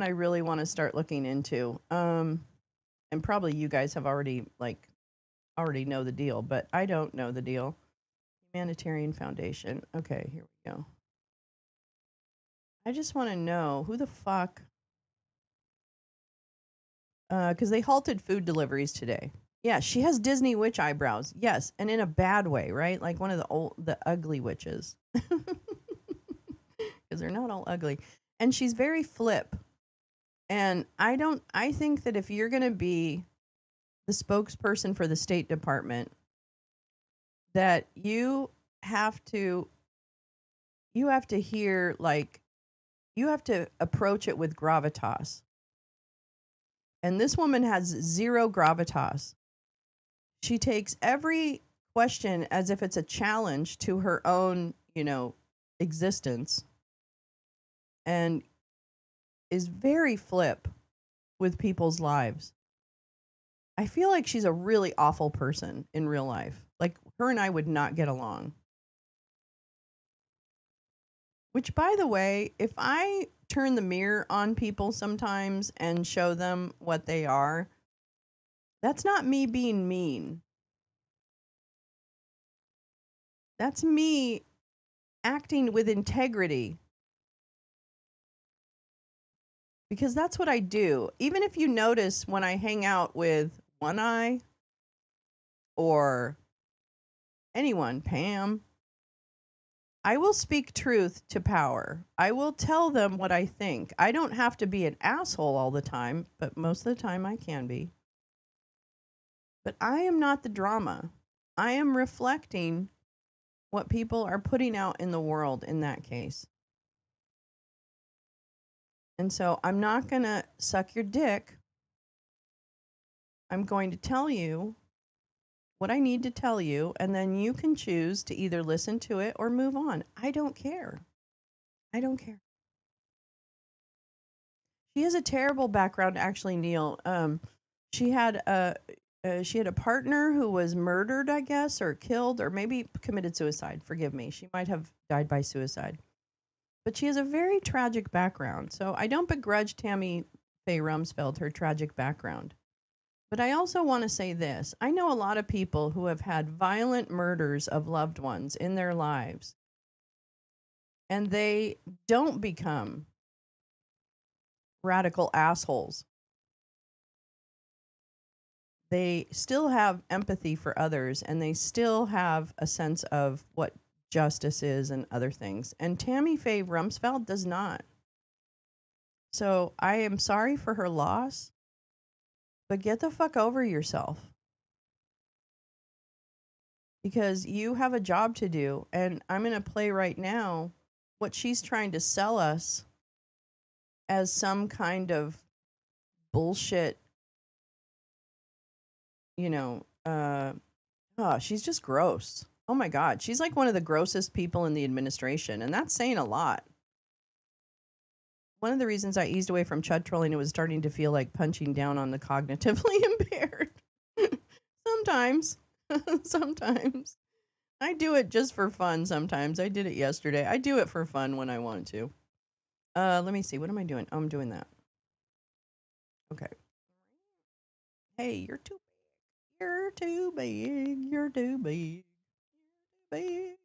I really want to start looking into. And probably you guys have already know the deal, but I don't know the deal. Humanitarian Foundation. Okay, here we go. I just want to know who the fuck, because they halted food deliveries today. Yeah, she has Disney witch eyebrows. Yes, and in a bad way, right? Like one of the ugly witches, because they're not all ugly. And she's very flip. And I think that if you're gonna be the spokesperson for the State Department, that have to you have to hear like you have to approach it with gravitas. And this woman has zero gravitas. She takes every question as if it's a challenge to her own, existence, and is very flip with people's lives. I feel like she's a really awful person in real life. Like her and I would not get along. Which, by the way, if I turn the mirror on people sometimes and show them what they are, that's not me being mean. That's me acting with integrity, because that's what I do. Even if you notice when I hang out with One Eye or anyone, Pam, I will speak truth to power. I will tell them what I think. I don't have to be an asshole all the time, but most of the time I can be. But I am not the drama. I am reflecting what people are putting out in the world in that case. And so I'm not going to suck your dick. I'm going to tell you what I need to tell you, and then you can choose to either listen to it or move on. I don't care. I don't care. She has a terrible background, actually, Neil. She had a she had a partner who was murdered, I guess, or killed, or maybe committed suicide. Forgive me. She might have died by suicide. But she has a very tragic background. So I don't begrudge Tammy Faye Rumsfeld her tragic background. But I also want to say this. I know a lot of people who have had violent murders of loved ones in their lives, and they don't become radical assholes. They still have empathy for others, and they still have a sense of what justice is and other things. And Tammy Faye Rumsfeld does not. So I am sorry for her loss, but get the fuck over yourself, because you have a job to do. And I'm going to play right now what she's trying to sell us as some kind of bullshit, you know, she's just gross. Oh my God. She's like one of the grossest people in the administration. And that's saying a lot. One of the reasons I eased away from chud trolling, it was starting to feel like punching down on the cognitively impaired. Sometimes. Sometimes. I do it just for fun sometimes. I did it yesterday. I do it for fun when I want to. Let me see. What am I doing? Oh, I'm doing that. Okay. Hey, you're too You're too big. You're too big. Big.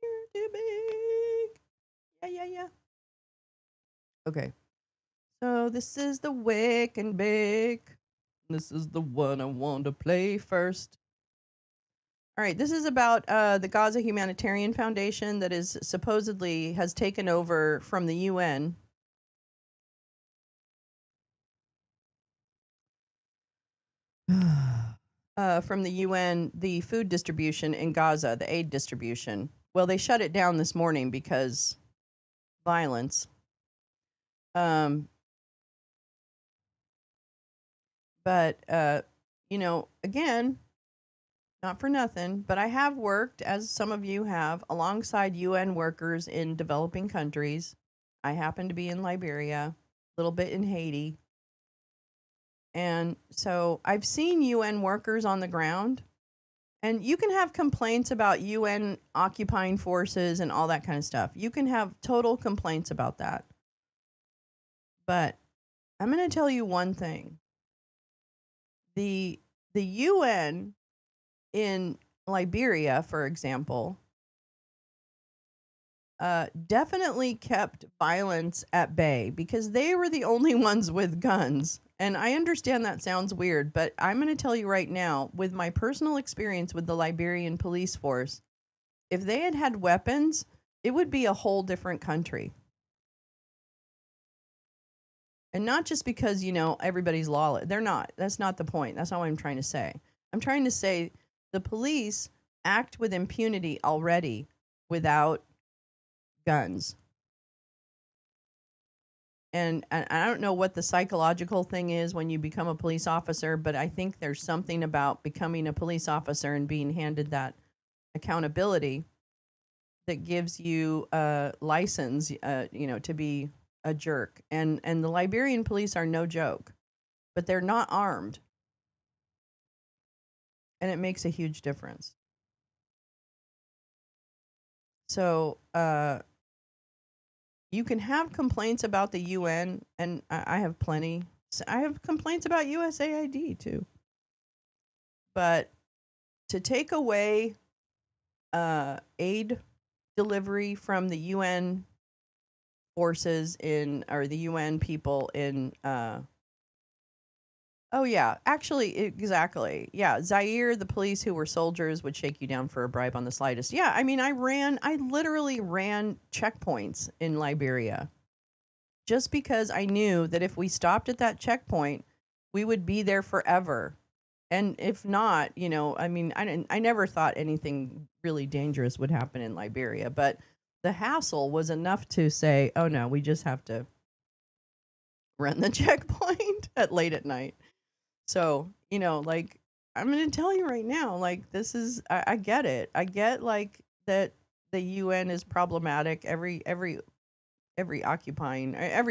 You're too big. Yeah, yeah, yeah. Okay. So this is the Wick and Big. This is the one I want to play first. All right. This is about the Gaza Humanitarian Foundation that is supposedly has taken over from the UN. From the UN, the food distribution in Gaza, the aid distribution. Well, they shut it down this morning because violence. Um, but again, not for nothing, but I have worked, as some of you have, alongside UN workers in developing countries. I happen to be in Liberia, a little bit in Haiti. And so I've seen UN workers on the ground. And you can have complaints about UN occupying forces and all that kind of stuff. You can have total complaints about that. But I'm going to tell you one thing. The UN in Liberia, for example, definitely kept violence at bay because they were the only ones with guns. And I understand that sounds weird, but I'm going to tell you right now, with my personal experience with the Liberian police force, if they had had weapons, it would be a whole different country. And not just because, everybody's lawless. They're not. That's not the point. That's not what I'm trying to say. I'm trying to say the police act with impunity already without guns. And I don't know what the psychological thing is when you become a police officer, but I think there's something about becoming a police officer and being handed that accountability that gives you a license, to be a jerk. And the Liberian police are no joke, but they're not armed. And it makes a huge difference. So, you can have complaints about the UN, and I have plenty. I have complaints about USAID too. But to take away aid delivery from the UN forces or the UN people in oh yeah, actually exactly. Yeah, Zaire, the police who were soldiers would shake you down for a bribe on the slightest. Yeah, I mean I literally ran checkpoints in Liberia just because I knew that if we stopped at that checkpoint, we would be there forever. And if not, I never thought anything really dangerous would happen in Liberia, but the hassle was enough to say, oh no, we just have to run the checkpoint at late at night. So, I'm going to tell you right now, this is, I get it. I get that the UN is problematic. Every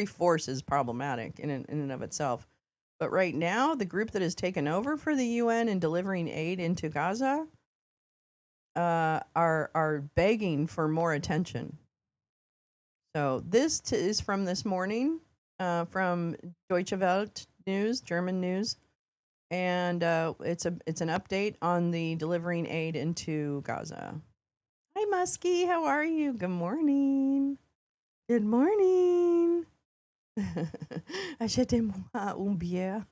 force is problematic in and of itself. But right now, the group that has taken over for the UN in delivering aid into Gaza are begging for more attention. So this is from this morning, from Deutsche Welle News, German news, and it's an update on the delivering aid into Gaza. Hi, Muskie, how are you? Good morning. Good morning. Achetez-moi une bière.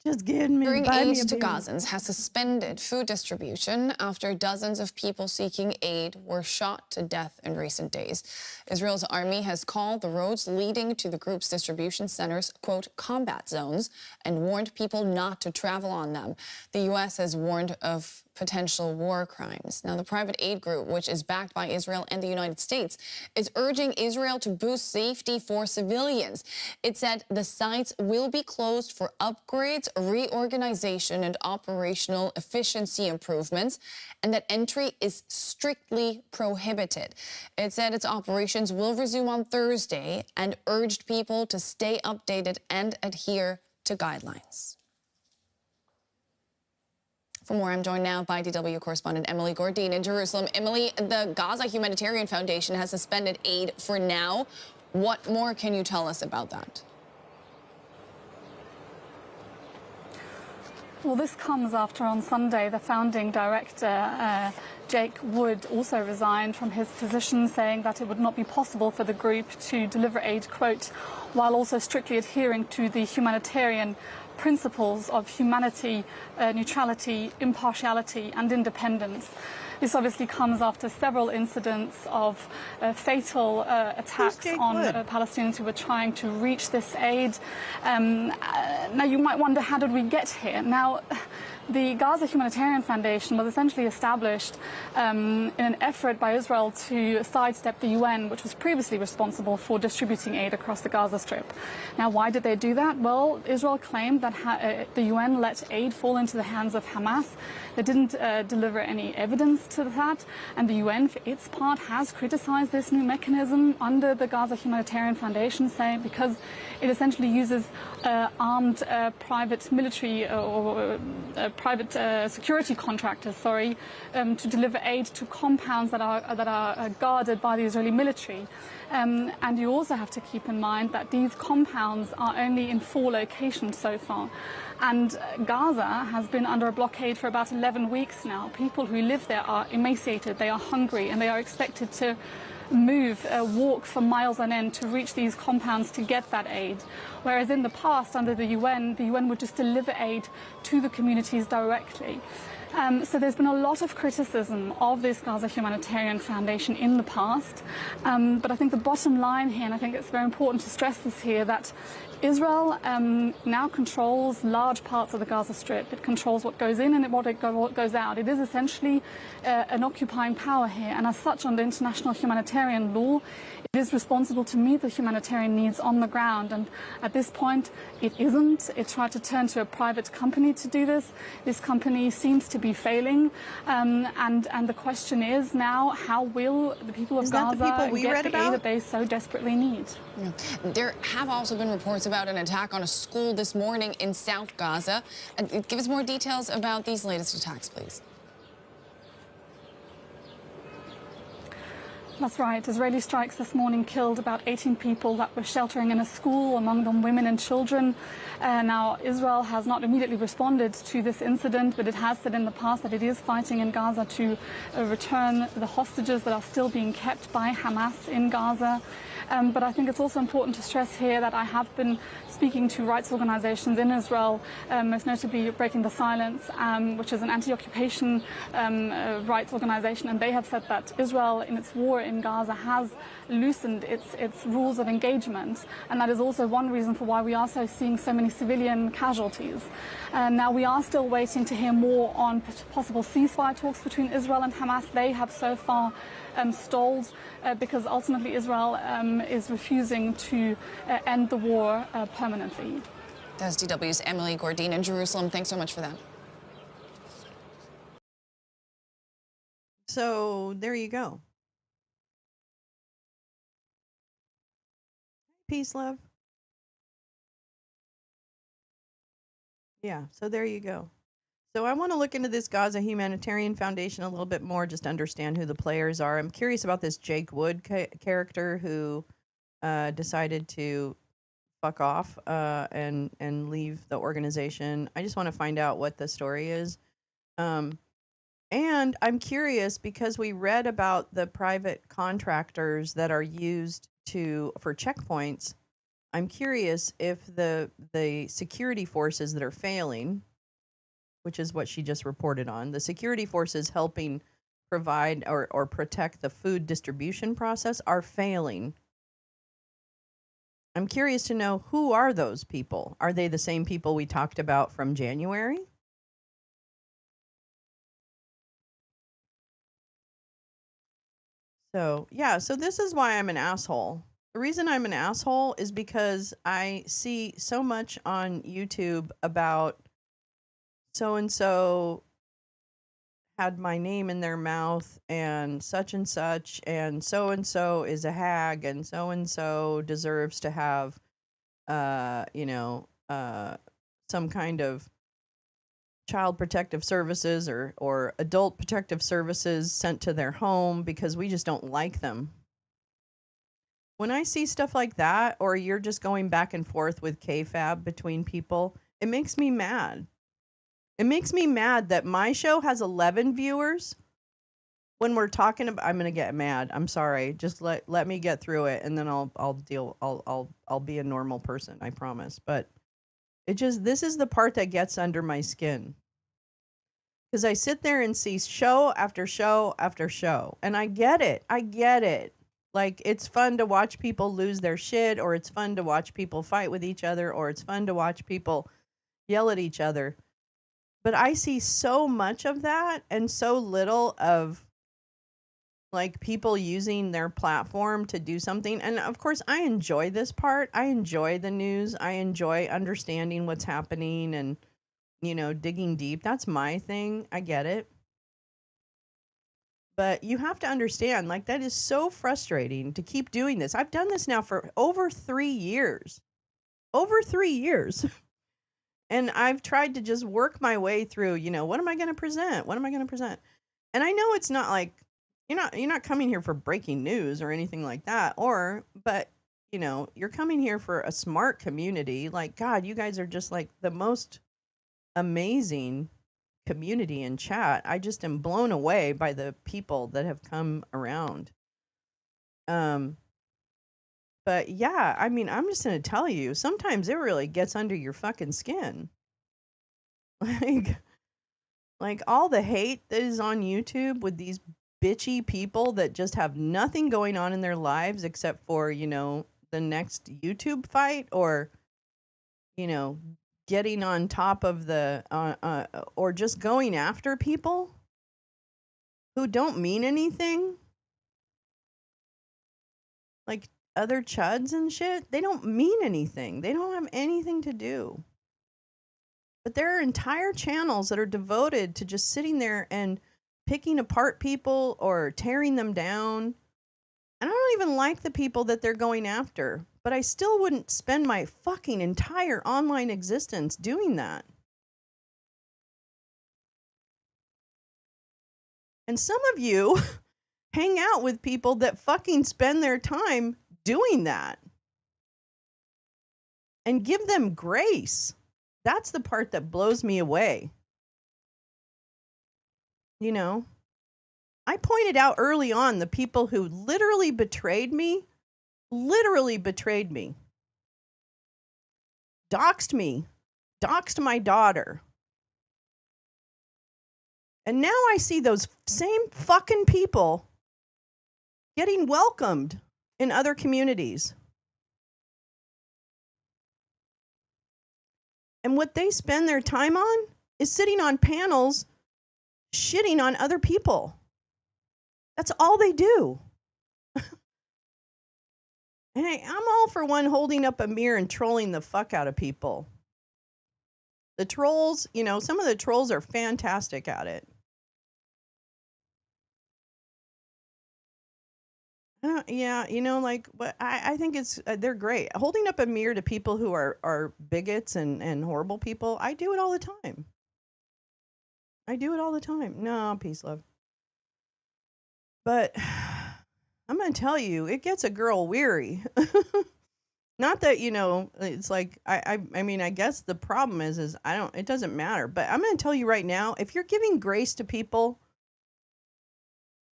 Just give me aid to Gazans has suspended food distribution after dozens of people seeking aid were shot to death in recent days. Israel's army has called the roads leading to the group's distribution centers, quote, combat zones, and warned people not to travel on them. The U.S. has warned of potential war crimes. Now, the private aid group, which is backed by Israel and the United States, is urging Israel to boost safety for civilians. It said the sites will be closed for upgrades, reorganization, and operational efficiency improvements, and that entry is strictly prohibited. It said its operations will resume on Thursday and urged people to stay updated and adhere to guidelines. For more, I'm joined now by DW correspondent Emily Gordine in Jerusalem. Emily, the Gaza Humanitarian Foundation has suspended aid for now. What more can you tell us about that? Well, this comes after on Sunday the founding director, Jake Wood, also resigned from his position, saying that it would not be possible for the group to deliver aid, quote, while also strictly adhering to the humanitarian principles of humanity, neutrality, impartiality and independence. This obviously comes after several incidents of fatal attacks on Palestinians who were trying to reach this aid. Now, you might wonder, how did we get here? Now, the Gaza Humanitarian Foundation was essentially established in an effort by Israel to sidestep the UN, which was previously responsible for distributing aid across the Gaza Strip. Now, why did they do that? Well, Israel claimed that the UN let aid fall into the hands of Hamas. They didn't deliver any evidence to that, and the UN, for its part, has criticized this new mechanism under the Gaza Humanitarian Foundation, saying because it essentially uses armed private military or private security contractors, to deliver aid to compounds that are guarded by the Israeli military. And you also have to keep in mind that these compounds are only in 4 locations so far. And Gaza has been under a blockade for about 11 weeks now. People who live there are emaciated, they are hungry, and they are expected to walk for miles on end to reach these compounds to get that aid. Whereas in the past, under the UN would just deliver aid to the communities directly. So there's been a lot of criticism of this Gaza Humanitarian Foundation in the past. But I think the bottom line here, and I think it's very important to stress this here, that Israel now controls large parts of the Gaza Strip. It controls what goes in and what goes out. It is essentially an occupying power here. And as such, under international humanitarian law, it is responsible to meet the humanitarian needs on the ground. And at this point, it isn't. It tried to turn to a private company to do this. This company seems to be failing. And the question is now, how will the people of Gaza get the aid that they so desperately need? Yeah. There have also been reports about an attack on a school this morning in South Gaza. Give us more details about these latest attacks, please. That's right. Israeli strikes this morning killed about 18 people that were sheltering in a school, among them women and children. Now, Israel has not immediately responded to this incident, but it has said in the past that it is fighting in Gaza to return the hostages that are still being kept by Hamas in Gaza. But I think it's also important to stress here that I have been speaking to rights organizations in Israel, most notably Breaking the Silence, which is an anti-occupation rights organization, and they have said that Israel, in its war in Gaza, has loosened its rules of engagement, and that is also one reason for why we are seeing so many civilian casualties. Now, we are still waiting to hear more on possible ceasefire talks between Israel and Hamas. They have so far stalled because ultimately Israel is refusing to end the war permanently. That's DW's Emily Gordine in Jerusalem. Thanks so much for that. So there you go. Peace, love. Yeah, so there you go. So I want to look into this Gaza Humanitarian Foundation a little bit more, just understand who the players are. I'm curious about this Jake Wood character who decided to fuck off and leave the organization. I just want to find out what the story is. And I'm curious because we read about the private contractors that are used for checkpoints. I'm curious if the security forces that are failing, which is what she just reported on, the security forces helping provide or protect the food distribution process are failing. I'm curious to know, who are those people? Are they the same people we talked about from January? So, yeah, so this is why I'm an asshole. The reason I'm an asshole is because I see so much on YouTube about so and so had my name in their mouth and so and so is a hag and so deserves to have some kind of child protective services or adult protective services sent to their home because we just don't like them. When I see stuff like that, or you're just going back and forth with KFAB between people, it makes me mad. It makes me mad that my show has 11 viewers when we're talking about. I'm gonna get mad. I'm sorry. Just let me get through it, and then I'll be a normal person. I promise. But this is the part that gets under my skin, because I sit there and see show after show after show, and I get it. Like, it's fun to watch people lose their shit, or it's fun to watch people fight with each other, or it's fun to watch people yell at each other. But I see so much of that and so little of, like, people using their platform to do something. And of course, I enjoy this part. I enjoy the news. I enjoy understanding what's happening and, digging deep. That's my thing. I get it. But you have to understand, like, that is so frustrating to keep doing this. I've done this now for over 3 years. Over 3 years. And I've tried to just work my way through, what am I going to present? What am I going to present? And I know it's not like you're not coming here for breaking news or anything like that, but you're coming here for a smart community. Like, God, you guys are just like the most amazing community in chat. I just am blown away by the people that have come around. But yeah, I mean, I'm just going to tell you, sometimes it really gets under your fucking skin. Like, all the hate that is on YouTube with these bitchy people that just have nothing going on in their lives except for, the next YouTube fight, or, you know, getting on top of or just going after people who don't mean anything, like other chuds and shit. They don't mean anything. They don't have anything to do. But there are entire channels that are devoted to just sitting there and picking apart people or tearing them down. And I don't even like the people that they're going after, but I still wouldn't spend my fucking entire online existence doing that. And some of you hang out with people that fucking spend their time doing that and give them grace. That's the part that blows me away. I pointed out early on the people who literally betrayed me, doxed my daughter. And now I see those same fucking people getting welcomed in other communities. And what they spend their time on is sitting on panels shitting on other people. That's all they do. And I'm all for one holding up a mirror and trolling the fuck out of people. The trolls, some of the trolls are fantastic at it. Yeah, but I think they're great. Holding up a mirror to people who are bigots and horrible people, I do it all the time. No, peace, love. But I'm going to tell you, it gets a girl weary. Not that, it's like, I mean, I guess the problem is it doesn't matter. But I'm going to tell you right now, if you're giving grace to people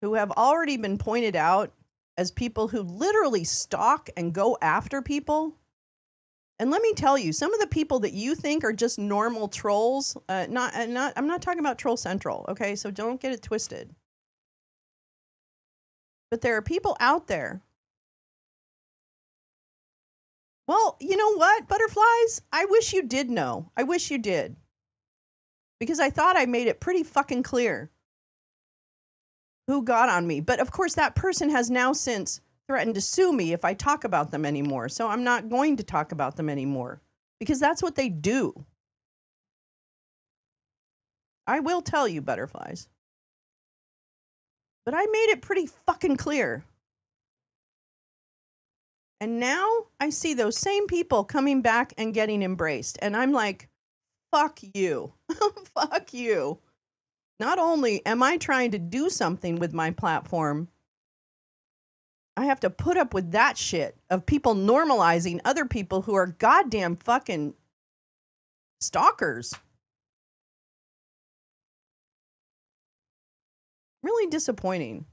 who have already been pointed out as people who literally stalk and go after people, and let me tell you, some of the people that you think are just normal trolls, I'm not talking about Troll Central, okay? So don't get it twisted. But there are people out there. Well, you know what, butterflies? I wish you did know. I wish you did. Because I thought I made it pretty fucking clear who got on me. But of course, that person has now since threatened to sue me if I talk about them anymore. So I'm not going to talk about them anymore. Because that's what they do. I will tell you, butterflies. But I made it pretty fucking clear. And now I see those same people coming back and getting embraced. And I'm like, fuck you. Fuck you. Not only am I trying to do something with my platform, I have to put up with that shit of people normalizing other people who are goddamn fucking stalkers. Really disappointing.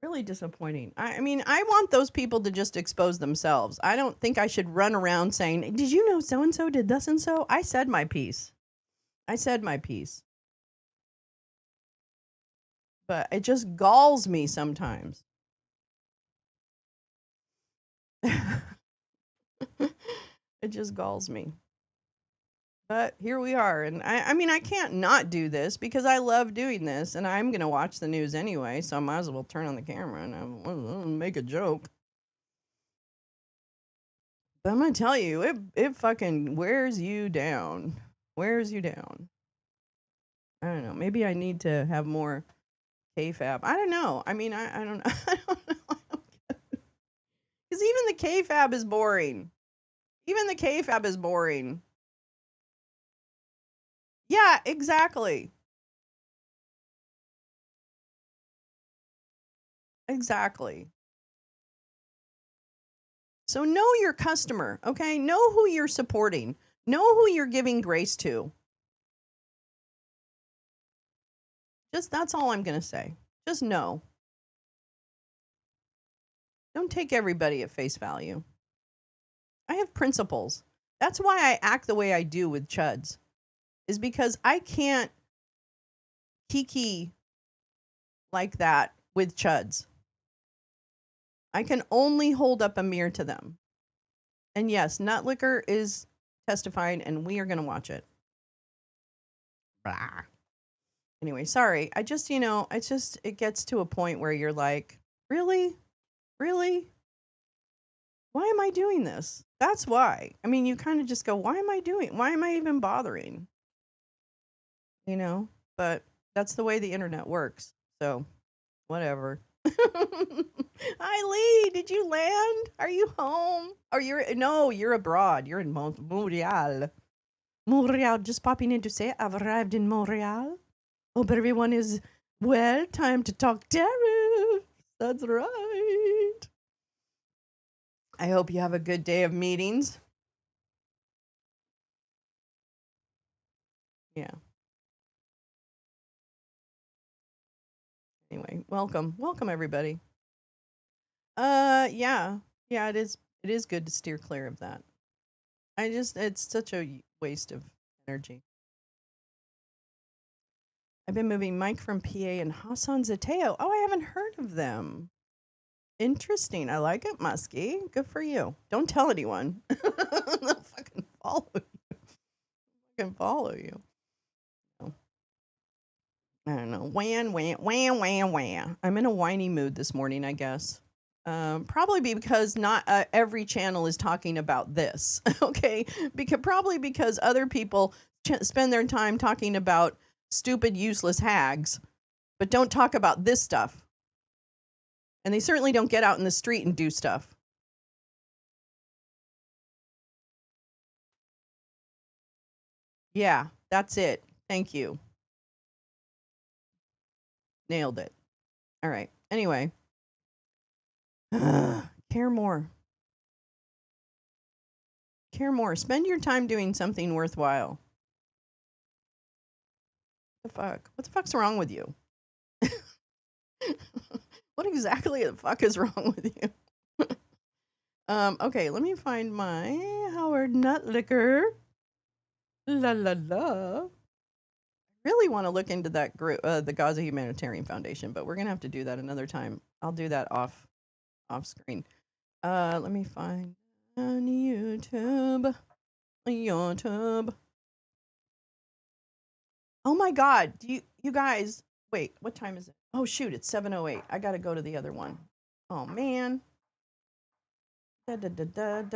Really disappointing. I mean, I want those people to just expose themselves. I don't think I should run around saying, did you know so-and-so did this and so? I said my piece. But it just galls me sometimes. It just galls me. But here we are. And I mean, I can't not do this because I love doing this. And I'm going to watch the news anyway. So I might as well turn on the camera and make a joke. But I'm going to tell you, it fucking wears you down. Wears you down. I don't know. Maybe I need to have more KFAB. I don't know. I mean, I don't know. I don't know. Because even the KFAB is boring. Yeah, exactly. Exactly. So know your customer, okay? Know who you're supporting. Know who you're giving grace to. Just that's all I'm going to say. Just know. Don't take everybody at face value. I have principles. That's why I act the way I do with chuds, is because I can't kiki like that with chuds. I can only hold up a mirror to them. And yes, Nut Liquor is testifying, and we are going to watch it. Blah. Anyway, sorry. I just, it gets to a point where you're like, really? Really? Why am I doing this? That's why. I mean, you kind of just go, why am I even bothering? But that's the way the internet works. So, whatever. Eileen, did you land? Are you home? You're abroad. You're in Montreal. Montreal, just popping in to say I've arrived in Montreal. Hope everyone is well. Time to talk tariffs. That's right. I hope you have a good day of meetings. Yeah. Anyway, welcome everybody. Yeah, it is good to steer clear of that. It's such a waste of energy. I've been moving Mike from PA and Hassan Zateo. Oh, I haven't heard of them. Interesting. I like it, Muskie. Good for you. Don't tell anyone. They'll fucking follow you. Fucking follow you. I don't know. Whan. I'm in a whiny mood this morning, I guess. Probably because not every channel is talking about this. Okay, because other people spend their time talking about stupid, useless hags, but don't talk about this stuff. And they certainly don't get out in the street and do stuff. Yeah, that's it. Thank you. Nailed it. All right. Anyway, care more. Care more. Spend your time doing something worthwhile. What the fuck's wrong with you? What exactly the fuck is wrong with you? Okay, let me find my Howard Nut Liquor. La la la. Really want to look into that group, the Gaza Humanitarian Foundation, but we're gonna have to do that another time. I'll do that off screen. Let me find on YouTube. Oh my God! Do you guys wait? What time is it? Oh shoot! It's 7:08. I gotta go to the other one. Oh man. Department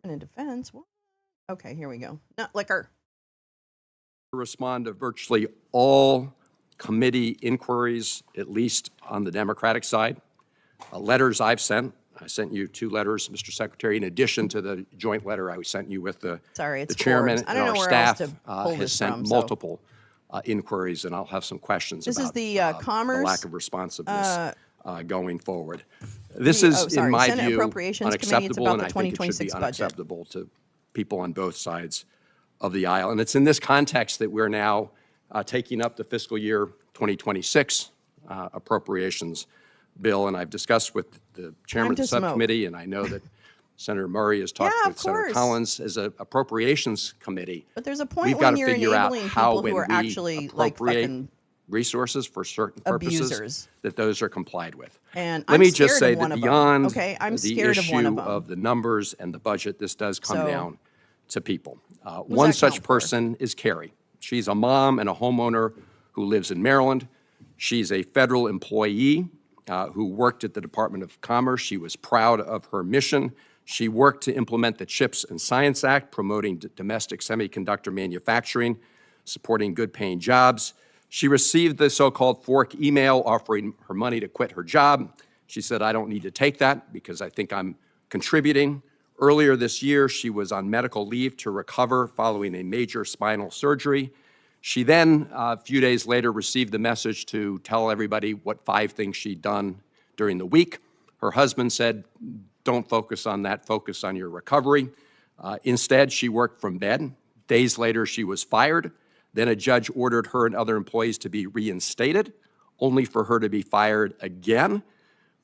of Defense. What? Okay, here we go. Nut Liquor. Respond to virtually all committee inquiries, at least on the Democratic side. Letters I've sent. I sent you 2 letters, Mr. Secretary, in addition to the joint letter I sent you with the chairman. Forbes. I don't and know our where else staff to pull has this sent from, multiple inquiries, and I'll have some questions This about is the Commerce, the lack of responsiveness going forward. This is, in my Senate view, Appropriations Committee. It's unacceptable, about and the I think it should 2026 be budget. unacceptable to people on both sides of the aisle. And it's in this context that we're now taking up the fiscal year 2026 appropriations bill. And I've discussed with the chairman of the subcommittee, and I know that Senator Murray has talked with Senator Collins as an appropriations committee. But there's a point we've got when to you're figure out enabling how, people who when are we actually like appropriate fucking resources for certain purposes, abusers, that those are complied with. And let I'm me just scared say of one that of them. beyond Okay, I'm the scared of one of issue them. of the numbers and the budget, this does come down to people. Who's One that such count for? person is Carrie. She's a mom and a homeowner who lives in Maryland. She's a federal employee who worked at the Department of Commerce. She was proud of her mission. She worked to implement the CHIPS and Science Act, promoting domestic semiconductor manufacturing, supporting good-paying jobs. She received the so-called fork email offering her money to quit her job. She said, I don't need to take that because I think I'm contributing, Earlier this year, she was on medical leave to recover following a major spinal surgery. She then, a few days later, received the message to tell everybody what 5 things she'd done during the week. Her husband said, don't focus on that, focus on your recovery. Instead, she worked from bed. Days later, she was fired. Then a judge ordered her and other employees to be reinstated, only for her to be fired again.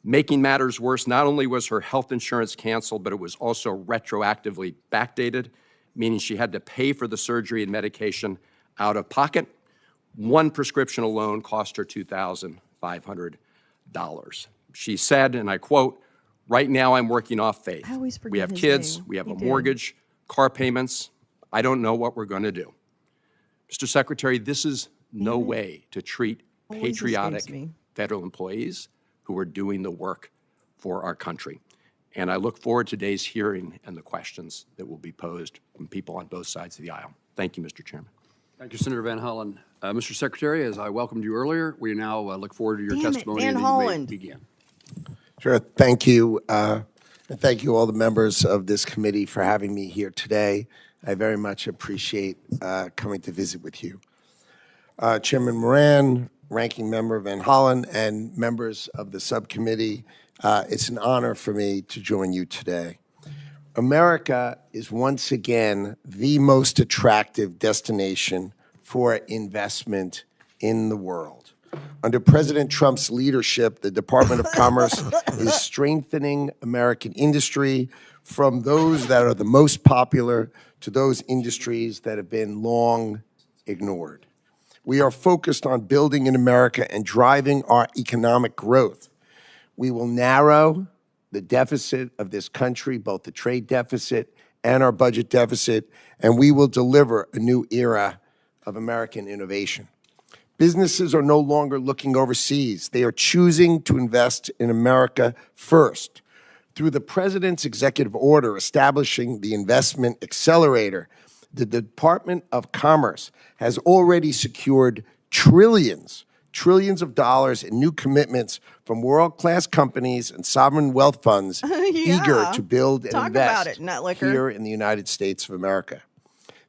Making matters worse, not only was her health insurance canceled, but it was also retroactively backdated, meaning she had to pay for the surgery and medication out of pocket. One prescription alone cost her $2,500. She said, and I quote, "Right now I'm working off faith. I always forget We have his kids, name. we have He a did. mortgage, car payments. I don't know what we're going to do." Mr. Secretary, this is no way to treat Always escapes patriotic me. federal employees who are doing the work for our country. And I look forward to today's hearing and the questions that will be posed from people on both sides of the aisle. Thank you, Mr. Chairman. Thank you, Senator Van Hollen. Mr. Secretary, as I welcomed you earlier, we now look forward to your Damn it, testimony. Van and you may Holland. begin. Sure. Thank you. And thank you all the members of this committee for having me here today. I very much appreciate coming to visit with you. Chairman Moran, Ranking Member Van Hollen, and members of the subcommittee, it's an honor for me to join you today. America is once again the most attractive destination for investment in the world. Under President Trump's leadership, the Department of Commerce is strengthening American industry from those that are the most popular to those industries that have been long ignored. We are focused on building in America and driving our economic growth. We will narrow the deficit of this country, both the trade deficit and our budget deficit, and we will deliver a new era of American innovation. Businesses are no longer looking overseas. They are choosing to invest in America first. Through the President's executive order establishing the Investment Accelerator, the Department of Commerce has already secured trillions of dollars in new commitments from world-class companies and sovereign wealth funds eager to build and Talk about invest it, Nutlicker. here in the United States of America.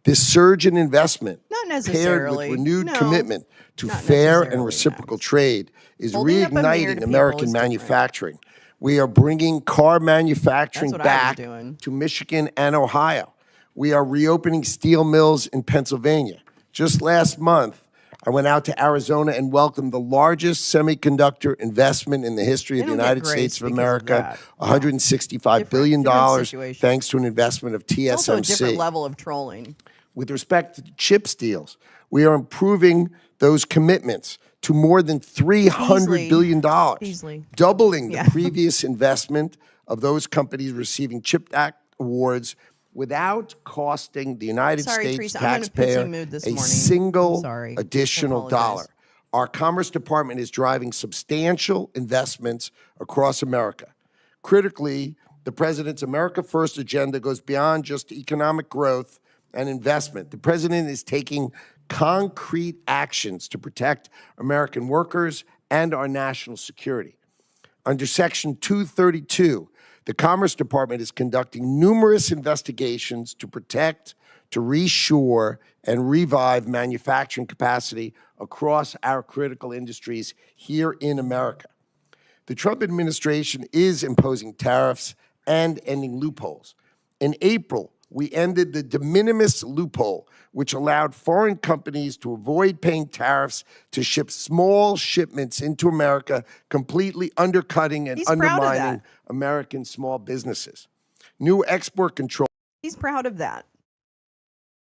This surge in investment, Not paired with necessarily. renewed No, commitment to not fair and necessarily, reciprocal Max. trade, is Holding up a mirror to reigniting people American is different. manufacturing. We are bringing car manufacturing That's what I was back doing. to Michigan and Ohio. We are reopening steel mills in Pennsylvania. Just last month, I went out to Arizona and welcomed the largest semiconductor investment in the history of They the don't get United grace States of because of America, that. $165 billion, different situation. thanks to an investment of TSMC. Also a different level of trolling. With respect to chips deals, we are improving those commitments to more than $300 billion, Beasley. doubling Yeah. the previous investment of those companies receiving CHIPS Act awards without costing the United Sorry, States Teresa, I'm in a pissy taxpayer mood this a morning. single I'm sorry. I additional apologize. dollar. Our Commerce Department is driving substantial investments across America. Critically, the President's America First agenda goes beyond just economic growth and investment. The President is taking concrete actions to protect American workers and our national security. Under Section 232, the Commerce Department is conducting numerous investigations to protect, to reshore, and revive manufacturing capacity across our critical industries here in America. The Trump administration is imposing tariffs and ending loopholes. In April, we ended the de minimis loophole, which allowed foreign companies to avoid paying tariffs to ship small shipments into America, completely undercutting and He's proud of undermining that. American small businesses. New export control. He's proud of that.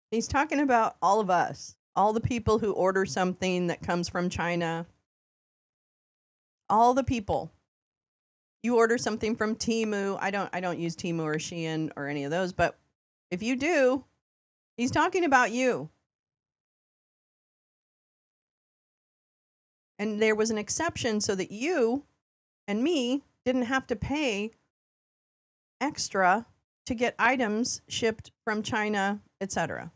He's talking about all of us, all the people who order something that comes from China. All the people. You order something from Temu. I don't use Temu or Shein or any of those, but if you do, he's talking about you. And there was an exception so that you and me didn't have to pay extra to get items shipped from China, etc.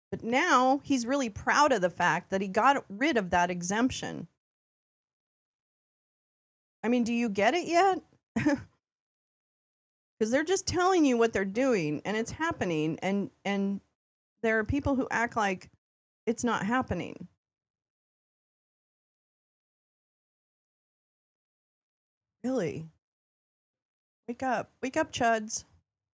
But now he's really proud of the fact that he got rid of that exemption. I mean, do you get it yet? because they're just telling you what they're doing and it's happening, and there are people who act like it's not happening. Really? Wake up, chuds.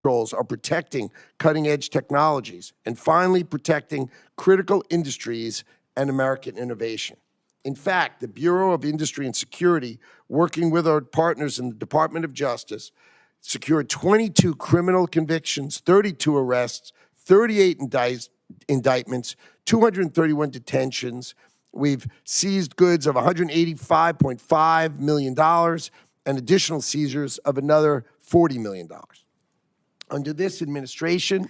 Controls are protecting cutting-edge technologies and finally protecting critical industries and American innovation. In fact, the Bureau of Industry and Security, working with our partners in the Department of Justice, secured 22 criminal convictions, 32 arrests, 38 indictments, 231 detentions. We've seized goods of $185.5 million and additional seizures of another $40 million. Under this administration,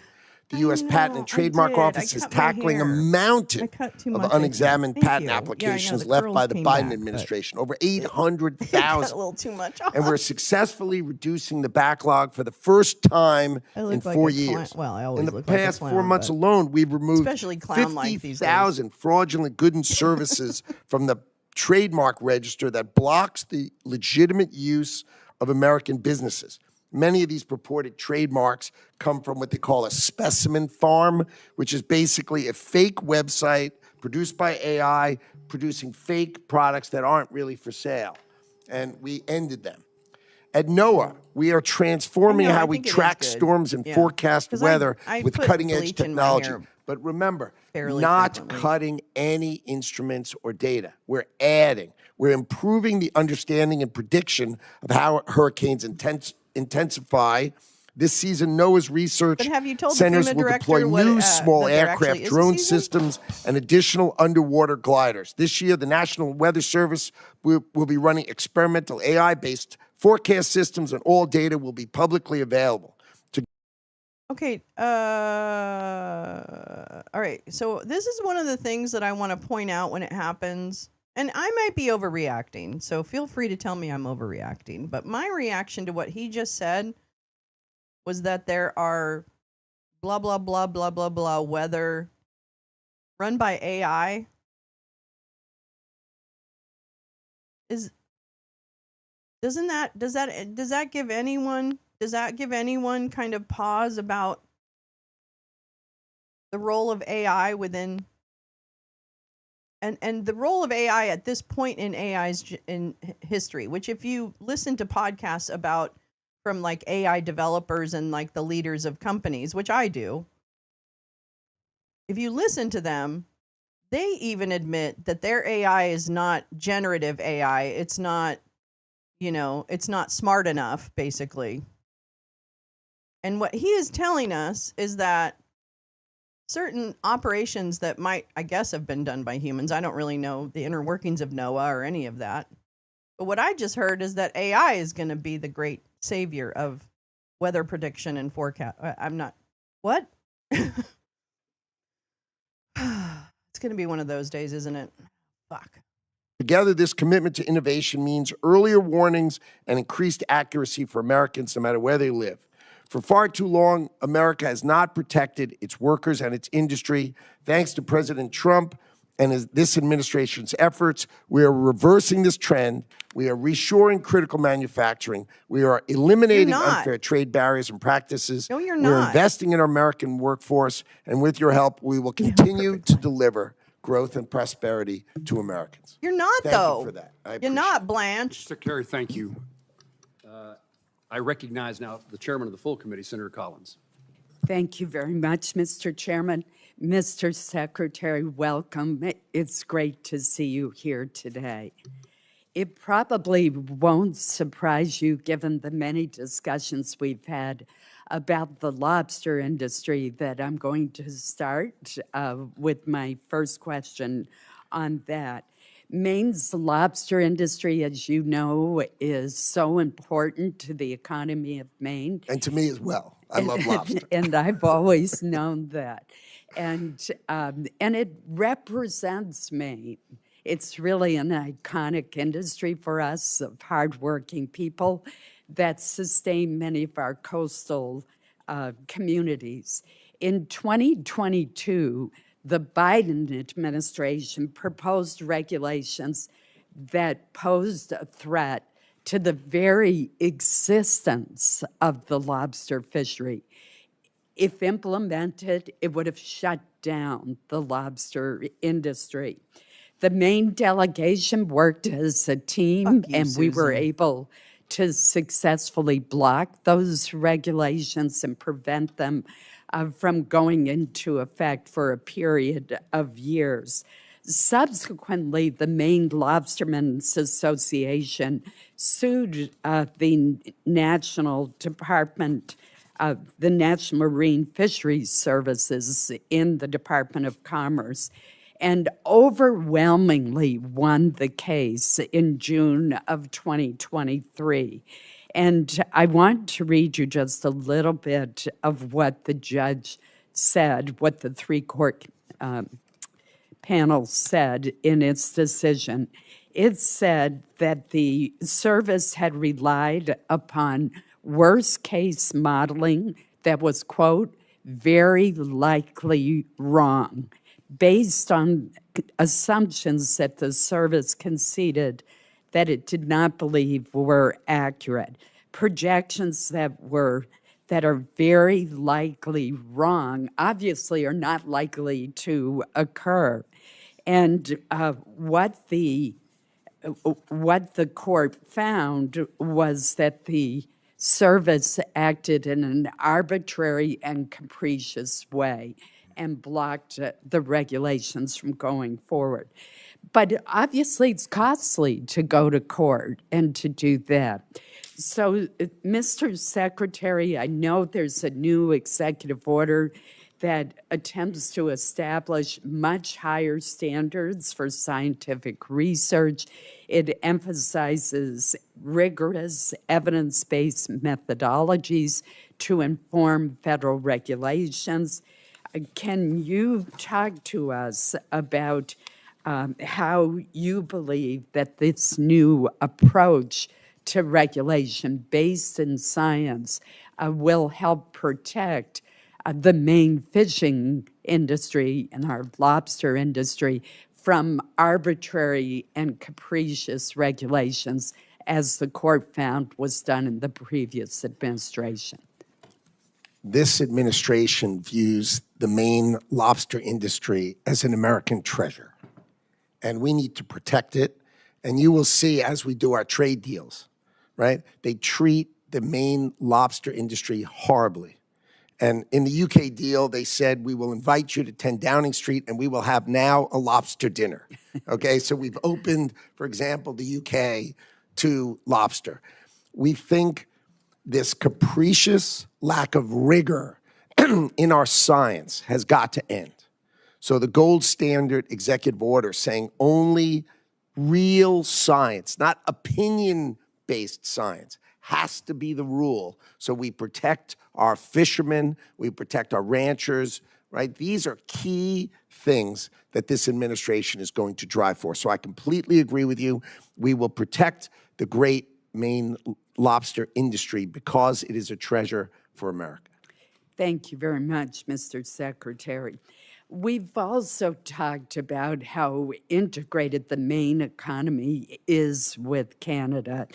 the U.S. Patent and Trademark Office is tackling a mountain of unexamined patent applications left by the Biden administration, over 800,000. A little too much. And we're successfully reducing the backlog for the first time in 4 years. In the past 4 months alone, we've removed 50,000 fraudulent goods and services from the trademark register that blocks the legitimate use of American businesses. Many of these purported trademarks come from what they call a specimen farm, which is basically a fake website produced by AI, producing fake products that aren't really for sale. And we ended them. At NOAA, we are transforming how we track storms and forecast weather with cutting-edge technology. But remember, not cutting any instruments or data. We're adding. We're improving the understanding and prediction of how hurricanes intensify. This season, NOAA's research centers will deploy new small aircraft drone systems and additional underwater gliders. This year, the National Weather Service will be running experimental AI-based forecast systems, and all data will be publicly available. Okay. All right. So this is one of the things that I want to point out when it happens. And I might be overreacting, so feel free to tell me I'm overreacting. But my reaction to what he just said was that there are blah, blah, blah, blah, blah, blah weather run by AI. Does that give anyone kind of pause about the role of AI within and the role of AI at this point in AI's in history, which if you listen to podcasts about from like AI developers and like the leaders of companies, which I do, if you listen to them, they even admit that their AI is not generative AI. It's not, it's not smart enough, basically. And what he is telling us is that certain operations that might, I guess, have been done by humans. I don't really know the inner workings of NOAA or any of that. But what I just heard is that AI is going to be the great savior of weather prediction and forecast. I'm not. What? It's going to be one of those days, isn't it? Fuck. Together, this commitment to innovation means earlier warnings and increased accuracy for Americans no matter where they live. For far too long, America has not protected its workers and its industry. Thanks to President Trump and this administration's efforts, we are reversing this trend. We are reshoring critical manufacturing. We are eliminating unfair trade barriers and practices. No, you're not. We're investing in our American workforce, and with your help, we will continue to deliver growth and prosperity to Americans. You're not, Thank you for that. You're not, Blanche. Secretary, thank you. I recognize now the chairman of the full committee, Senator Collins. Thank you very much, Mr. Chairman. Mr. Secretary, welcome. It's great to see you here today. It probably won't surprise you, given the many discussions we've had about the lobster industry, that I'm going to start with my first question on that. Maine's lobster industry, as you know, is so important to the economy of Maine. And to me as well. I love lobster. And I've always known that. And it represents Maine. It's really an iconic industry for us of hardworking people that sustain many of our coastal communities. In 2022, the Biden administration proposed regulations that posed a threat to the very existence of the lobster fishery. If implemented, it would have shut down the lobster industry. The Maine delegation worked as a team, Fuck you, and we were Susan. able to successfully block those regulations and prevent them from going into effect for a period of years. Subsequently, the Maine Lobstermen's Association sued the National Department of the National Marine Fisheries Services in the Department of Commerce and overwhelmingly won the case in June of 2023. And I want to read you just a little bit of what the judge said, what the three-court panel said in its decision. It said that the service had relied upon worst-case modeling that was, quote, very likely wrong, based on assumptions that the service conceded that it did not believe were accurate. Projections that are very likely wrong, obviously are not likely to occur. And what the court found was that the service acted in an arbitrary and capricious way and blocked the regulations from going forward. But obviously, it's costly to go to court and to do that. So, Mr. Secretary, I know there's a new executive order that attempts to establish much higher standards for scientific research. It emphasizes rigorous evidence-based methodologies to inform federal regulations. Can you talk to us about how you believe that this new approach to regulation based in science will help protect the Maine fishing industry and our lobster industry from arbitrary and capricious regulations, as the court found was done in the previous administration? This administration views the Maine lobster industry as an American treasure, and we need to protect it. And you will see as we do our trade deals, right? They treat the Maine lobster industry horribly. And in the UK deal, they said, we will invite you to 10 Downing Street and we will have now a lobster dinner. Okay, so we've opened, for example, the UK to lobster. We think this capricious lack of rigor in our science has got to end. So the gold standard executive order saying only real science, not opinion-based science, has to be the rule. So we protect our fishermen, we protect our ranchers, right? These are key things that this administration is going to drive for. So I completely agree with you. We will protect the great Maine lobster industry because it is a treasure for America. Thank you very much, Mr. Secretary. We've also talked about how integrated the Maine economy is with Canada.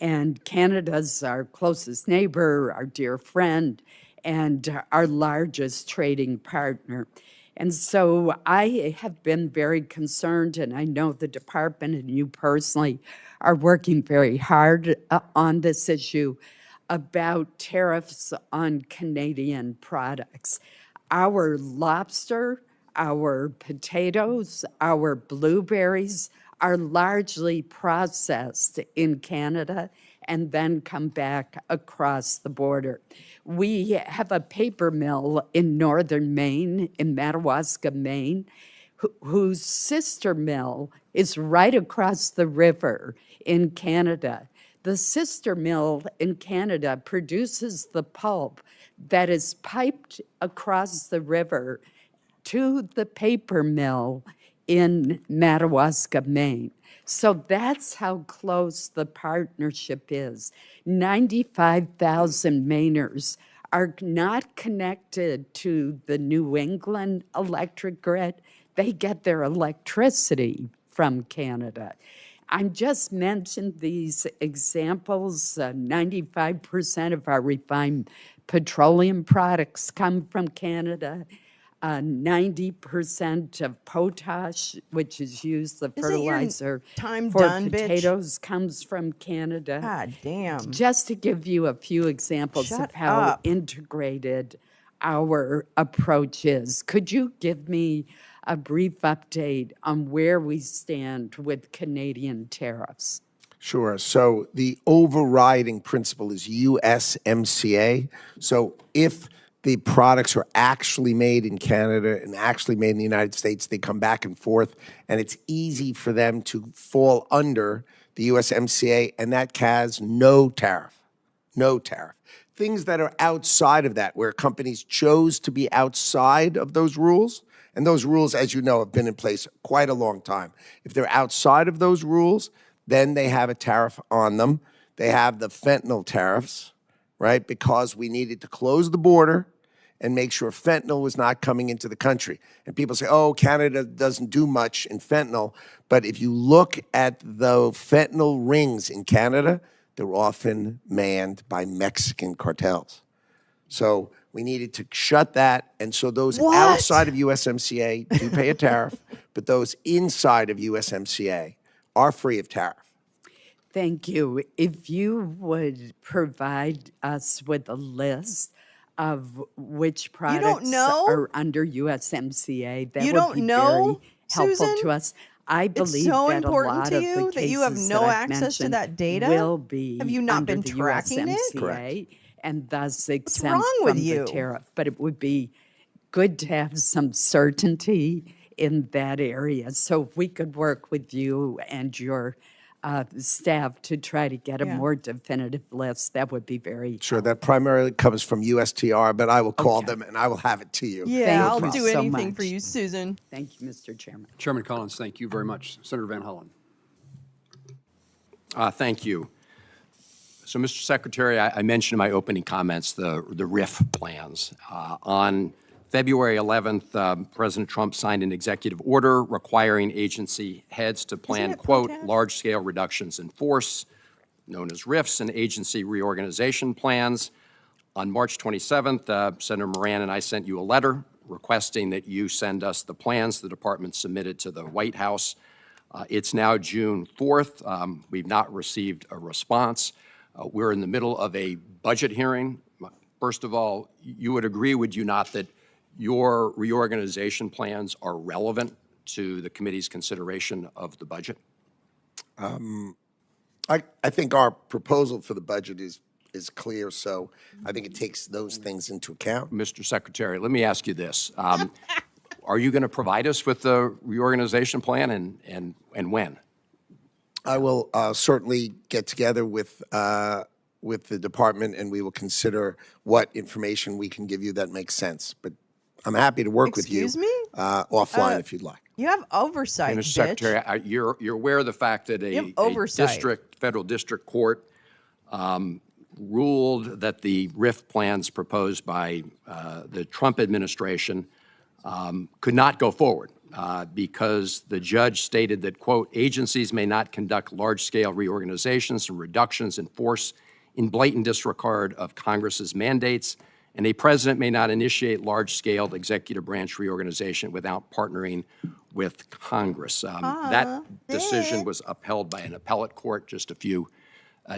And Canada's our closest neighbor, our dear friend, and our largest trading partner. And so I have been very concerned, and I know the department and you personally are working very hard on this issue about tariffs on Canadian products. Our lobster, our potatoes, our blueberries are largely processed in Canada and then come back across the border. We have a paper mill in northern Maine, in Madawaska, Maine, whose sister mill is right across the river in Canada. The sister mill in Canada produces the pulp that is piped across the river to the paper mill in Madawaska, Maine. So that's how close the partnership is. 95,000 Mainers are not connected to the New England electric grid. They get their electricity from Canada. I'm just mentioned these examples. 95% of our refined petroleum products come from Canada. 90% of potash, which is used, the Isn't your fertilizer time for done, bitch? potatoes, comes from Canada. God damn. Just to give you a few examples Shut of how up. integrated our approach is, could you give me a brief update on where we stand with Canadian tariffs? Sure. So the overriding principle is USMCA. So if the products are actually made in Canada and actually made in the United States, they come back and forth, and it's easy for them to fall under the USMCA, and that has no tariff. No tariff. Things that are outside of that, where companies chose to be outside of those rules, and those rules, as you know, have been in place quite a long time. If they're outside of those rules, then they have a tariff on them. They have the fentanyl tariffs, right? Because we needed to close the border and make sure fentanyl was not coming into the country. And people say, oh, Canada doesn't do much in fentanyl. But if you look at the fentanyl rings in Canada, they're often manned by Mexican cartels. So we needed to shut that. And so those outside of USMCA do pay a tariff, but those inside of USMCA are free of tariff. Thank you. If you would provide us with a list of which products know? are under USMCA, that You would don't be know, very helpful Susan? to us. I believe so that a important lot to of the you that you have cases no that I've access to mentioned that data? will be Have you not under been the tracking it? USMCA Correct. and thus exempt wrong from with the you? tariff. But it would be good to have some certainty in that area. So if we could work with you and your staff to try to get a Yeah. more definitive list, that would be very Sure, that primarily comes from USTR, but I will call Okay. them and I will have it to you. Yeah, Thank I'll you do so anything for much. you, Susan. Thank you, Mr. Chairman. Chairman Collins, thank you very much. Senator Van Hollen. Thank you. So, Mr. Secretary, I mentioned in my opening comments the RIF plans. On February 11th, President Trump signed an executive order requiring agency heads to plan, it quote, potash? large-scale reductions in force, known as RIFs, and agency reorganization plans. On March 27th, Senator Moran and I sent you a letter requesting that you send us the plans the department submitted to the White House. It's now June 4th. We've not received a response. We're in the middle of a budget hearing. First of all, you would agree, would you not, that your reorganization plans are relevant to the committee's consideration of the budget? I think our proposal for the budget is clear, so I think it takes those things into account. Mr. Secretary, let me ask you this. Are you going to provide us with the reorganization plan, and when? I will certainly get together with the department, and we will consider what information we can give you that makes sense. But I'm happy to work with you Excuse me? offline if you'd like. You have oversight, Mr. bitch. Secretary, you're aware of the fact that You have a oversight. federal district court ruled that the RIF plans proposed by the Trump administration could not go forward because the judge stated that, quote, agencies may not conduct large-scale reorganizations and reductions in force in blatant disregard of Congress's mandates, and a president may not initiate large-scale executive branch reorganization without partnering with Congress. That decision was upheld by an appellate court just a few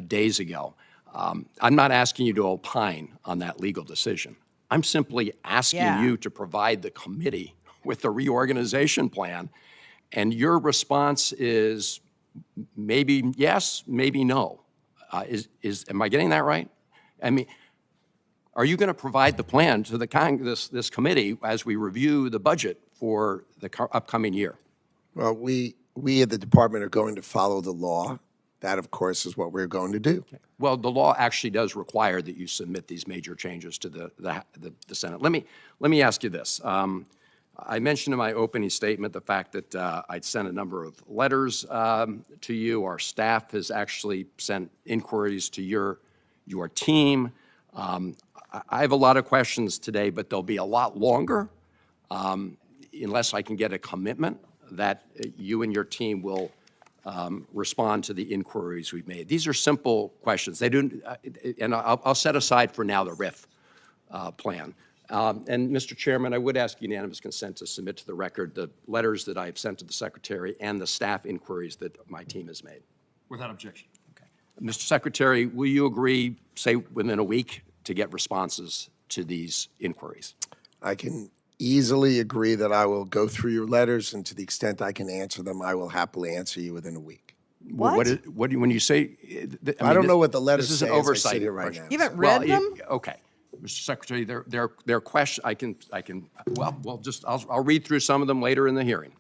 days ago. I'm not asking you to opine on that legal decision. I'm simply asking you to provide the committee with the reorganization plan, and your response is maybe yes, maybe no. Am I getting that right? I mean, are you going to provide the plan to this committee as we review the budget for the upcoming year? Well, we at the department are going to follow the law. That, of course, is what we're going to do. Well, the law actually does require that you submit these major changes to the Senate. Let me ask you this. I mentioned in my opening statement the fact that I'd sent a number of letters to you. Our staff has actually sent inquiries to your team. I have a lot of questions today, but they'll be a lot longer unless I can get a commitment that you and your team will respond to the inquiries we've made. These are simple questions. They don't, and I'll set aside for now the RIF plan. And Mr. Chairman, I would ask unanimous consent to submit to the record the letters that I've sent to the Secretary and the staff inquiries that my team has made. Without objection. Okay. Mr. Secretary, will you agree, say, within a week to get responses to these inquiries? I can easily agree that I will go through your letters, and to the extent I can answer them, I will happily answer you within a week. What? What do you, when you say? I don't know what the letters This is say an as I sit oversight here right question. now. You haven't read them? Okay, Mr. Secretary, their question. I can. Well, just I'll read through some of them later in the hearing.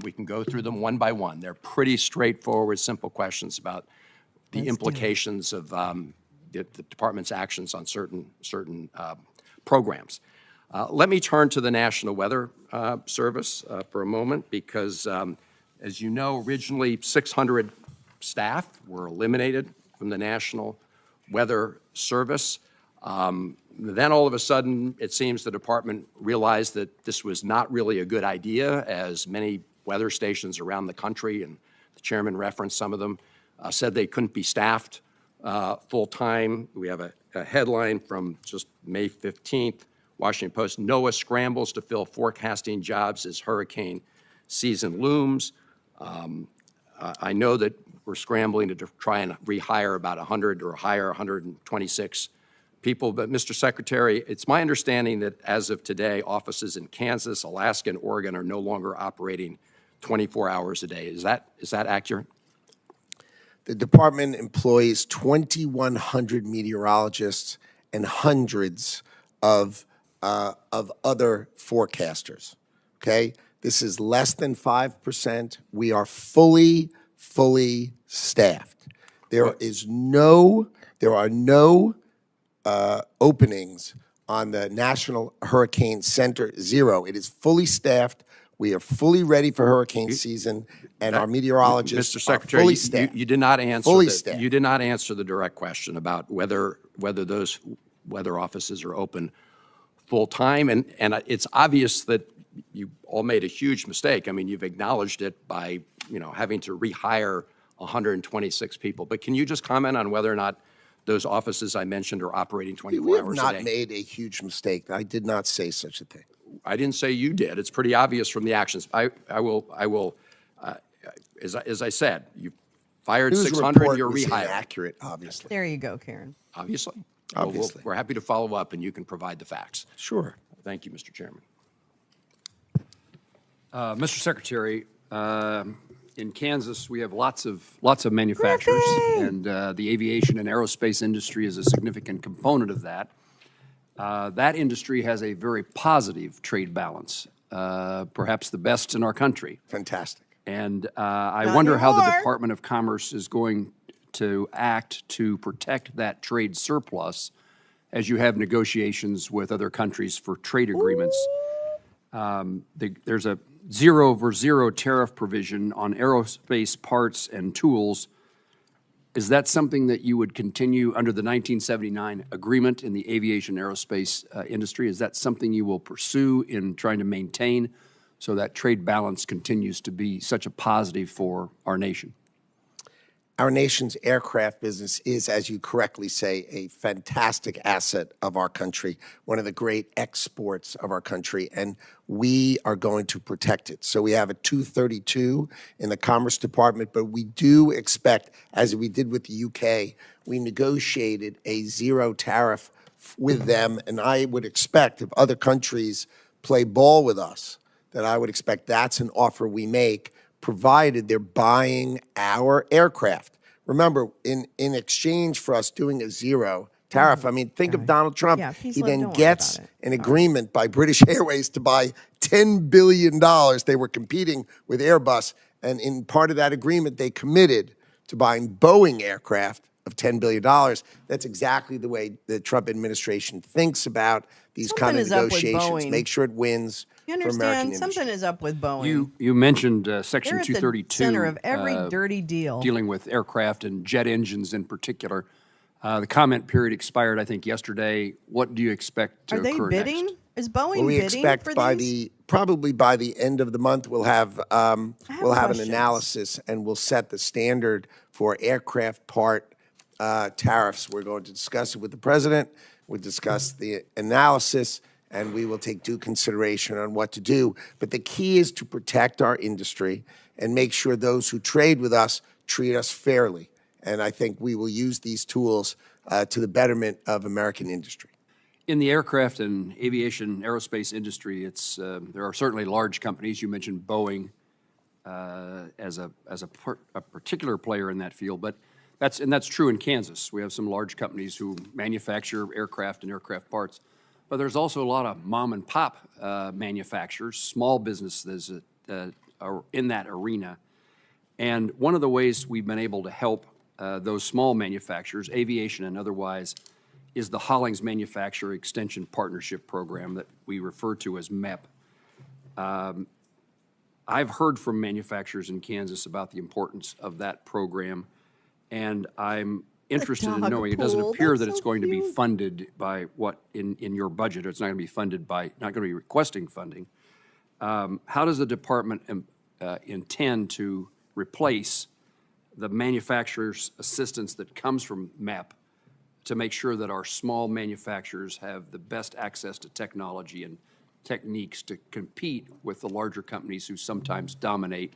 We can go through them one by one. They're pretty straightforward, simple questions about the implications of the department's actions on certain programs. Let me turn to the National Weather Service for a moment because, as you know, originally 600 staff were eliminated from the National Weather Service. Then all of a sudden, it seems the department realized that this was not really a good idea, as many weather stations around the country, and the chairman referenced some of them, said they couldn't be staffed full-time. We have a headline from just May 15th, Washington Post: NOAA scrambles to fill forecasting jobs as hurricane season looms. I know that we're scrambling to try and rehire about 100 or hire 126 people, but Mr. Secretary, it's my understanding that as of today, offices in Kansas, Alaska, and Oregon are no longer operating 24 hours a day. Is that accurate? The department employs 2,100 meteorologists and hundreds of other forecasters, okay? This is less than 5%. We are fully staffed. There are no openings on the National Hurricane Center, zero. It is fully staffed. We are fully ready for hurricane season, and our meteorologists Mr. Secretary, are fully staffed. you did not answer Fully staffed. You did not answer the direct question about whether those weather offices are open full-time, and it's obvious that you all made a huge mistake. I mean, you've acknowledged it by, having to rehire 126 people. But can you just comment on whether or not those offices I mentioned are operating 24 We have hours a not day? made a huge mistake. I did not say such a thing. I didn't say you did. It's pretty obvious from the actions. I will, as I said, you fired News 600, report you're was rehired. inaccurate, obviously. There you go, Karen. Obviously. Obviously. We're happy to follow up, and you can provide the facts. Sure. Thank you, Mr. Chairman. Mr. Secretary, in Kansas, we have lots of manufacturers, and the aviation and aerospace industry is a significant component of that. That industry has a very positive trade balance, perhaps the best in our country. Fantastic. And I Not wonder how the anymore. Department of Commerce is going to act to protect that trade surplus as you have negotiations with other countries for trade agreements. There's a 0 tariff provision on aerospace parts and tools. Is that something that you would continue under the 1979 agreement in the aviation aerospace industry? Is that something you will pursue in trying to maintain so that trade balance continues to be such a positive for our nation? Our nation's aircraft business is, as you correctly say, a fantastic asset of our country, one of the great exports of our country, and we are going to protect it. So we have a 232 in the Commerce Department, but we do expect, as we did with the UK, we negotiated a 0 tariff with them, and I would expect if other countries play ball with us, that I would expect that's an offer we make, provided they're buying our aircraft. Remember, in exchange for us doing a 0 tariff, I mean, think of Donald Trump. Yeah, He don't then worry gets about it. an agreement by British Airways to buy $10 billion. They were competing with Airbus, and in part of that agreement, they committed to buying Boeing aircraft of $10 billion. That's exactly the way the Trump administration thinks about these Something kind of is up with negotiations. Boeing. Make sure it wins You for American understand? industry. Something is up with Boeing. You mentioned Section They're at the 232. center of every dirty deal. Dealing with aircraft and jet engines in particular. The comment period expired, I think, yesterday. What do you expect to Are they occur bidding? next? Is Boeing Well, we bidding expect for by these? probably by the end of the month, we'll have an questions. analysis, and we'll set the standard for aircraft part tariffs. We're going to discuss it with the president. We'll discuss the analysis, and we will take due consideration on what to do. But the key is to protect our industry and make sure those who trade with us treat us fairly. And I think we will use these tools to the betterment of American industry. In the aircraft and aviation aerospace industry, there are certainly large companies. You mentioned Boeing as a particular player in that field, but that's true in Kansas. We have some large companies who manufacture aircraft and aircraft parts, but there's also a lot of mom and pop manufacturers, small businesses are in that arena. And one of the ways we've been able to help those small manufacturers, aviation and otherwise, is the Hollings Manufacturer Extension Partnership Program that we refer to as MEP. I've heard from manufacturers in Kansas about the importance of that program, and I'm interested in knowing, it doesn't appear that it's going to be funded by what in your budget, or it's not going to be funded by, not going to be requesting funding. How does the department intend to replace the manufacturer's assistance that comes from MEP to make sure that our small manufacturers have the best access to technology and techniques to compete with the larger companies who sometimes dominate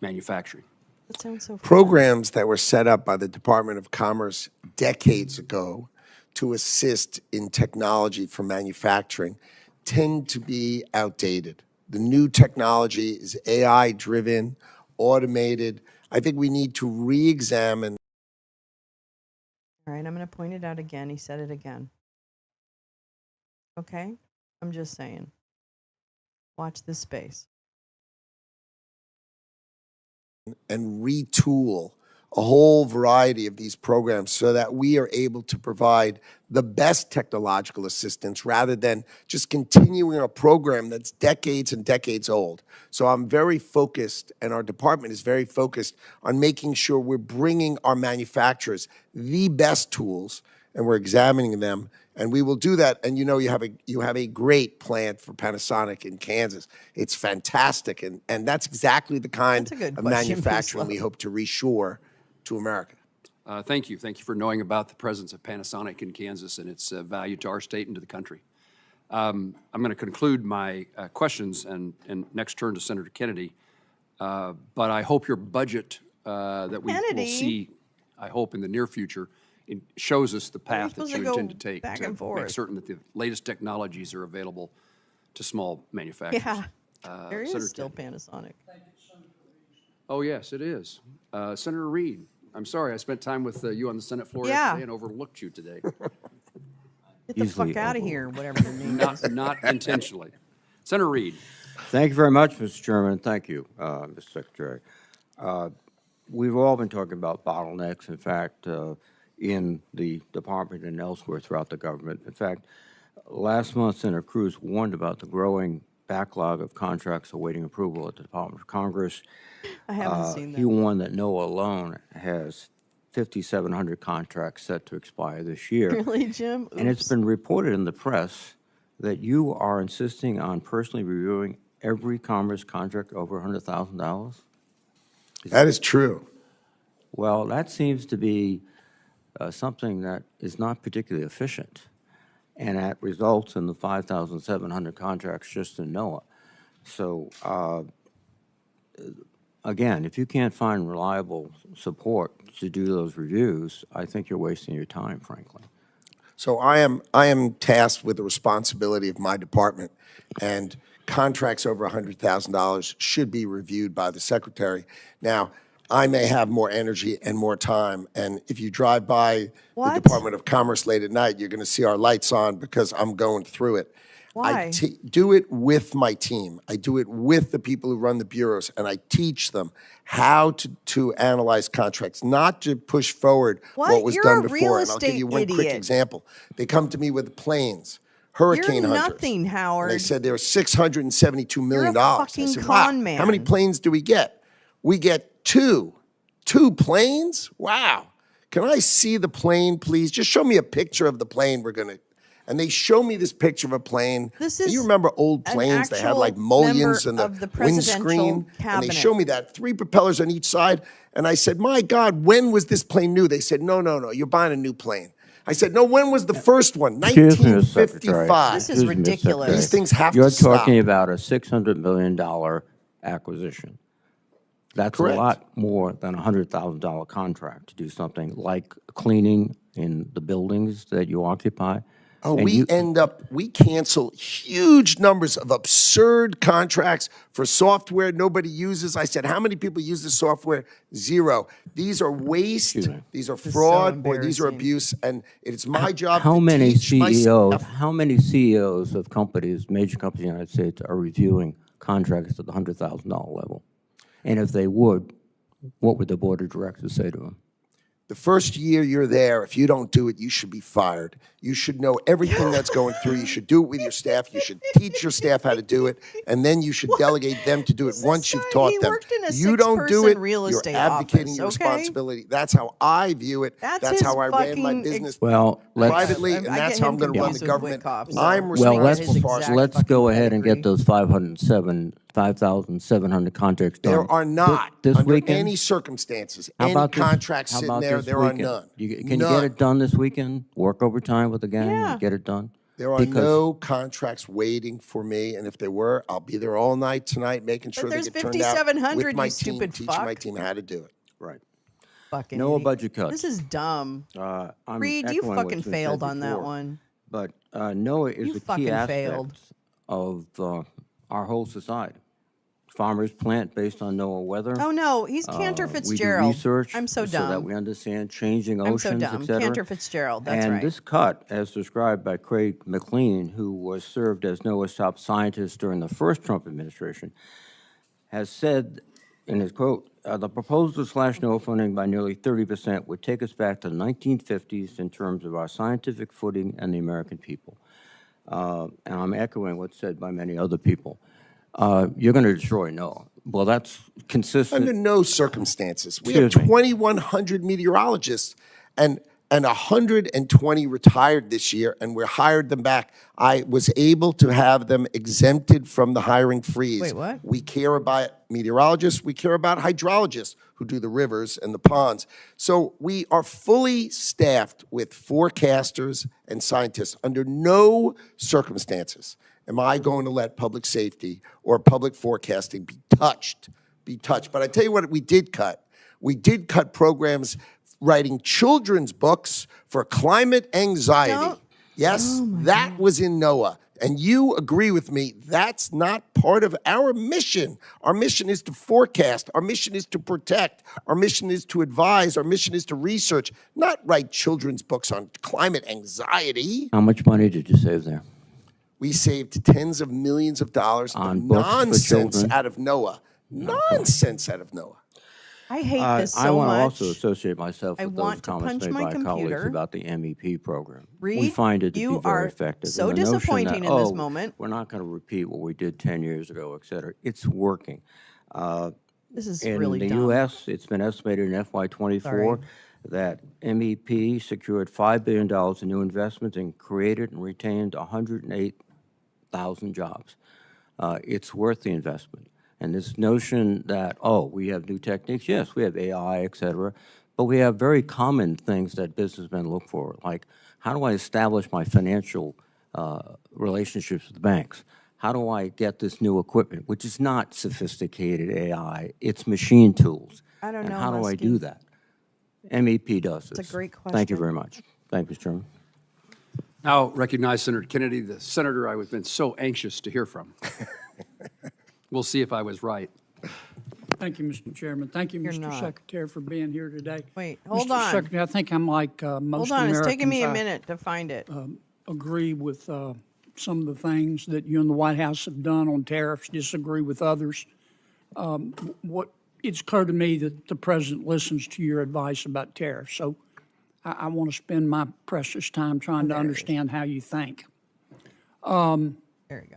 manufacturing? That sounds so fun. Programs that were set up by the Department of Commerce decades ago to assist in technology for manufacturing tend to be outdated. The new technology is AI-driven, automated. I think we need to re-examine. All right, I'm going to point it out again. He said it again. Okay? I'm just saying. Watch this space. And retool a whole variety of these programs so that we are able to provide the best technological assistance rather than just continuing a program that's decades and decades old. So I'm very focused, and our department is very focused on making sure we're bringing our manufacturers the best tools, and we're examining them, and we will do that. And you know, you have a great plant for Panasonic in Kansas. It's fantastic, and that's exactly the kind of manufacturing we hope to reshore to America. Thank you. Thank you for knowing about the presence of Panasonic in Kansas and its value to our state and to the country. I'm going to conclude my questions and next turn to Senator Kennedy. But I hope your budget that we will see, I hope in the near future, it shows us the path that you intend to take to make certain that the latest technologies are available to small manufacturers. Yeah, there is still Panasonic. Oh, yes, it is. Senator Reid, I'm sorry, I spent time with you on the Senate floor Yeah. yesterday and overlooked you today. Get the fuck out of here, whatever your name is. Not intentionally. Senator Reid. Thank you very much, Mr. Chairman. Thank you, Mr. Secretary. We've all been talking about bottlenecks, in fact, in the department and elsewhere throughout the government. In fact, last month, Senator Cruz warned about the growing backlog of contracts awaiting approval at the Department of Congress. I haven't seen that. He warned that NOAA alone has 5,700 contracts set to expire this year. Really, Jim? And it's been reported in the press that you are insisting on personally reviewing every Commerce contract over $100,000? That is true. Well, that seems to be something that is not particularly efficient, and that results in the 5,700 contracts just in NOAA. So, again, if you can't find reliable support to do those reviews, I think you're wasting your time, frankly. So I am tasked with the responsibility of my department, and contracts over $100,000 should be reviewed by the secretary. Now, I may have more energy and more time, and if you drive by the Department of Commerce late at night, you're going to see our lights on because I'm going through it. Why? I do it with my team. I do it with the people who run the bureaus, and I teach them how to analyze contracts, not to push forward what was done before. And I'll give you one quick example. They come to me with planes, hurricane hunters. You're nothing, Howard. And they said there were $672 million. You're a fucking con man. How many planes do we get? We get two planes? Wow. Can I see the plane, please? Just show me a picture of the plane we're going to. And they show me this picture of a plane. This And is you remember old an planes? They had actual like mullions member and the of the presidential windscreen. And they cabinet. show me that 3 propellers on each side. And I said, my God, when was this plane new? They said, no, you're buying a new plane. I said, no, when was the first one? Excuse me, Mr. Secretary. 1955. This is Excuse me, Mr. ridiculous. Secretary. These things have You're to stop. talking about a $600 million acquisition. That's Correct. a lot more than a $100,000 contract to do something like cleaning in the buildings that you occupy. Oh, And we cancel huge numbers of absurd contracts for software nobody uses. I said, how many people use this software? 0. These are waste, Excuse me. these are is so fraud, or these are embarrassing. abuse, and it's my job How to many teach my CEOs, staff. how many CEOs of companies, major companies in the United States, are reviewing contracts at the $100,000 level? And if they would, what would the board of directors say to them? The first year you're there, if you don't do it, you should be fired. You should know everything that's going through. You should do it with your staff. You should teach your staff how to do it, and then you should delegate them to do it once you've taught he them. worked in a You don't do 6-person it, real you're estate abdicating office, your okay? responsibility. That's how I view it. That's That's his how I ran my fucking business Well, let's- privately, I and get that's how him I'm going to run confused the with government. Wickoff, so I'm I Well, get responsible his for our exact let's go fucking ahead and get pedigree. those 5,700 contracts done. There are not, this under weekend. any circumstances, How any about this- contracts how sitting about there. this There are weekend? none. Can you get None. it done this weekend? Work overtime with the gang Yeah. and get it done? There are Because- no contracts waiting for me, and if there were, I'll be there all night tonight, making sure they there's get turned out 5,700, with my you team, stupid teaching my fuck. team how to do it. Right. Fucking No idiot. budget cuts. This is dumb. I'm Reed, you echoing what's fucking been said failed on that before, one. But NOAA is You a key fucking aspect failed. of our whole society. Farmers plant based on NOAA weather. Oh no, he's Cantor We Fitzgerald. do research I'm so so that dumb. we understand changing I'm so oceans, dumb. et cetera. Cantor Fitzgerald, that's and right. this cut, as described by Craig McLean, who was served as NOAA's top scientist during the first Trump administration, has said in his quote, the proposal to slash NOAA funding by nearly 30% would take us back to the 1950s in terms of our scientific footing and the American people. And I'm echoing what's said by many other people. You're going to destroy NOAA. Well, that's consistent. Under no circumstances. We have Excuse me. 2,100 meteorologists, and 120 retired this year, and we hired them back. I was able to have them exempted from the hiring freeze. Wait, what? We care about meteorologists. We care about hydrologists who do the rivers and the ponds. So we are fully staffed with forecasters and scientists. Under no circumstances am I going to let public safety or public forecasting be touched. But I tell you what we did cut. We did cut programs writing children's books for climate anxiety. Don't- Yes, that was in NOAA. And you agree with me, that's not part of our mission. Our mission is to forecast. Our mission is to protect. Our mission is to advise. Our mission is to research, not write children's books on climate anxiety. How much money did you save there? We saved tens of millions of dollars On of books for nonsense children? out of NOAA. Nonsense out of NOAA. I hate this so I want much. to also associate myself I with those want to comments punch made my by colleagues computer. about the MEP program. we Reed, find it to you be very are effective. so And the notion disappointing that, in this oh, moment. We're not going to repeat what we did 10 years ago, et cetera. It's working. This is In really the dumb. U.S., it's been estimated in FY24 Sorry. that MEP secured $5 billion in new investments and created and retained 108,000 jobs. It's worth the investment. And this notion that, oh, we have new techniques, yes, we have AI, et cetera, but we have very common things that businessmen look for, like how do I establish my financial relationships with banks? How do I get this new equipment, which is not sophisticated AI, it's machine tools. I don't and know, how do I Muskie. do that? MEP does this. It's a great Thank you question. very much. Thank you, Mr. Chairman. Now recognize Senator Kennedy, the senator I've been so anxious to hear from. We'll see if I was right. Thank you, Mr. Chairman. Thank you, You're Mr. not. Secretary, for being here today. Wait, hold Mr. on. Secretary, I think I'm like most Hold on, Americans. it's taking me a I minute to find it. agree with some of the things that you and the White House have done on tariffs, disagree with others. It's clear to me that the president listens to your advice about tariffs. So I want to spend my precious time trying to understand how you think. There you go.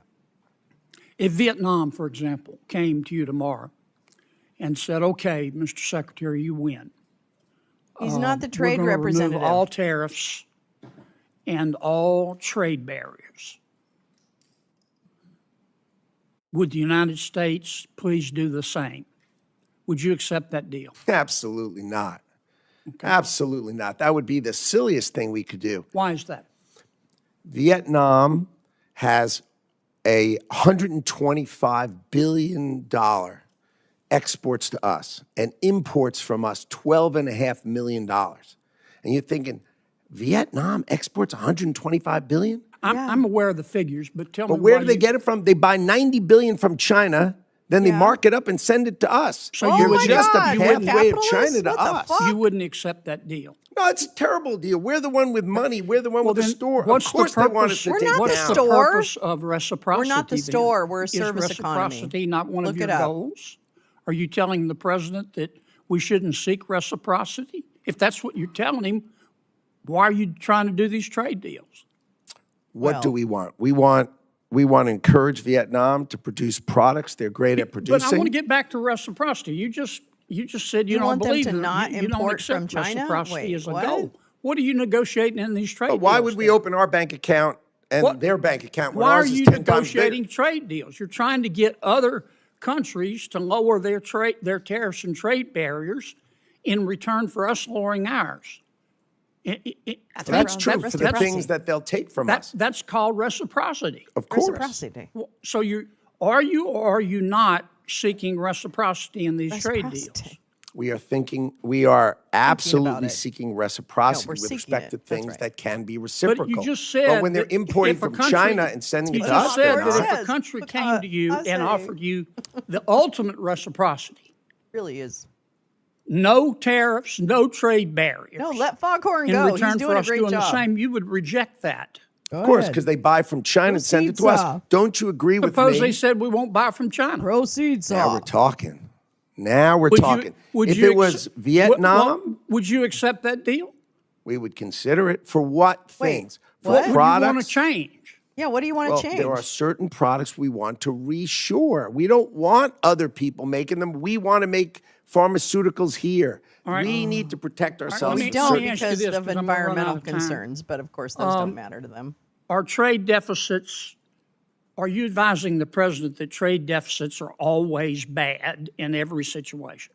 If Vietnam, for example, came to you tomorrow and said, okay, Mr. Secretary, you win. He's not the We're trade gonna representative. remove all tariffs and all trade barriers. Would the United States please do the same? Would you accept that deal? Absolutely not. Absolutely not. That would be the silliest thing we could do. Why is that? Vietnam has a $125 billion exports to us and imports from us $12.5 million. And you're thinking, Vietnam exports $125 billion? I'm aware of the figures, but tell me But where why do they get it from? They buy $90 billion from China, then they mark it up and send it to us. So Oh you my would just a God, pathway of capitalists? China to What the us. fuck? you wouldn't accept that deal. No, it's a terrible deal. We're the one with money. We're the one with the then store. Of what's course the they want purpose? us to We're take not the down. What's the store. purpose of reciprocity? We're not the then? store. We're a Is service economy. reciprocity not one Look of your it up. goals? Are you telling the president that we shouldn't seek reciprocity? If that's what you're telling him, why are you trying to do these trade deals? What do Well- we want? We want to encourage Vietnam to produce products they're great at producing. But I want to get back to reciprocity. You just said you, You don't want them believe to in- not you don't import from accept China? reciprocity Wait, as a what? goal. What are you negotiating in these trade deals? Why would we then? open our bank account and What- their bank account when Why are ours is you 10 times bigger? negotiating trade deals? You're trying to get other countries to lower their tariffs and trade barriers in return for us lowering ours. That's true for the reciprocity. things that they'll take from us. That's called reciprocity. Of course. Reciprocity. So are you or are you not seeking reciprocity in these trade deals? Reciprocity. We are absolutely it. seeking reciprocity we're with seeking respect it. to That's things right. that can be reciprocal. just said But when they're that importing if a from country- China and sending it You to just us, said they're that not. if a Yes, country but, came to you I and say- offered you the ultimate reciprocity, Really is. no tariffs, no trade barriers, No, let Foghorn in go. He's return doing for a us great doing job. the same, you would reject that. Of course, because they buy from China and send it to us. Proceed, sir. Don't you agree with Suppose me? they said we won't buy from China. Proceed, Now we're sir. talking. Now we're talking. If it was Vietnam, would you accept that deal? we would consider it. For what Wait, things? For what? What would you products? want to change? Yeah, what do you want to Well, change? there are certain products we want to reshore. We don't want other people making them. We want to make pharmaceuticals here. right. We need to protect ourselves. let we me- from don't let me ask you because this, of 'cause I'm gonna run out environmental of time. concerns, but of course those don't matter to them. Are trade deficits, are you advising the president that trade deficits are always bad in every situation?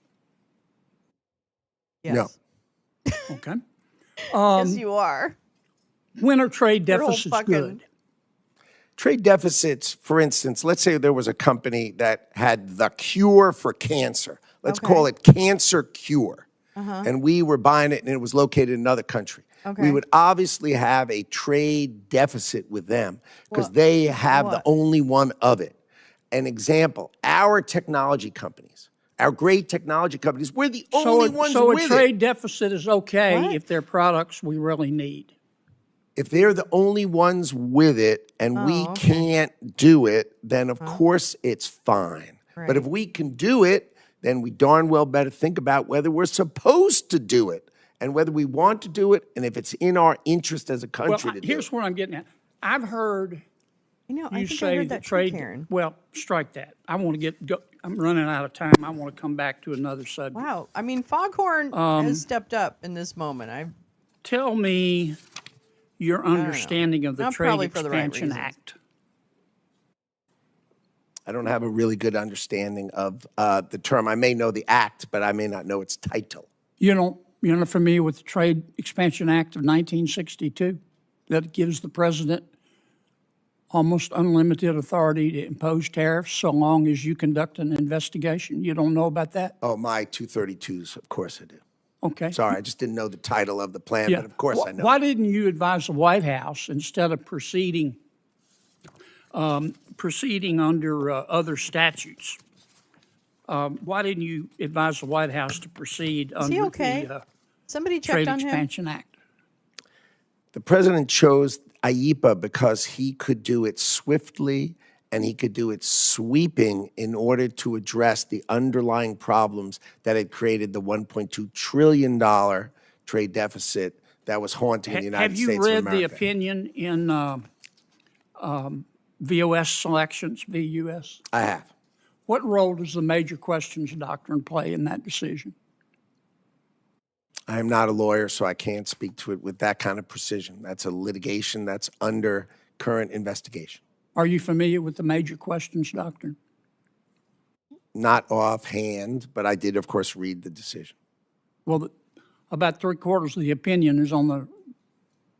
Yes. Okay. Yes, you are. When are trade Your whole deficits fucking- good? Trade deficits, for instance, let's say there was a company that had the cure for cancer. Let's Okay. call it Cancer Cure. And we were buying it and it was located in another country. Okay. We would obviously have a trade deficit with them because Well, they have the what? only one of it. An example, our technology companies, our great technology companies, we're the only ones So a with trade it. deficit is okay What? if they're products we really need. If they're the only ones with it and we can't do it, then of course it's fine. But if Right. we can do it, then we darn well better think about whether we're supposed to do it and whether we want to do it and if it's in our interest as a Well, country to do here's it. what I'm getting at. I've heard I you think I say heard that that too, trade. Karen. Well, strike that. I want to go. I'm running out of time. I want to come back to another subject. Wow. I mean, Foghorn has stepped up in this moment. Tell me your understanding of the Not Trade probably for the right Expansion reasons. Act. I don't have a really good understanding of the term. I may know the act, but I may not know its title. You're not familiar with the Trade Expansion Act of 1962 that gives the president almost unlimited authority to impose tariffs so long as you conduct an investigation. You don't know about that? Oh, my 232s, of course I do. Okay. Sorry, I just didn't know the title of the plan, Yeah. but of course I know. Why didn't you advise the White House instead of proceeding under other statutes? Why didn't you advise the White House to proceed Is he under okay? the Somebody Trade checked on him. Expansion Act? The president chose IEPA because he could do it swiftly and he could do it sweeping in order to address the underlying problems that had created the $1.2 trillion trade deficit that was haunting the United Have you States of read America. the opinion in VOS selections, VUS? I have. What role does the major questions doctrine play in that decision? I am not a lawyer, so I can't speak to it with that kind of precision. That's a litigation that's under current investigation. Are you familiar with the major questions doctrine? Not offhand, but I did, of course, read the decision. Well, about 3/4 of the opinion is on the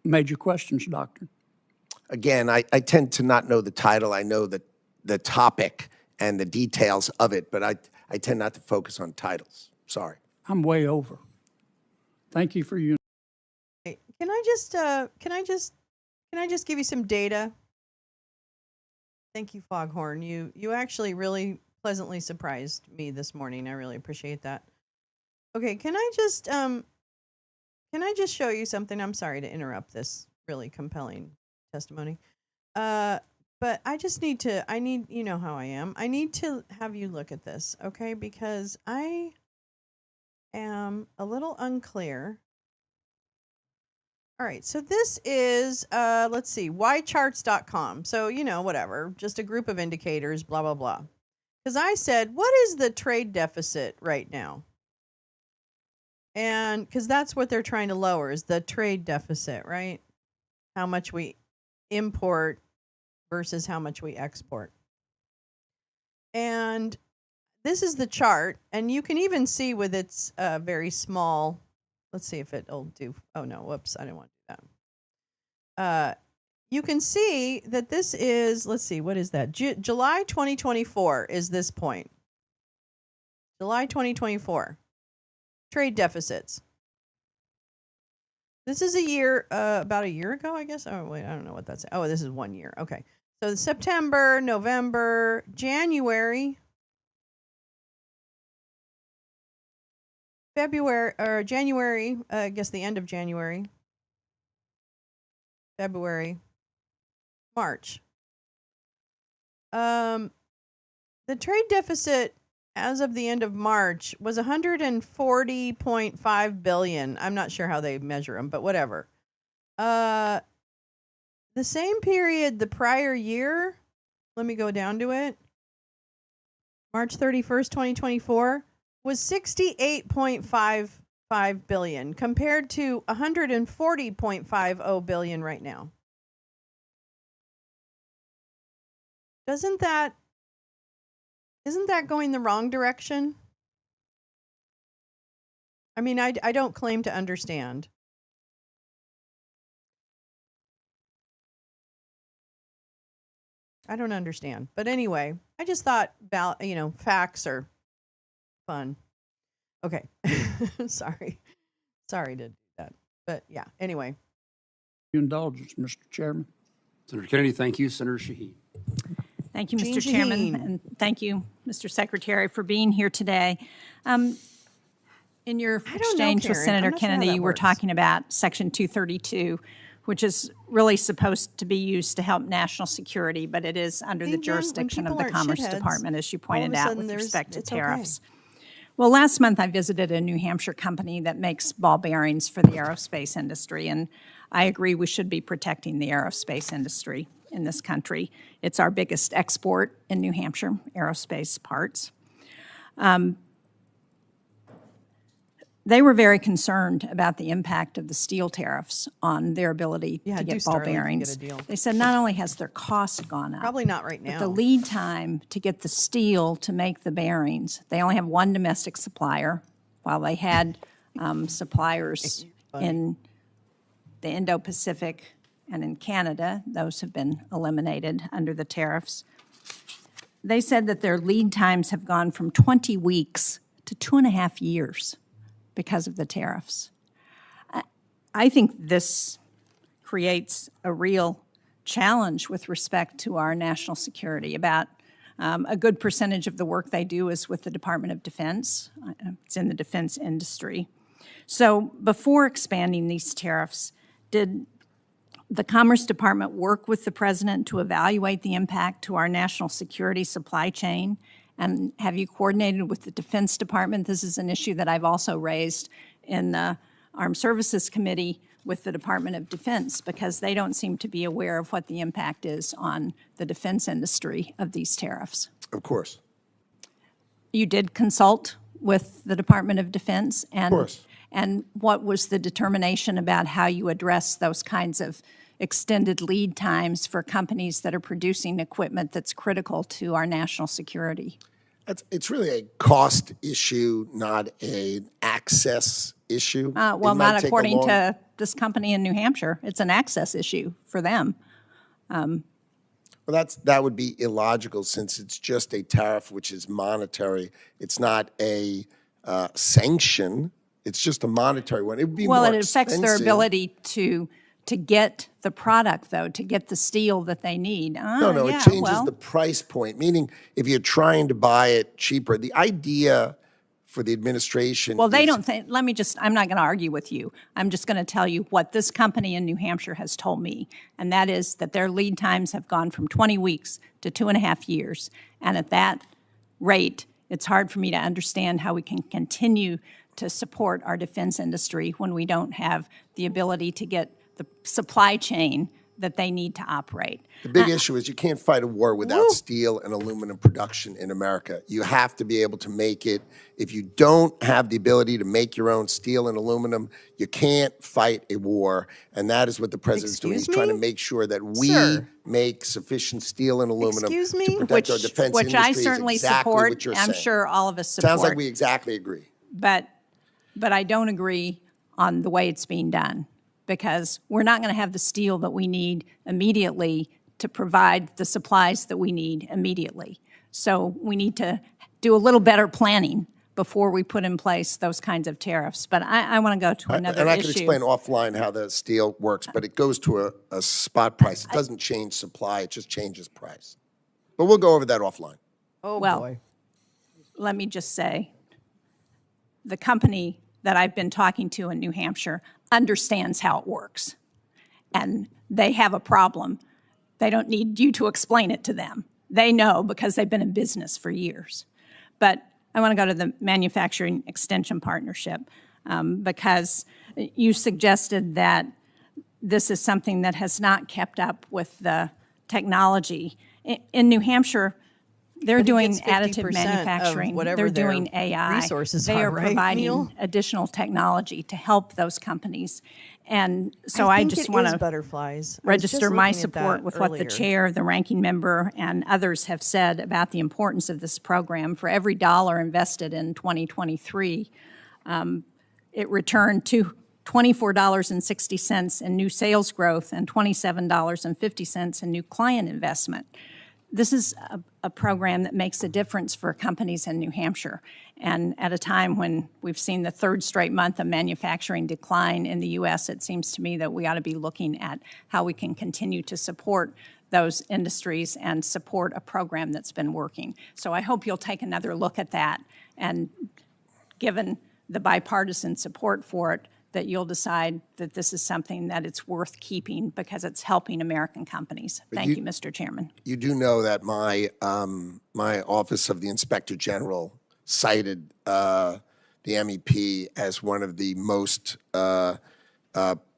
major questions doctrine. Again, I tend to not know the title. I know the topic and the details of it, but I tend not to focus on titles. Sorry. I'm way over. Thank you for your. Can I just give you some data? Thank you, Foghorn. You actually really pleasantly surprised me this morning. I really appreciate that. Okay, can I just show you something? I'm sorry to interrupt this really compelling testimony. But I just need, you know how I am. I need to have you look at this, okay? Because I am a little unclear. All right, so this is, let's see, ycharts.com. So, you know, whatever, just a group of indicators, blah, blah, blah. Because I said, what is the trade deficit right now? And because that's what they're trying to lower is the trade deficit, right? How much we import versus how much we export. And this is the chart, and you can even see with its very small, let's see if it'll do, oh no, whoops, I didn't want to do that. You can see that this is, let's see, what is that? July 2024 is this point. July 2024. Trade deficits. This is a year, about a year ago, I guess. Oh, wait, I don't know what that's. Oh, this is 1 year. Okay. So September, November, January, February, or January, I guess the end of January, February, March. The trade deficit as of the end of March was 140.5 billion. I'm not sure how they measure them, but whatever. The same period the prior year, let me go down to it. March 31st, 2024 was 68.55 billion compared to 140.50 billion right now. Isn't that going the wrong direction? I mean, I don't claim to understand. I don't understand. But anyway, I just thought, facts are fun. Okay. Sorry to do that. But yeah, anyway. Your indulgence, Mr. Chairman. Senator Kennedy, thank you. Senator Shaheen. Thank you, Jean Mr. Chairman, Shaheen. and thank you, Mr. Secretary, for being here today. In your exchange with Karen. Senator I'm not sure how Kennedy, that you were works. talking about Section 232, which is really supposed to be used to help national security, but it is under See, the Jen, when jurisdiction of people the aren't Commerce shitheads, Department, as you all of pointed a out, sudden with respect to it's okay. tariffs. Well, last month I visited a New Hampshire company that makes ball bearings for the aerospace industry, and I agree we should be protecting the aerospace industry in this country. It's our biggest export in New Hampshire, aerospace parts. They were very concerned about the impact of the steel tariffs on their ability Yeah, to do get ball Starlink to get bearings. a deal. They said not only has their cost gone up, Probably not right but now. the lead time to get the steel to make the bearings, they only have one domestic supplier, while they had suppliers in the Indo-Pacific and in Canada. Those have been eliminated under the tariffs. They said that their lead times have gone from 20 weeks to 2.5 years because of the tariffs. I think this creates a real challenge with respect to our national security. About a good percentage of the work they do is with the Department of Defense. It's in the defense industry. So before expanding these tariffs, did the Commerce Department work with the President to evaluate the impact to our national security supply chain? And have you coordinated with the Defense Department? This is an issue that I've also raised in the Armed Services Committee with the Department of Defense, because they don't seem to be aware of what the impact is on the defense industry of these tariffs. Of course. You did consult with the Department of Defense? And, course. And what was the determination about how you address those kinds of extended lead times for companies that are producing equipment that's critical to our national security? It's really a cost issue, not an access issue. Well, It might not take a according long- to this company in New Hampshire. It's an access issue for them. Well, that would be illogical since it's just a tariff which is monetary. It's not a sanction. It's just a monetary one. It would be Well, more it affects their expensive. ability to get the product, though, to get the steel that they need. No, yeah, it changes well, the price point, meaning if you're trying to buy it cheaper, the idea for the administration Well, they is- don't think, I'm not going to argue with you. I'm just going to tell you what this company in New Hampshire has told me, and that is that their lead times have gone from 20 weeks to 2.5 years. And at that rate, it's hard for me to understand how we can continue to support our defense industry when we don't have the ability to get the supply chain that they need to operate. The big issue is you can't fight a war without steel and aluminum production in America. You have to be able to make it. If you don't have the ability to make your own steel and aluminum, you can't fight a war. And that is what the president's doing. He's Excuse trying to me? make sure that we Sir. make sufficient steel and aluminum Excuse me? to protect our defense Which industry. I is certainly exactly support. what you're I'm saying. sure all of us support. Sounds like we exactly agree. But I don't agree on the way it's being done, because we're not going to have the steel that we need immediately to provide the supplies that we need immediately. So we need to do a little better planning before we put in place those kinds of tariffs. But I want to go to another And I issue. can explain offline how the steel works, but it goes to a spot price. It doesn't change supply, it just changes price. But we'll go over that offline. Oh, Well, boy. Let me just say, the company that I've been talking to in New Hampshire understands how it works. And they have a problem. They don't need you to explain it to them. They know because they've been in business for years. But I want to go to the Manufacturing Extension Partnership, because you suggested that this is something that has not kept up with the technology. In New Hampshire, they're doing it's additive 50% of manufacturing. whatever They're their doing AI. resources They are, are right, providing Neil? additional technology to help those companies. And so I I think just it want is to butterflies. I was just register my looking at that support with what the earlier. chair, the ranking member, and others have said about the importance of this program. For every dollar invested in 2023, it returned to $24.60 in new sales growth and $27.50 in new client investment. This is a program that makes a difference for companies in New Hampshire. And at a time when we've seen the third straight month of manufacturing decline in the U.S., it seems to me that we ought to be looking at how we can continue to support those industries and support a program that's been working. So I hope you'll take another look at that, and given the bipartisan support for it, that you'll decide that this is something that it's worth keeping because it's helping American companies. Thank you, Mr. Chairman. You do know that my Office of the Inspector General cited the MEP as one of the most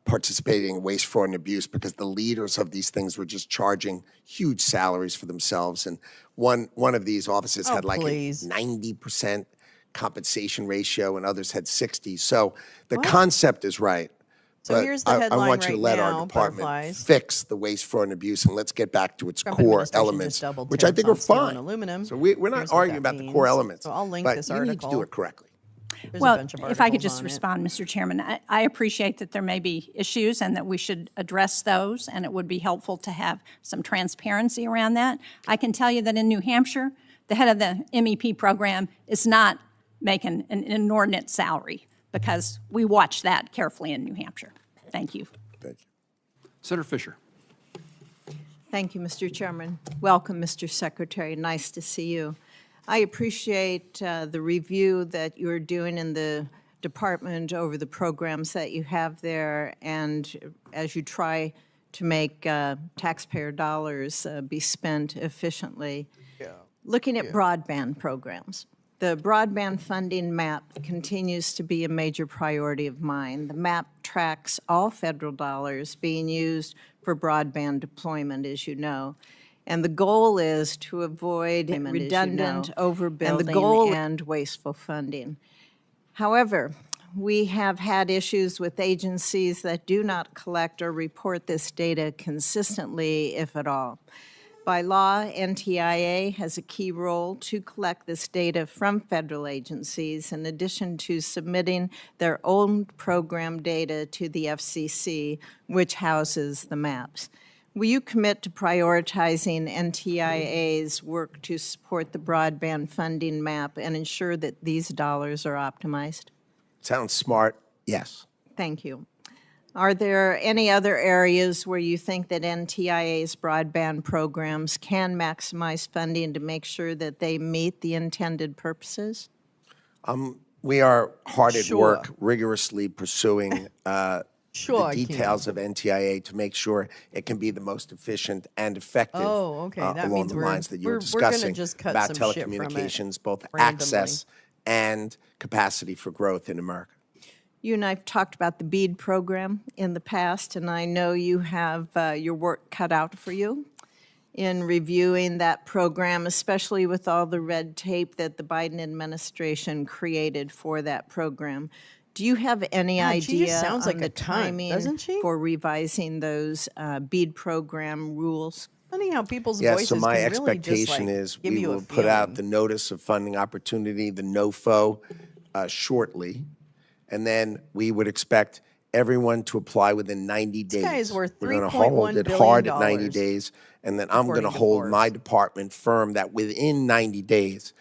participating in waste, fraud, and abuse because the leaders of these things were just charging huge salaries for themselves. And one of these offices had like please. a 90% compensation ratio, and others had 60. So the concept is right. So but here's the I headline want you to right let now, our department butterflies. fix the waste, fraud, and abuse, and let's get back to its Trump core administration just elements, doubled which I think are tariffs on steel fine. and aluminum. So we're not Here's what arguing that about the core means. elements. So I'll link but this you need to do article. it correctly. There's a Well, bunch of if I could articles just on it. respond, Mr. Chairman, I appreciate that there may be issues and that we should address those, and it would be helpful to have some transparency around that. I can tell you that in New Hampshire, the head of the MEP program is not making an inordinate salary, because we watch that carefully in New Hampshire. Thank you. Thank you. Senator Fisher. Thank you, Mr. Chairman. Welcome, Mr. Secretary. Nice to see you. I appreciate the review that you're doing in the department over the programs that you have there, and as you try to make taxpayer dollars be spent efficiently. Looking at broadband programs. The broadband funding map continues to be a major priority of mine. The map tracks all federal dollars being used for broadband deployment, as you know. And the goal is to avoid redundant overbuilding and wasteful funding. However, we have had issues with agencies that do not collect or report this data consistently, if at all. By law, NTIA has a key role to collect this data from federal agencies in addition to submitting their own program data to the FCC, which houses the maps. Will you commit to prioritizing NTIA's work to support the broadband funding map and ensure that these dollars are optimized? Sounds smart, yes. Thank you. Are there any other areas where you think that NTIA's broadband programs can maximize funding to make sure that they meet the intended purposes? We are hard at Sure. work rigorously pursuing Sure, the details of NTIA to make sure it can be the most efficient and effective Oh, okay. That along means the we're- lines that you're we're gonna discussing just cut about some shit from it telecommunications, both randomly. access and capacity for growth in America. You and I have talked about the BEAD program in the past, and I know you have your work cut out for you in reviewing that program, especially with all the red tape that the Biden administration created for that program. Do you have any God, she idea just sounds on like the a cunt, timing doesn't she? for revising those BEAD program rules? Funny how people's Yes, voices so my can really just, expectation like, is give we you a will put out feeling. the notice of funding opportunity, the NOFO, shortly. And then we would expect everyone to apply within 90 days. guy is worth We're going to $3.1 hold it billion hard at 90 days, and then I'm going to according to hold my Forbes. department firm that within 90 days,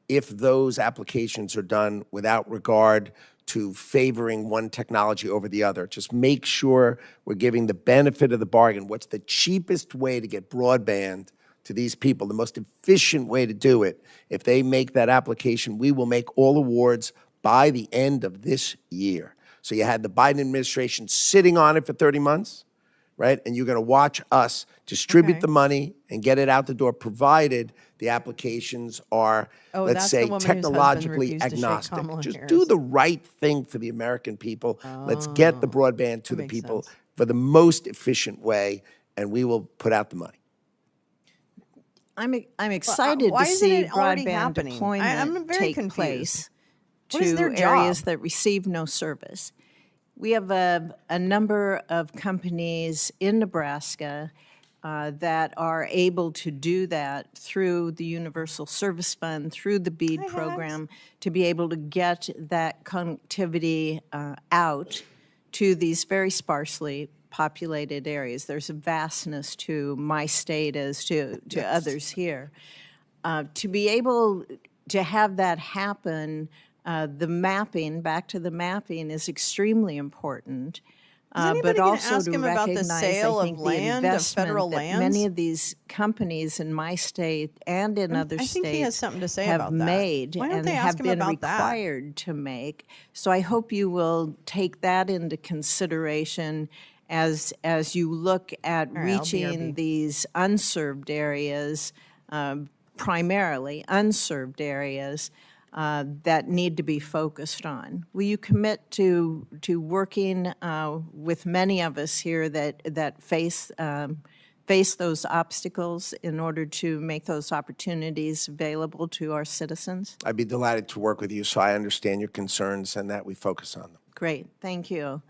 if those applications are done without regard to favoring one technology over the other, just make sure we're giving the benefit of the bargain. What's the cheapest way to get broadband to these people, the most efficient way to do it? If they make that application, we will make all awards by the end of this year. So you had the Biden administration sitting on it for 30 months, right? And you're going to watch us distribute Okay. the money and get it out the door, provided the applications are, Oh, let's that's the say, woman whose husband technologically refused to shake agnostic. Kamala Just Harris. do the right thing for the American people. Let's get the broadband to that the makes people sense. for the most efficient way, and we will put out the money. I'm excited why to isn't see it already broadband happening? deployment I'm very take confused. place What is to their areas job? that receive no service. We have a number of companies in Nebraska that are able to do that through the Universal Service Fund, through the BEAD program, to be able to get that connectivity out to these very sparsely populated areas. There's a vastness to my state as to others here. To be able to have that happen, the mapping, back to the mapping, is extremely important. Is anybody But gonna also ask to him about the recognize, sale I of think, the land, of investment federal that lands? many of these companies in my state and in other I think states he has something to say have about that. made Why don't and they ask have him been about that? required to make. So I hope you will take that into consideration as you look at right, I'll reaching BRB. these unserved areas, primarily unserved areas, that need to be focused on. Will you commit to working with many of us here that face those obstacles in order to make those opportunities available to our citizens? I'd be delighted to work with you, so I understand your concerns and that we focus on them. Great, thank you.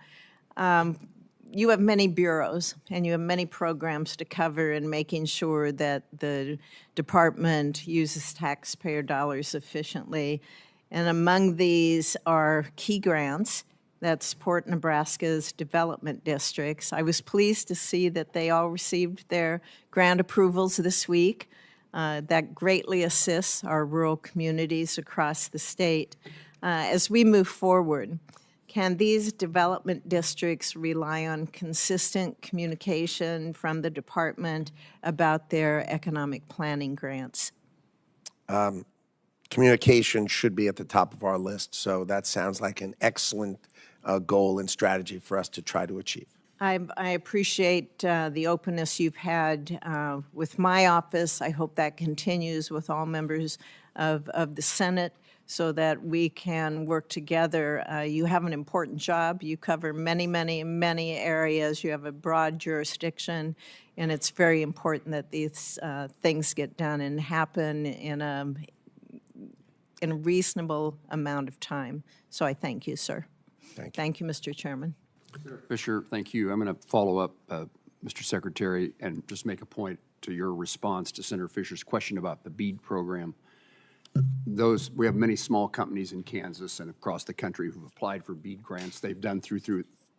You have many bureaus and you have many programs to cover in making sure that the department uses taxpayer dollars efficiently. And among these are key grants that support Nebraska's development districts. I was pleased to see that they all received their grant approvals this week. That greatly assists our rural communities across the state. As we move forward, can these development districts rely on consistent communication from the department about their economic planning grants? Communication should be at the top of our list, so that sounds like an excellent goal and strategy for us to try to achieve. I appreciate the openness you've had with my office. I hope that continues with all members of the Senate so that we can work together. You have an important job. You cover many, many, many areas. You have a broad jurisdiction, and it's very important that these things get done and happen in a reasonable amount of time. So I thank you, sir. Thank you, Mr. Chairman. Fisher, thank you. I'm going to follow up, Mr. Secretary, and just make a point to your response to Senator Fisher's question about the BEAD program. We have many small companies in Kansas and across the country who've applied for BEAD grants. They've done through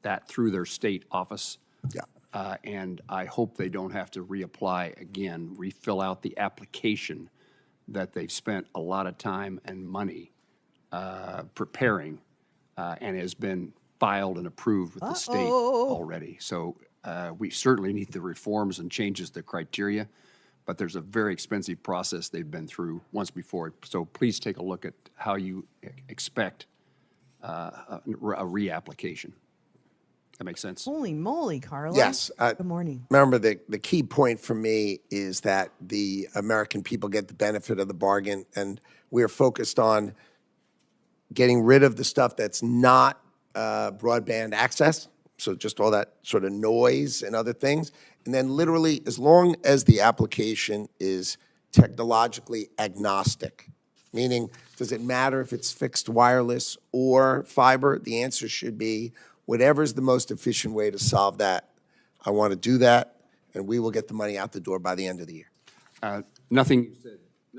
their state office. Yeah. And I hope they don't have to reapply again, refill out the application that they've spent a lot of time and money preparing and has been filed and approved with the state already. So we certainly need the reforms and changes the criteria, but there's a very expensive process they've been through once before. So please take a look at how you expect a reapplication. That makes sense? Holy moly, Carla. Yes. Good morning. Remember, the key point for me is that the American people get the benefit of the bargain, and we are focused on getting rid of the stuff that's not broadband access, so just all that sort of noise and other things. And then literally, as long as the application is technologically agnostic, meaning does it matter if it's fixed wireless or fiber? The answer should be whatever's the most efficient way to solve that. I want to do that, and we will get the money out the door by the end of the year. Nothing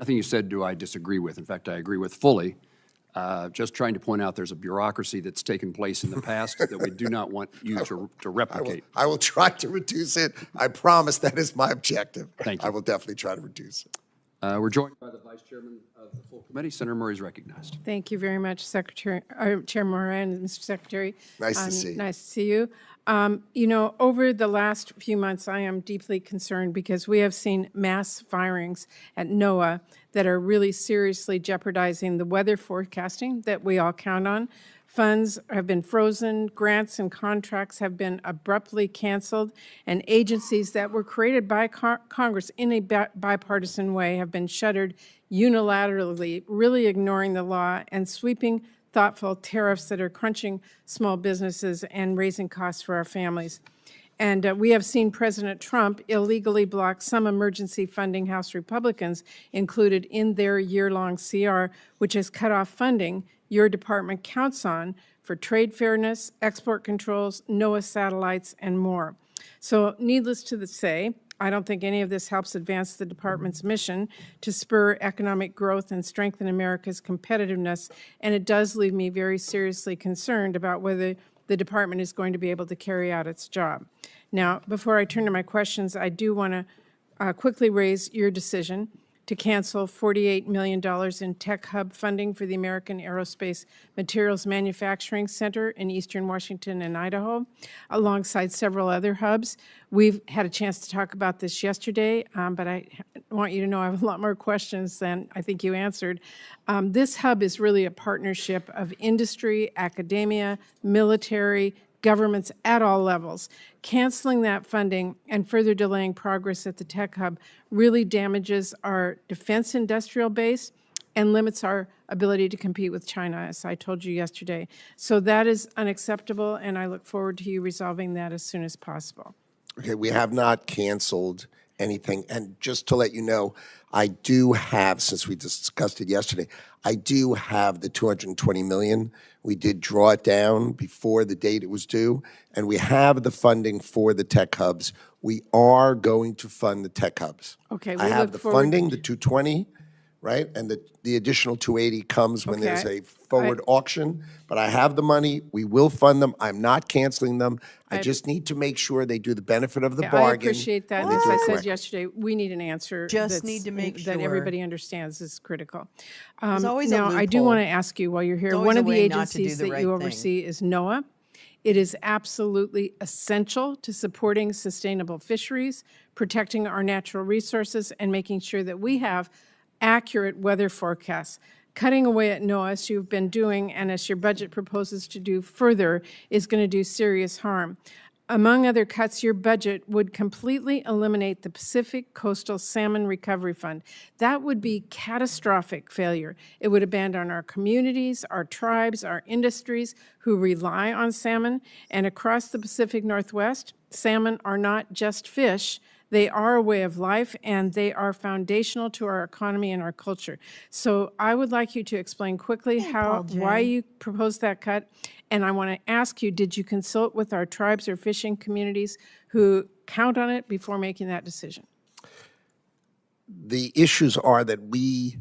you said do I disagree with. In fact, I agree with fully. Just trying to point out there's a bureaucracy that's taken place in the past that we do not want you to replicate. I will try to reduce it. I promise that is my objective. Thank you. I will definitely try to reduce it. We're joined by the Vice Chairman of the full committee. Senator Murray is recognized. Thank you very much, Chair Moran and Mr. Secretary. Nice to see you. Nice to see you. You know, over the last few months, I am deeply concerned because we have seen mass firings at NOAA that are really seriously jeopardizing the weather forecasting that we all count on. Funds have been frozen, grants and contracts have been abruptly canceled, and agencies that were created by Congress in a bipartisan way have been shuttered unilaterally, really ignoring the law and sweeping thoughtful tariffs that are crunching small businesses and raising costs for our families. And we have seen President Trump illegally block some emergency funding House Republicans included in their year-long CR, which has cut off funding your department counts on for trade fairness, export controls, NOAA satellites, and more. So needless to say, I don't think any of this helps advance the department's mission to spur economic growth and strengthen America's competitiveness, and it does leave me very seriously concerned about whether the department is going to be able to carry out its job. Now, before I turn to my questions, I do want to quickly raise your decision to cancel $48 million in Tech Hub funding for the American Aerospace Materials Manufacturing Center in Eastern Washington and Idaho, alongside several other hubs. We've had a chance to talk about this yesterday, but I want you to know I have a lot more questions than I think you answered. This hub is really a partnership of industry, academia, military, governments at all levels. Canceling that funding and further delaying progress at the Tech Hub really damages our defense industrial base and limits our ability to compete with China, as I told you yesterday. So that is unacceptable, and I look forward to you resolving that as soon as possible. Okay, we have not canceled anything. And just to let you know, I do have, since we discussed it yesterday, I do have the $220 million. We did draw it down before the date it was due, and we have the funding for the tech hubs. We are going to fund the tech hubs. Okay, I have the funding, the 220, right? And the additional 280 comes when there's a forward auction. But I have the money. We will fund them. I'm not canceling them. I just need to make sure they do the benefit of the bargain. I appreciate that. As I said yesterday, we need an answer. Just need to make sure that everybody understands is critical. There's always a now, I do loophole. want to ask you while you're here. There's One always of a the way not to do agencies the that right you thing. oversee is NOAA. It is absolutely essential to supporting sustainable fisheries, protecting our natural resources, and making sure that we have accurate weather forecasts. Cutting away at NOAA, as you've been doing, and as your budget proposes to do further, is going to do serious harm. Among other cuts, your budget would completely eliminate the Pacific Coastal Salmon Recovery Fund. That would be catastrophic failure. It would abandon our communities, our tribes, our industries who rely on salmon. And across the Pacific Northwest, salmon are not just fish. They are a way of life, and they are foundational to our economy and our culture. So I would like you to explain quickly why you proposed that cut. And I want to ask you, did you consult with our tribes or fishing communities who count on it before making that decision? The issues are that we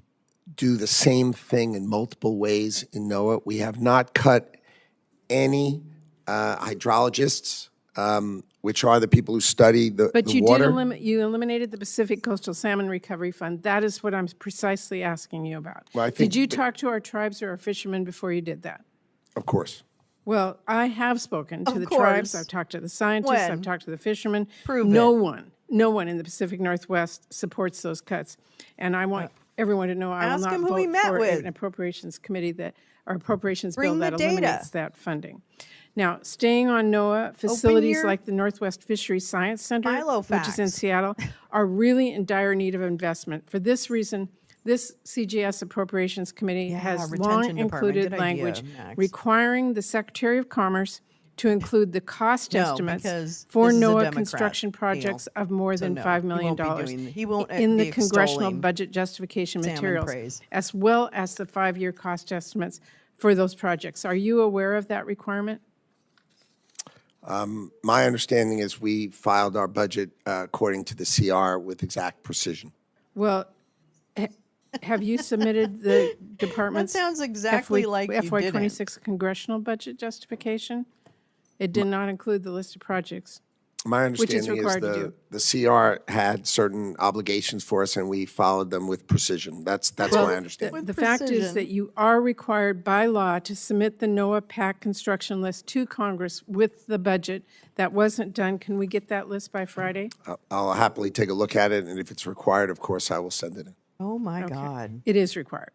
do the same thing in multiple ways in NOAA. We have not cut any hydrologists, which are the people who study the But you water. you eliminated the Pacific Coastal Salmon Recovery Fund. That is what I'm precisely asking you about. Well, I think did you talk to our tribes or our fishermen before you did that? Of course. Well, I have spoken to Of the course. tribes. I've talked to the scientists. I've When? talked to the fishermen. Prove no it. no one in the Pacific Northwest supports those cuts. And I want everyone to know I will ask not them who we vote met for with. an appropriations committee or appropriations Bring bill the that data. eliminates that funding. Now, staying on NOAA, facilities your like the Northwest Fisheries Science Center, which is in Filofax. Seattle, are really in dire need of investment. For this reason, this CGS Appropriations Committee has long retention department. included Good language idea, Max. requiring the Secretary of Commerce to include the cost No, estimates because for this is a NOAA Democrat construction projects of more So than no, $5 million he won't in the be congressional extolling budget justification salmon materials, praise. as well as the 5-year cost estimates for those projects. Are you aware of that requirement? My understanding is we filed our budget according to the CR with exact precision. Well, have you submitted the department's sounds exactly like you didn't. FY26 congressional budget justification? It did not include the list of projects. My Which is understanding is required to the CR had certain obligations for us, and we followed them with precision. That's my understanding. The fact is that you are required by law to submit the NOAA PAC construction list to Congress with the budget. That wasn't done. Can we get that list by Friday? I'll happily take a look at it, and if it's required, of course, I will send it in. Oh, my God. It is required.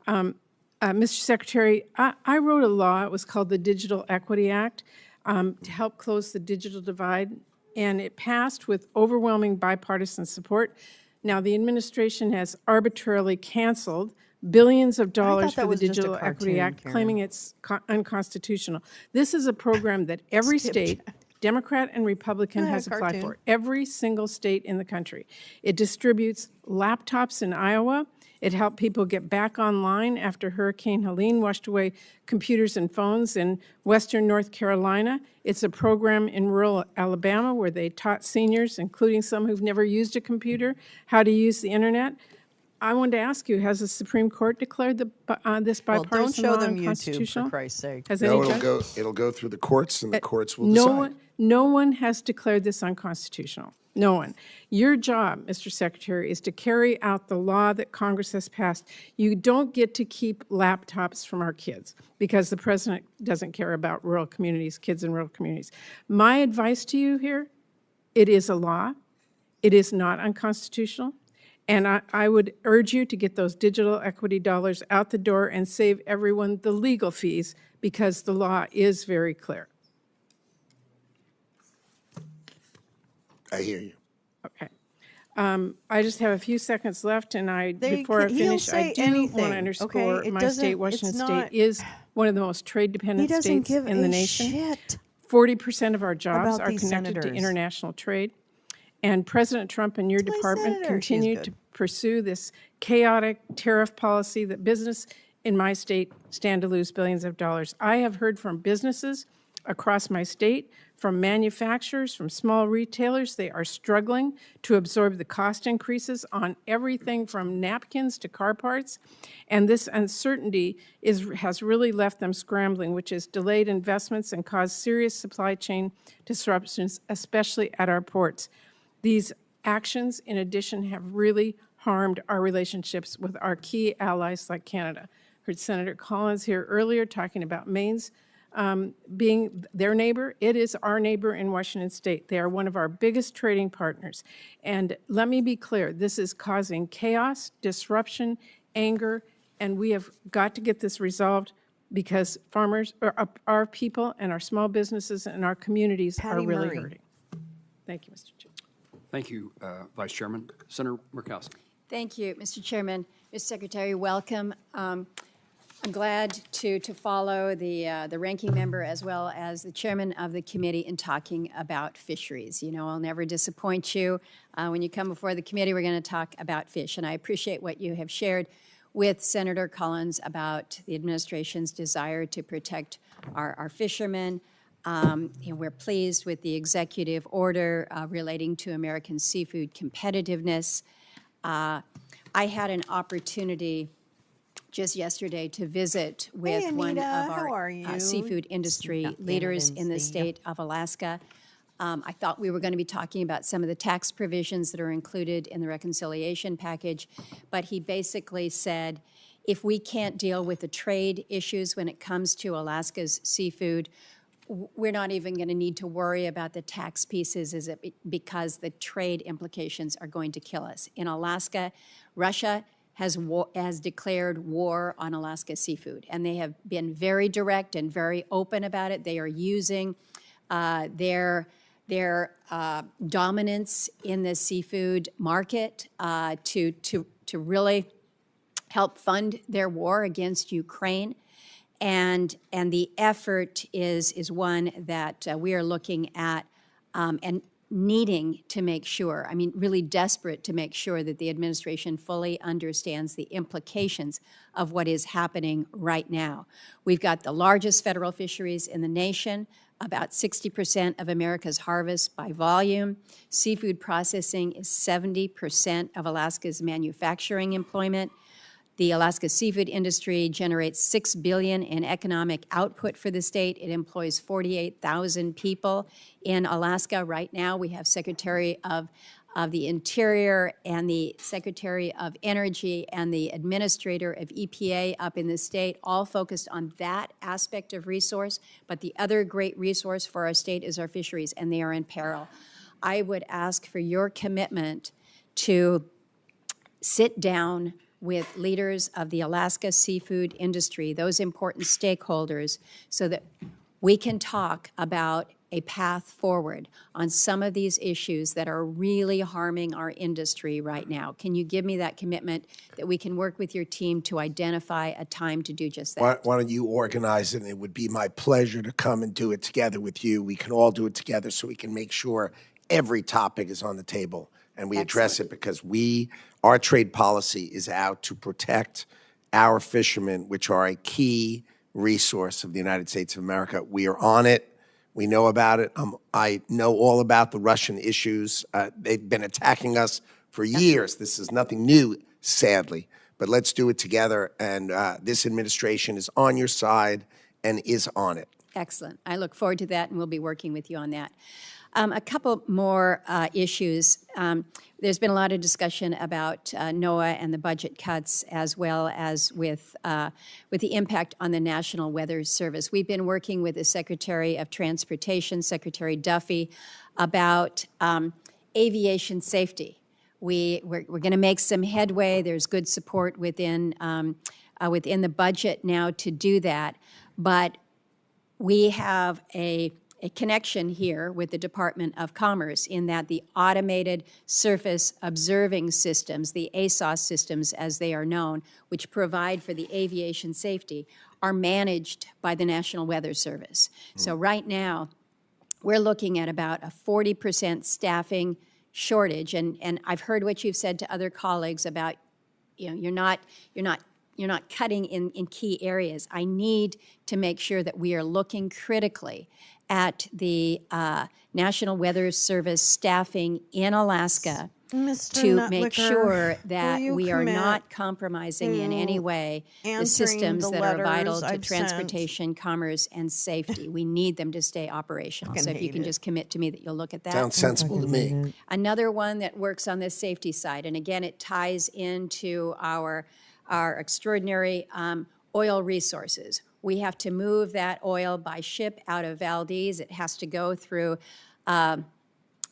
Mr. Secretary, I wrote a law. It was called the Digital Equity Act to help close the digital divide, and it passed with overwhelming bipartisan support. Now, the administration has arbitrarily canceled billions of dollars that for the was just a Digital Equity cartoon, Act, Karen. claiming it's unconstitutional. This is a program that every state, Democrat and Republican, has applied cartoon. for. Every single state in the country. It distributes laptops in Iowa. It helped people get back online after Hurricane Helene washed away computers and phones in western North Carolina. It's a program in rural Alabama where they taught seniors, including some who've never used a computer, how to use the internet. I wanted to ask you, has the Supreme Court declared this Well, don't bipartisan show law them YouTube, unconstitutional? for Christ's sake. Has No, any judge? it'll go through the courts, and the courts will decide. No one has declared this unconstitutional. No one. Your job, Mr. Secretary, is to carry out the law that Congress has passed. You don't get to keep laptops from our kids because the president doesn't care about rural communities, kids in rural communities. My advice to you here, it is a law. It is not unconstitutional. And I would urge you to get those digital equity dollars out the door and save everyone the legal fees because the law is very clear. I hear you. Okay. I just have a few seconds left, and before I he'll finish, say I do anything, want to underscore okay? It my doesn't- state, Washington it's State, not- is one of the most He trade-dependent doesn't states give in the a nation. shit 40% of our jobs about are these connected to senators. international trade. And President Trump and your my department senator. She's continue good. to pursue this chaotic tariff policy that business in my state stand to lose billions of dollars. I have heard from businesses across my state, from manufacturers, from small retailers. They are struggling to absorb the cost increases on everything from napkins to car parts. And this uncertainty has really left them scrambling, which has delayed investments and caused serious supply chain disruptions, especially at our ports. These actions, in addition, have really harmed our relationships with our key allies like Canada. Heard Senator Collins here earlier talking about Maine's being their neighbor. It is our neighbor in Washington State. They are one of our biggest trading partners. And let me be clear, this is causing chaos, disruption, anger, and we have got to get this resolved because farmers, or our people and our small businesses and our communities are Patty really Murray. hurting. Thank you, Mr. Chair. Thank you, Vice Chairman. Senator Murkowski. Thank you, Mr. Chairman. Mr. Secretary, welcome. I'm glad to follow the ranking member as well as the chairman of the committee in talking about fisheries. You know, I'll never disappoint you. When you come before the committee, we're going to talk about fish. And I appreciate what you have shared with Senator Collins about the administration's desire to protect our fishermen. We're pleased with the executive order relating to American seafood competitiveness. I had an opportunity just yesterday to visit with Hey, one Anita, of how are our you? seafood industry Snuck in, leaders didn't in the see ya. state of Alaska. I thought we were going to be talking about some of the tax provisions that are included in the reconciliation package, but he basically said, if we can't deal with the trade issues when it comes to Alaska's seafood, we're not even going to need to worry about the tax pieces because the trade implications are going to kill us. In Alaska, Russia has declared war on Alaska seafood, and they have been very direct and very open about it. They are using their dominance in the seafood market to really help fund their war against Ukraine. And the effort is one that we are looking at and needing to make sure, I mean, really desperate to make sure that the administration fully understands the implications of what is happening right now. We've got the largest federal fisheries in the nation, about 60% of America's harvest by volume. Seafood processing is 70% of Alaska's manufacturing employment. The Alaska seafood industry generates $6 billion in economic output for the state. It employs 48,000 people in Alaska. Right now, we have Secretary of the Interior and the Secretary of Energy and the Administrator of EPA up in the state, all focused on that aspect of resource. But the other great resource for our state is our fisheries, and they are in peril. I would ask for your commitment to sit down with leaders of the Alaska seafood industry, those important stakeholders, so that we can talk about a path forward on some of these issues that are really harming our industry right now. Can you give me that commitment that we can work with your team to identify a time to do just that? Why don't you organize it? And it would be my pleasure to come and do it together with you. We can all do it together so we can make sure every topic is on the table and we address it, because our trade policy is out to protect our fishermen, which are a key resource of the United States of America. We are on it. We know about it. I know all about the Russian issues. They've been attacking us for years. This is nothing new, sadly, but let's do it together. And this administration is on your side and is on it. Excellent. I look forward to that, and we'll be working with you on that. A couple more issues. There's been a lot of discussion about NOAA and the budget cuts, as well as with the impact on the National Weather Service. We've been working with the Secretary of Transportation, Secretary Duffy, about aviation safety. We're going to make some headway. There's good support within the budget now to do that, but we have a connection here with the Department of Commerce in that the automated surface observing systems, the ASOS systems as they are known, which provide for the aviation safety, are managed by the National Weather Service. So right now, we're looking at about a 40% staffing shortage, and I've heard what you've said to other colleagues about, you're not cutting in key areas. I need to make sure that we are looking critically at the National Weather Service staffing in Alaska to make sure that we are not compromising in any way the systems that are vital to transportation, commerce, and safety. We need them to stay operational. So if you can just commit to me that you'll look at that. Sounds sensible to me. Another one that works on the safety side, and again, it ties into our extraordinary oil resources. We have to move that oil by ship out of Valdez. It has to go through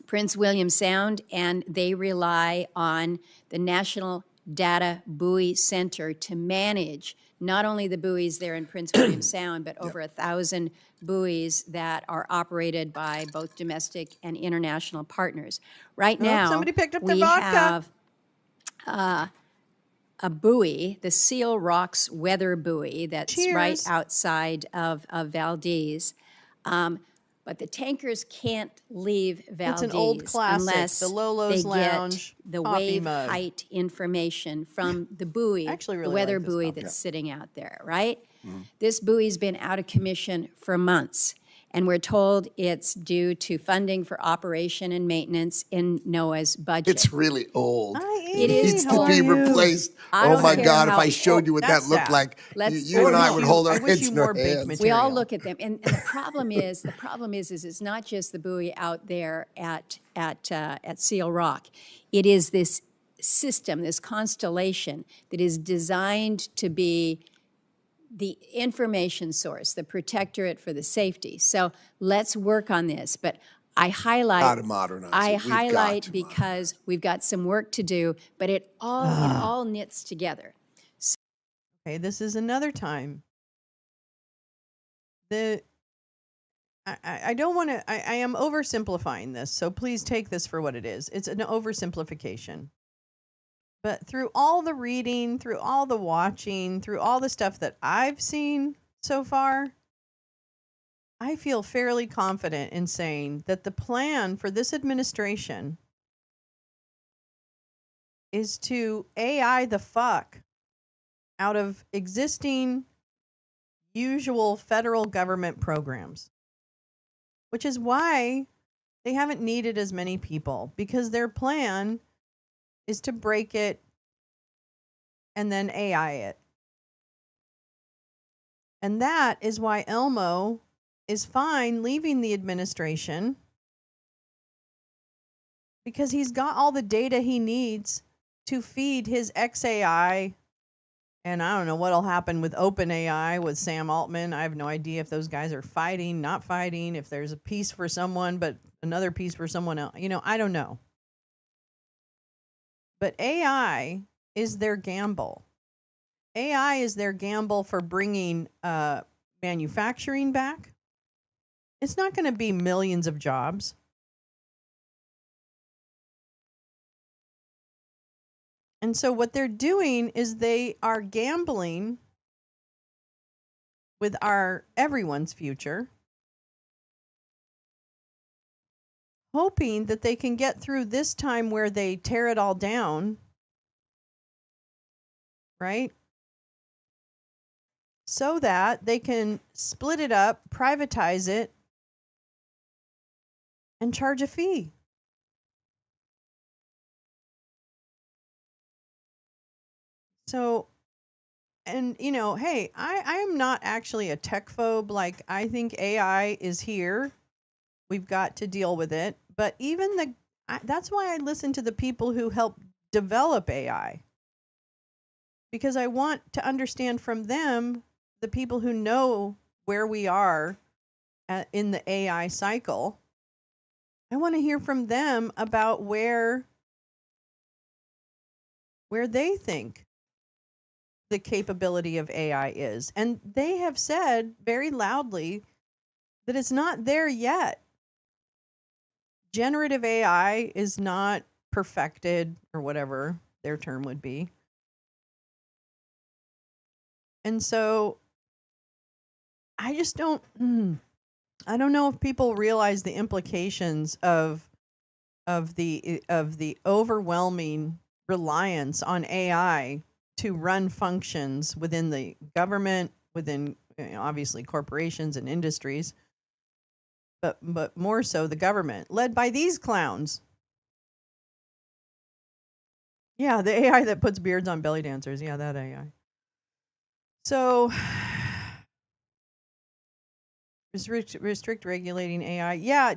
Prince William Sound, and they rely on the National Data Buoy Center to manage not only the buoys there in Prince William Sound, but over 1,000 buoys that are operated by both domestic and international partners. Right now, somebody picked up their we vodka. have a buoy, the Seal Rocks weather buoy that's right Cheers. outside of Valdez. But the tankers can't leave It's an old Valdez classic, unless the Lolo's they get Lounge the coffee wave mug. height information from the buoy, Actually the really weather like this buoy coffee. that's sitting out there, right? This buoy's been out of commission for months, and we're told it's due to funding for operation and maintenance in NOAA's budget. It's really old. Hi, It It is needs to old. be replaced. I Oh don't my care God, if how I showed you what that That's looked sad. like, Let's- you and I wish would you- hold I our wish heads you in our more baked hands. material. We all look at them, and the problem is, it's not just the buoy out there at Seal Rock. It is this system, this constellation that is designed to be the information source, the protectorate for the safety. So let's work on this. But I highlight. Gotta modernize it. We've got highlight to because we've got some work to do, but it all knits together. Okay, this is another time. I don't want to, I am oversimplifying this, so please take this for what it is. It's an oversimplification. But through all the reading, through all the watching, through all the stuff that I've seen so far, I feel fairly confident in saying that the plan for this administration is to AI the fuck out of existing usual federal government programs, which is why they haven't needed as many people, because their plan is to break it and then AI it. And that is why Elmo is fine leaving the administration, because he's got all the data he needs to feed his XAI. And I don't know what'll happen with OpenAI with Sam Altman. I have no idea if those guys are fighting, not fighting, if there's a piece for someone, but another piece for someone else. I don't know. But AI is their gamble. AI is their gamble for bringing manufacturing back. It's not going to be millions of jobs. And so what they're doing is they are gambling with everyone's future, hoping that they can get through this time where they tear it all down, right? So that they can split it up, privatize it, and charge a fee. So, and hey, I am not actually a tech phobe. Like, I think AI is here. We've got to deal with it. But even that's why I listen to the people who help develop AI. Because I want to understand from them, the people who know where we are in the AI cycle. I want to hear from them about where they think the capability of AI is. And they have said very loudly that it's not there yet. Generative AI is not perfected, or whatever their term would be. And so I just don't I don't know if people realize the implications of the overwhelming reliance on AI to run functions within the government, within obviously corporations and industries, but more so the government, led by these clowns. Yeah, the AI that puts beards on belly dancers. Yeah, that AI. So restrict regulating AI. Yeah,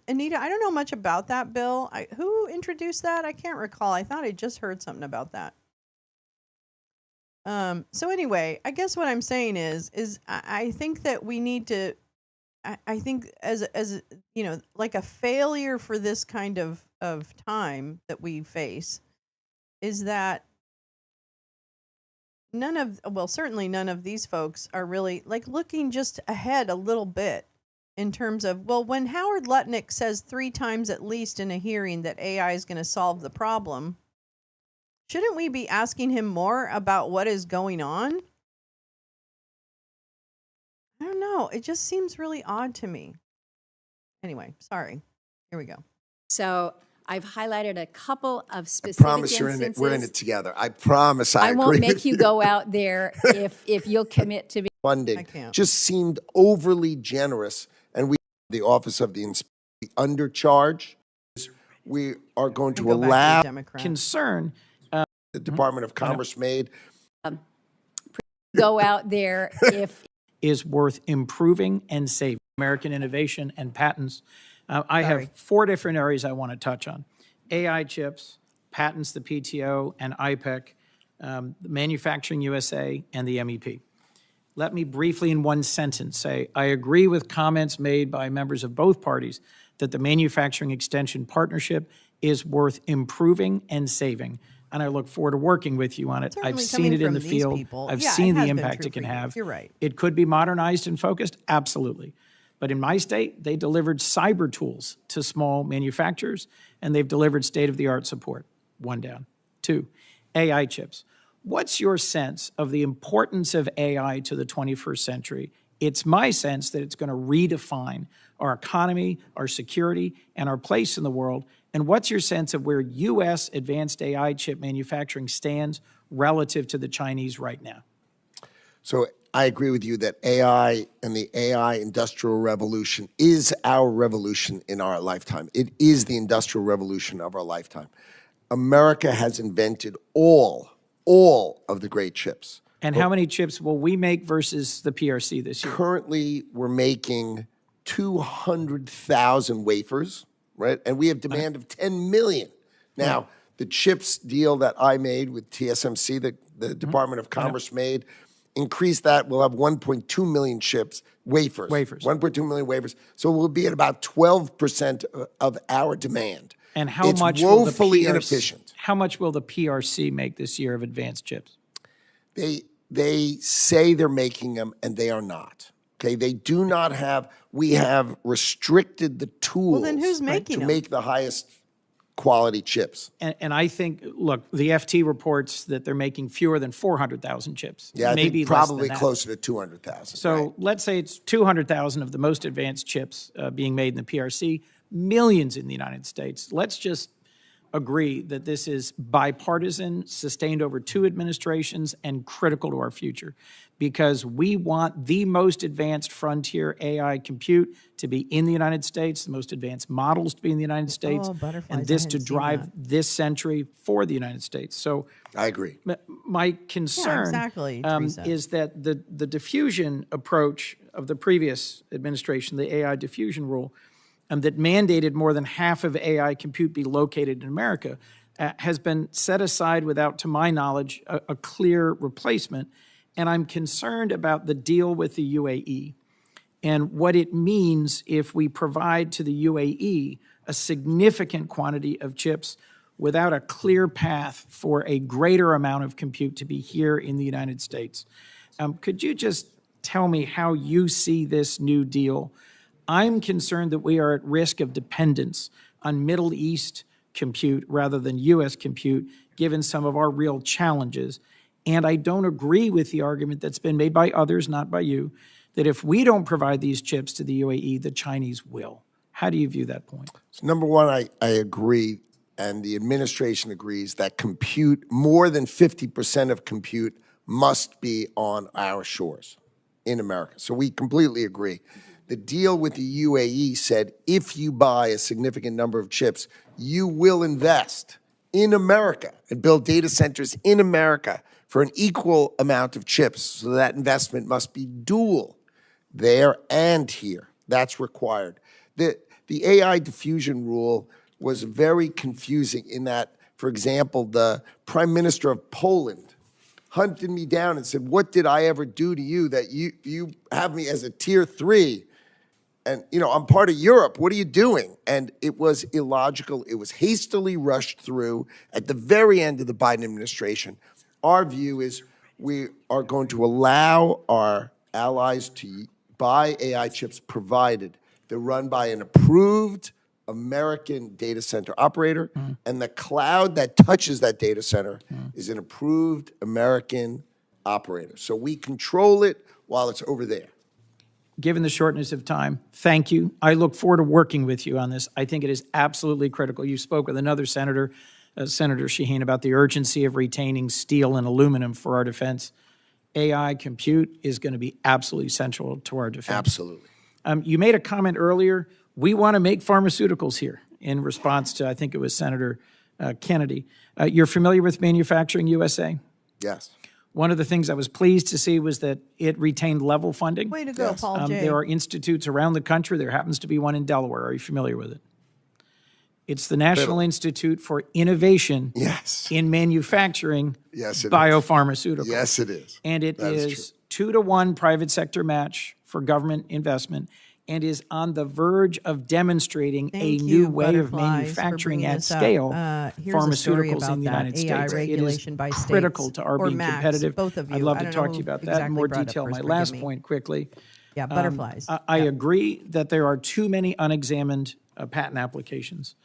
Anita, I don't know much about that bill. Who introduced that? I can't recall. I thought I just heard something about that. So anyway, I guess what I'm saying is I think that we need to. I think as like a failure for this kind of time that we face is that certainly none of these folks are really like looking just ahead a little bit in terms of, well, when Howard Lutnick says 3 times at least in a hearing that AI is going to solve the problem, Shouldn't we be asking him more about what is going on? I don't know. It just seems really odd to me. Anyway, sorry. Here we go. So I've highlighted a couple of I specific promise you're in it. instances. We're in it together. I promise I I agree won't make with you go out there if you'll commit to be. Funding I can't. just seemed overly generous, and the Office of the Inspector undercharge. We are going to Go back to allow the Democrat. Concern, the Department of Commerce made. Go out there if is worth improving and saving. American innovation and patents. I Sorry. have 4 different areas I want to touch on. AI chips, patents, the PTO and IPEC, Manufacturing USA, and the MEP. Let me briefly in one sentence say, I agree with comments made by members of both parties that the Manufacturing Extension Partnership is worth improving and saving. And I look forward to working with you on it. Certainly I've seen coming it in from the these field. people. I've Yeah, it seen the has been impact true it can for you. have. You're right. It could be modernized and focused, absolutely. But in my state, they delivered cyber tools to small manufacturers, and they've delivered state-of-the-art support. 1 down. 2, AI chips. What's your sense of the importance of AI to the 21st century? It's my sense that it's going to redefine our economy, our security, and our place in the world. And what's your sense of where U.S. advanced AI chip manufacturing stands relative to the Chinese right now? So I agree with you that AI and the AI industrial revolution is our revolution in our lifetime. It is the industrial revolution of our lifetime. America has invented all of the great chips. And how many chips will we make versus the PRC this year? Currently, we're making 200,000 wafers, right? And we have demand of 10 million. Now, the chips deal that I made with TSMC, the Department of Commerce made, increase that. We'll have 1.2 million chips, wafers. 1.2 million wafers. So we'll be at about 12% of our demand. And how It's much will the woefully PRC, inefficient. How much will the PRC make this year of advanced chips? They say they're making them, and they are not. Okay, they do not have. We have restricted the tools Well, then who's making to them? make the highest quality chips. And I think, look, the FT reports that they're making fewer than 400,000 chips. Yeah, I maybe think less probably than that. closer to 200,000. So right? let's say it's 200,000 of the most advanced chips being made in the PRC, millions in the United States. Let's just agree that this is bipartisan, sustained over 2 administrations, and critical to our future, because we want the most advanced frontier AI compute to be in the United States, the most advanced models to be in the United States, butterflies, and this I to hadn't seen drive that. this century for the United States. So I agree. my concern exactly, Teresa. is that the diffusion approach of the previous administration, the AI diffusion rule, that mandated more than half of AI compute be located in America, has been set aside without, to my knowledge, a clear replacement. And I'm concerned about the deal with the UAE and what it means if we provide to the UAE a significant quantity of chips without a clear path for a greater amount of compute to be here in the United States. Could you just tell me how you see this new deal? I'm concerned that we are at risk of dependence on Middle East compute rather than U.S. compute, given some of our real challenges. And I don't agree with the argument that's been made by others, not by you, that if we don't provide these chips to the UAE, the Chinese will. How do you view that point? So number one, I agree, and the administration agrees that compute, more than 50% of compute must be on our shores in America. So we completely agree. The deal with the UAE said if you buy a significant number of chips, you will invest in America and build data centers in America for an equal amount of chips. So that investment must be dual there and here. That's required. The AI diffusion rule was very confusing in that, for example, the Prime Minister of Poland hunted me down and said, "What did I ever do to you that you have me as a tier 3? And, I'm part of Europe. What are you doing?" And it was illogical. It was hastily rushed through at the very end of the Biden administration. Our view is we are going to allow our allies to buy AI chips provided they're run by an approved American data center operator, and the cloud that touches that data center is an approved American operator. So we control it while it's over there. Given the shortness of time, thank you. I look forward to working with you on this. I think it is absolutely critical. You spoke with another senator, Senator Shaheen, about the urgency of retaining steel and aluminum for our defense. AI compute is going to be absolutely central to our defense. Absolutely. You made a comment earlier. We want to make pharmaceuticals here in response to, I think it was Senator Kennedy. You're familiar with Manufacturing USA? Yes. One of the things I was pleased to see was that it retained level funding. Way to go, Paul J. There are institutes around the country. There happens to be one in Delaware. Are you familiar with it? It's the National Institute for Innovation in Manufacturing Biopharmaceuticals. Yes, it is. And it is 2-to-1 private sector match for government investment and is on the verge of demonstrating a new way of manufacturing at scale pharmaceuticals in the United States. Regulation by it is critical to our being Max, competitive. Both of you. I'd love to talk to you about that in more detail. My last point quickly. Yeah, butterflies. I agree that there are too many unexamined patent applications.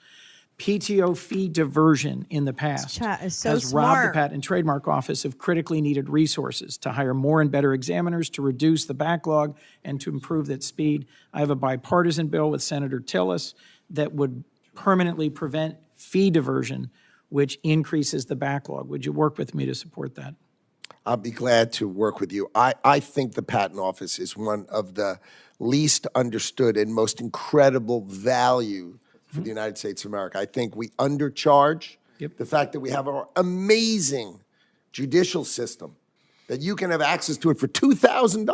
PTO fee diversion in the past has robbed the Patent and Trademark Office of critically needed resources to hire more and better examiners, to reduce the backlog, and to improve that speed. I have a bipartisan bill with Senator Tillis that would permanently prevent fee diversion, which increases the backlog. Would you work with me to support that? I'll be glad to work with you. I think the Patent Office is one of the least understood and most incredible value for the United States of America. I think we undercharge. The fact that we have our amazing judicial system, that you can have access to it for $2,000.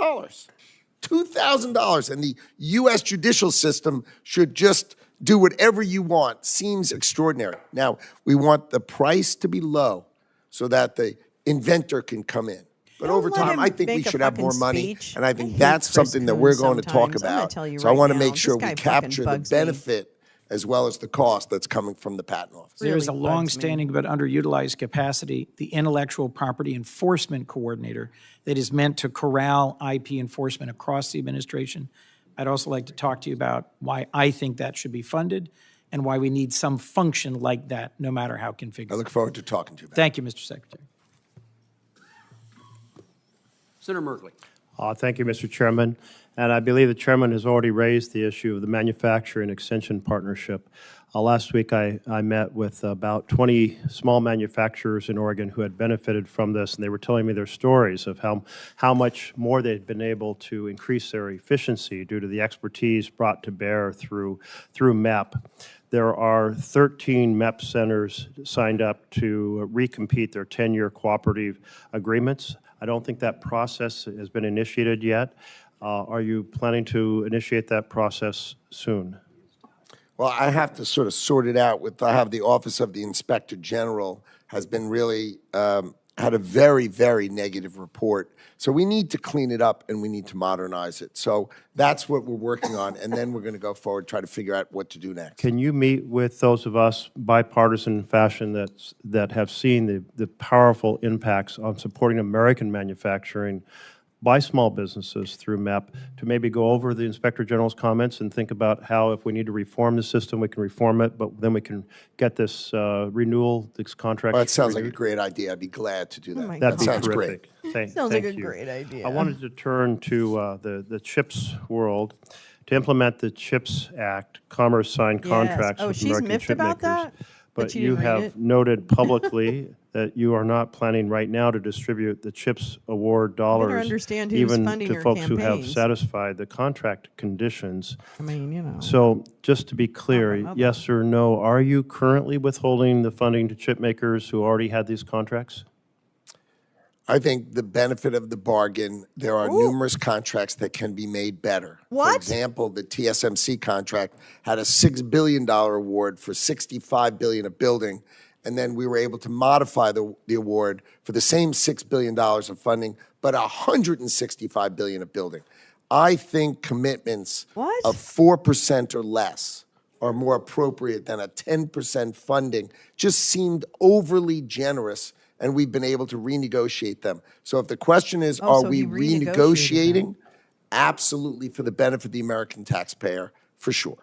$2,000. And the U.S. judicial system should just do whatever you want. Seems extraordinary. Now, we want the price to be low so that the inventor can come in. But over time, I think we should have more money, and I think that's something that we're going to talk about. So I want to make sure we capture the benefit as well as the cost that's coming from the Patent Office. There is a long-standing but underutilized capacity, the Intellectual Property Enforcement Coordinator, that is meant to corral IP enforcement across the administration. I'd also like to talk to you about why I think that should be funded and why we need some function like that, no matter how configured. I look forward to talking to you about Thank you, Mr. Secretary. Senator Merkley. Thank you, Mr. Chairman. And I believe the chairman has already raised the issue of the manufacturing extension partnership. Last week, I met with about 20 small manufacturers in Oregon who had benefited from this, and they were telling me their stories of how much more they'd been able to increase their efficiency due to the expertise brought to bear through MEP. There are 13 MEP centers signed up to recompete their 10-year cooperative agreements. I don't think that process has been initiated yet. Are you planning to initiate that process soon? Well, I have to sort of sort it out with, I have the Office of the Inspector General has been really, had a very, very negative report. So we need to clean it up and we need to modernize it. So that's what we're working on, and then we're going to go forward, try to figure out what to do next. Can you meet with those of us, bipartisan fashion, that have seen the powerful impacts on supporting American manufacturing by small businesses through MEP, to maybe go over the Inspector General's comments and think about how, if we need to reform the system, we can reform it, but then we can get this renewal, this contract. Well, that sounds like a great idea. I'd be glad to do that. my That'd God. be Sounds terrific. Sounds like a Thank you. great idea. I wanted to turn to the CHIPS world. To implement the CHIPS Act, Commerce signed contracts Oh, with she's American miffed chip about makers. that? But you you didn't read have it? noted publicly that you are not planning right now to distribute the CHIPS award dollars understand who's even funding to your folks who have campaigns. satisfied the contract conditions. I mean, you know. So just to be clear, yes or no, are you currently withholding the funding to chip makers who already had these contracts? I think the benefit of the bargain, there are numerous contracts that can be made better. What? For example, the TSMC contract had a $6 billion award for $65 billion of building, and then we were able to modify the award for the same $6 billion of funding, but $165 billion of building. I think commitments of 4% or less are more appropriate than a 10% funding. Just seemed overly generous, and we've been able to renegotiate them. So if the question is, are so we he renegotiated renegotiating? Absolutely, for the benefit of the American taxpayer, for sure.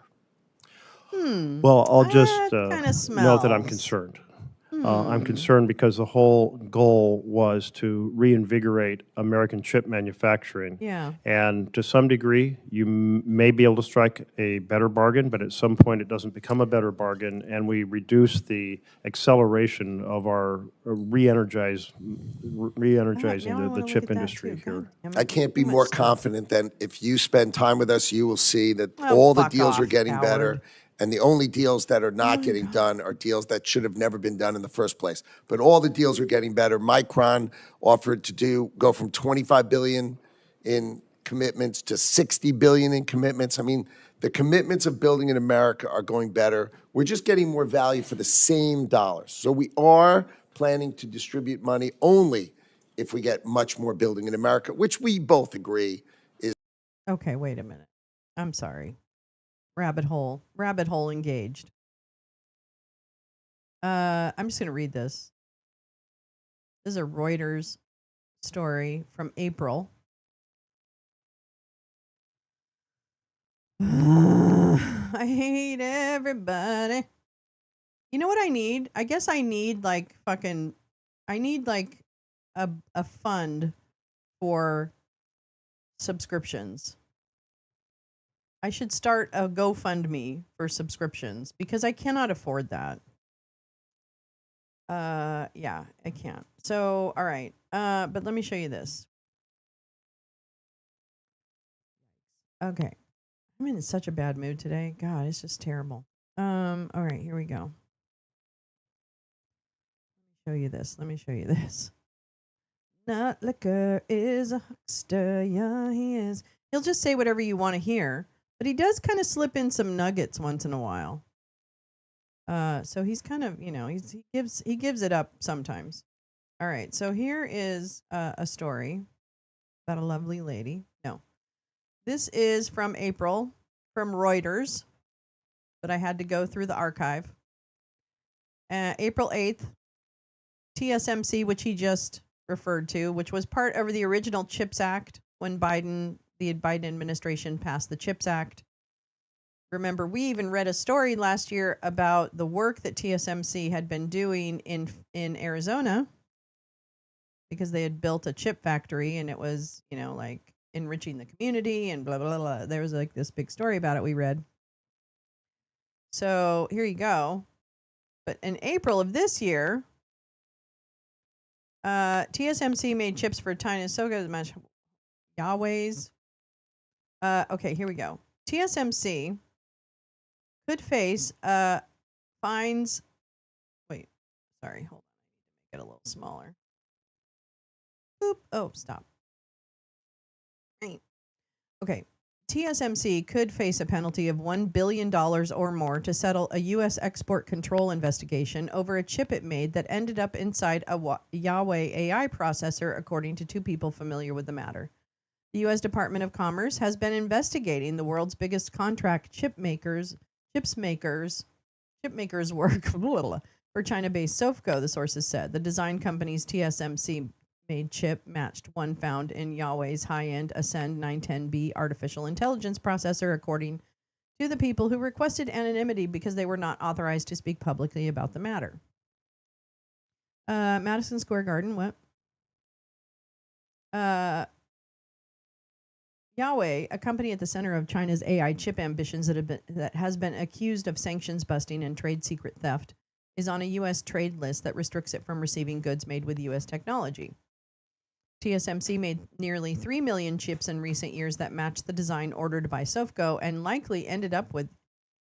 Well, I'll just kinda note that I'm smells. concerned. I'm concerned because the whole goal was to reinvigorate American chip manufacturing. Yeah. And to some degree, you may be able to strike a better bargain, but at some point it doesn't become a better bargain, and we reduce the acceleration of our re-energizing Now I the wanna look chip at that industry too. here. God damn I it, can't be too much more stuff. confident than if you spend time with us, you will see that Oh, all the fuck deals are off, getting better. Howard. And the only deals that are not getting done are deals that should have never been done in the first place. But all the deals are getting better. Micron offered to go from 25 billion in commitments to 60 billion in commitments. I mean, the commitments of building in America are going better. We're just getting more value for the same dollars. So we are planning to distribute money only if we get much more building in America, which we both agree is. Okay, wait a minute. I'm sorry. Rabbit hole engaged. I'm just gonna read this. This is a Reuters story from April. I hate everybody. You know what I need? I guess I need like fucking. I need like a fund for subscriptions. I should start a GoFundMe for subscriptions because I cannot afford that. Yeah, I can't. So, all right. But let me show you this. Okay. I'm in such a bad mood today. God, it's just terrible. All right, here we go. Show you this. Let me show you this. Not liquor is a huckster. Yeah, he is. He'll just say whatever you want to hear, but he does kind of slip in some nuggets once in a while. So he's kind of, he gives it up sometimes. All right, so here is a story about a lovely lady. No, this is from April from Reuters, but I had to go through the archive. April 8th, TSMC, which he just referred to, which was part of the original CHIPS Act when the Biden administration passed the CHIPS Act. Remember, we even read a story last year about the work that TSMC had been doing in Arizona because they had built a chip factory and it was, like enriching the community and blah, blah, blah. There was like this big story about it we read. So here you go. But in April of this year, TSMC made chips for China's SOGA Yahweh's. Okay, here we go. TSMC could face fines. Wait, sorry, hold on. Get a little smaller. Boop. Oh, stop. Okay. TSMC could face a penalty of $1 billion or more to settle a U.S. export control investigation over a chip it made that ended up inside a Huawei AI processor, according to two people familiar with the matter. The U.S. Department of Commerce has been investigating the world's biggest contract chip makers work for China-based SOFCO, the sources said. The design company's TSMC-made chip matched one found in Huawei's high-end Ascend 910B artificial intelligence processor, according to the people who requested anonymity because they were not authorized to speak publicly about the matter. Madison Square Garden, what? Huawei, a company at the center of China's AI chip ambitions that has been accused of sanctions busting and trade secret theft, is on a U.S. trade list that restricts it from receiving goods made with U.S. technology. TSMC made nearly 3 million chips in recent years that matched the design ordered by SOFCO and likely ended up with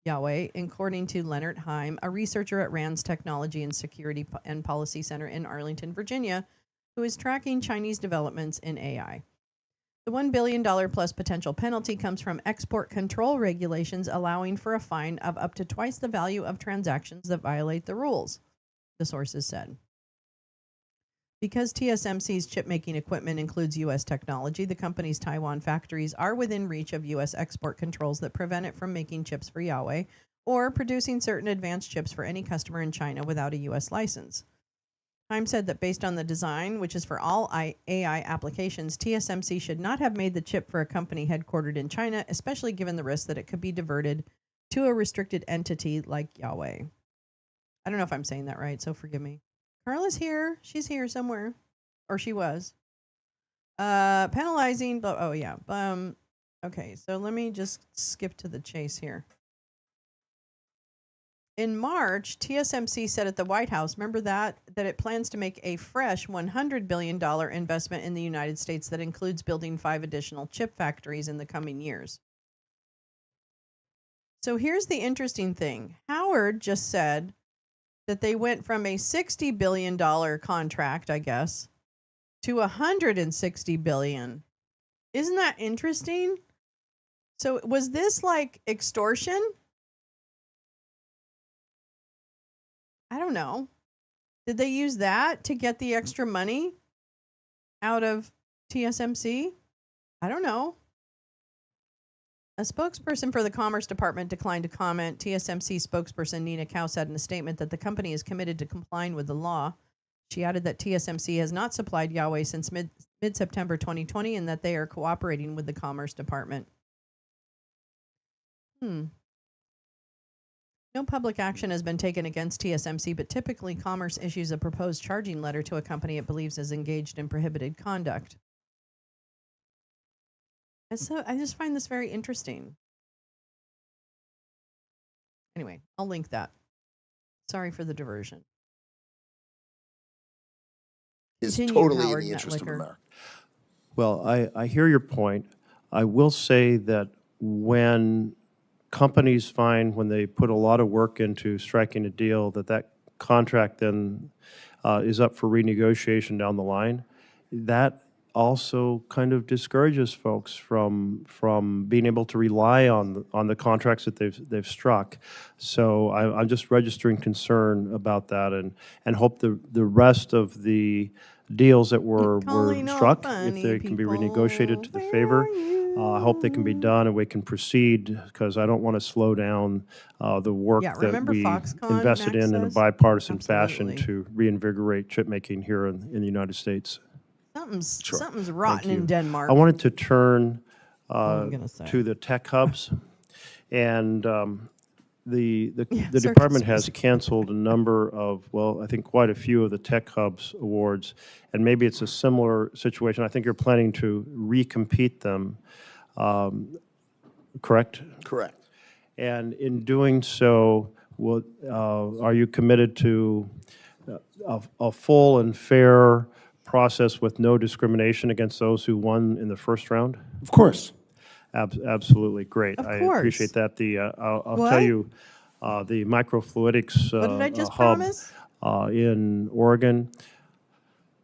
Huawei, according to Leonard Heim, a researcher at RAND's Technology and Security and Policy Center in Arlington, Virginia, who is tracking Chinese developments in AI. The $1 billion plus potential penalty comes from export control regulations allowing for a fine of up to twice the value of transactions that violate the rules, the sources said. Because TSMC's chip-making equipment includes U.S. technology, the company's Taiwan factories are within reach of U.S. export controls that prevent it from making chips for Huawei or producing certain advanced chips for any customer in China without a U.S. license. Heim said that based on the design, which is for all AI applications, TSMC should not have made the chip for a company headquartered in China, especially given the risk that it could be diverted to a restricted entity like Yahweh. I don't know if I'm saying that right, so forgive me. Carla's here. She's here somewhere. Or she was. Penalizing, but oh yeah. Okay, so let me just skip to the chase here. In March, TSMC said at the White House, remember that it plans to make a fresh $100 billion investment in the United States that includes building 5 additional chip factories in the coming years. So here's the interesting thing. Howard just said that they went from a $60 billion contract, I guess, to $160 billion. Isn't that interesting? So was this like extortion? I don't know. Did they use that to get the extra money out of TSMC? I don't know. A spokesperson for the Commerce Department declined to comment. TSMC spokesperson Nina Kao said in a statement that the company is committed to complying with the law. She added that TSMC has not supplied Yahweh since mid-September 2020 and that they are cooperating with the Commerce Department. No public action has been taken against TSMC, but typically Commerce issues a proposed charging letter to a company it believes is engaged in prohibited conduct. And so I just find this very interesting. Anyway, I'll link that. Sorry for the diversion. Is Continue, totally Howard in the interest of Netlicker. America. Well, I hear your point. I will say that when companies find, when they put a lot of work into striking a deal, that contract then is up for renegotiation down the line, that also kind of discourages folks from being able to rely on the contracts that they've struck. So I'm just registering concern about that, and hope the rest of the deals that were struck, if they can be renegotiated to the favor, I hope they can be done and we can proceed, because I don't want to slow down the work that we Foxconn, invested Max in a says? bipartisan Absolutely. fashion to reinvigorate chip making here in the United States. Something's rotten in you. Denmark. I wanted to turn I'm gonna say. to the tech hubs, and the Search department and has canceled a number of, well, I think quite a few of the Tech Hubs awards, and maybe it's a similar situation. I think you're planning to recompete them, correct? Correct. And in doing so, are you committed to a full and fair process with no discrimination against those who won in the first round? Of course. Absolutely, great. Of I course. appreciate that. I'll What? tell you, the microfluidics What did I just hub promise? in Oregon,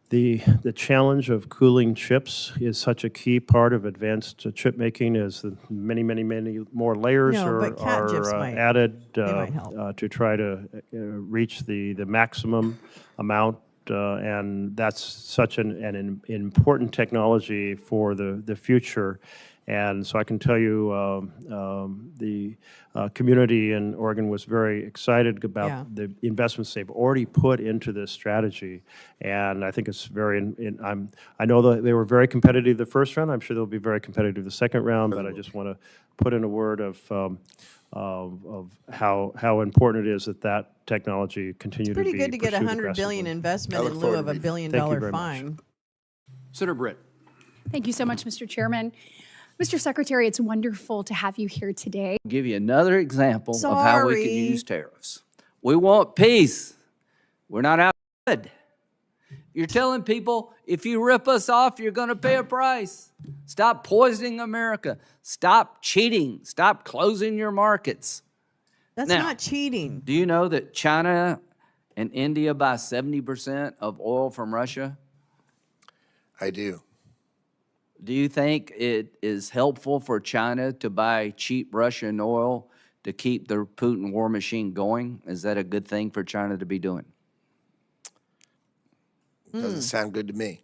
the challenge of cooling chips is such a key part of advanced chip making, as the many more layers No, but cat chips are might. added They might help. to try to reach the maximum amount. And that's such an important technology for the future. And so I can tell you the community in Oregon was very excited about the investments they've already put into this strategy. And I think it's I know that they were very competitive the first round. I'm sure they'll be very competitive the second round, but I just want to put in a word of how important it is that technology continue to be Pretty good to get pursued $100 billion aggressively. investment in lieu of $1 billion Thank you very much. fine. Senator Britt. Thank you so much, Mr. Chairman. Mr. Secretary, it's wonderful to have you here today. I'll give you another example of how we can use tariffs. We want peace. We're not out for good. You're telling people, if you rip us off, you're going to pay a price. Stop poisoning America. Stop cheating. Stop closing your markets. That's Now, not cheating. Do you know that China and India buy 70% of oil from Russia? I do. Do you think it is helpful for China to buy cheap Russian oil to keep the Putin war machine going? Is that a good thing for China to be doing? Doesn't sound good to me.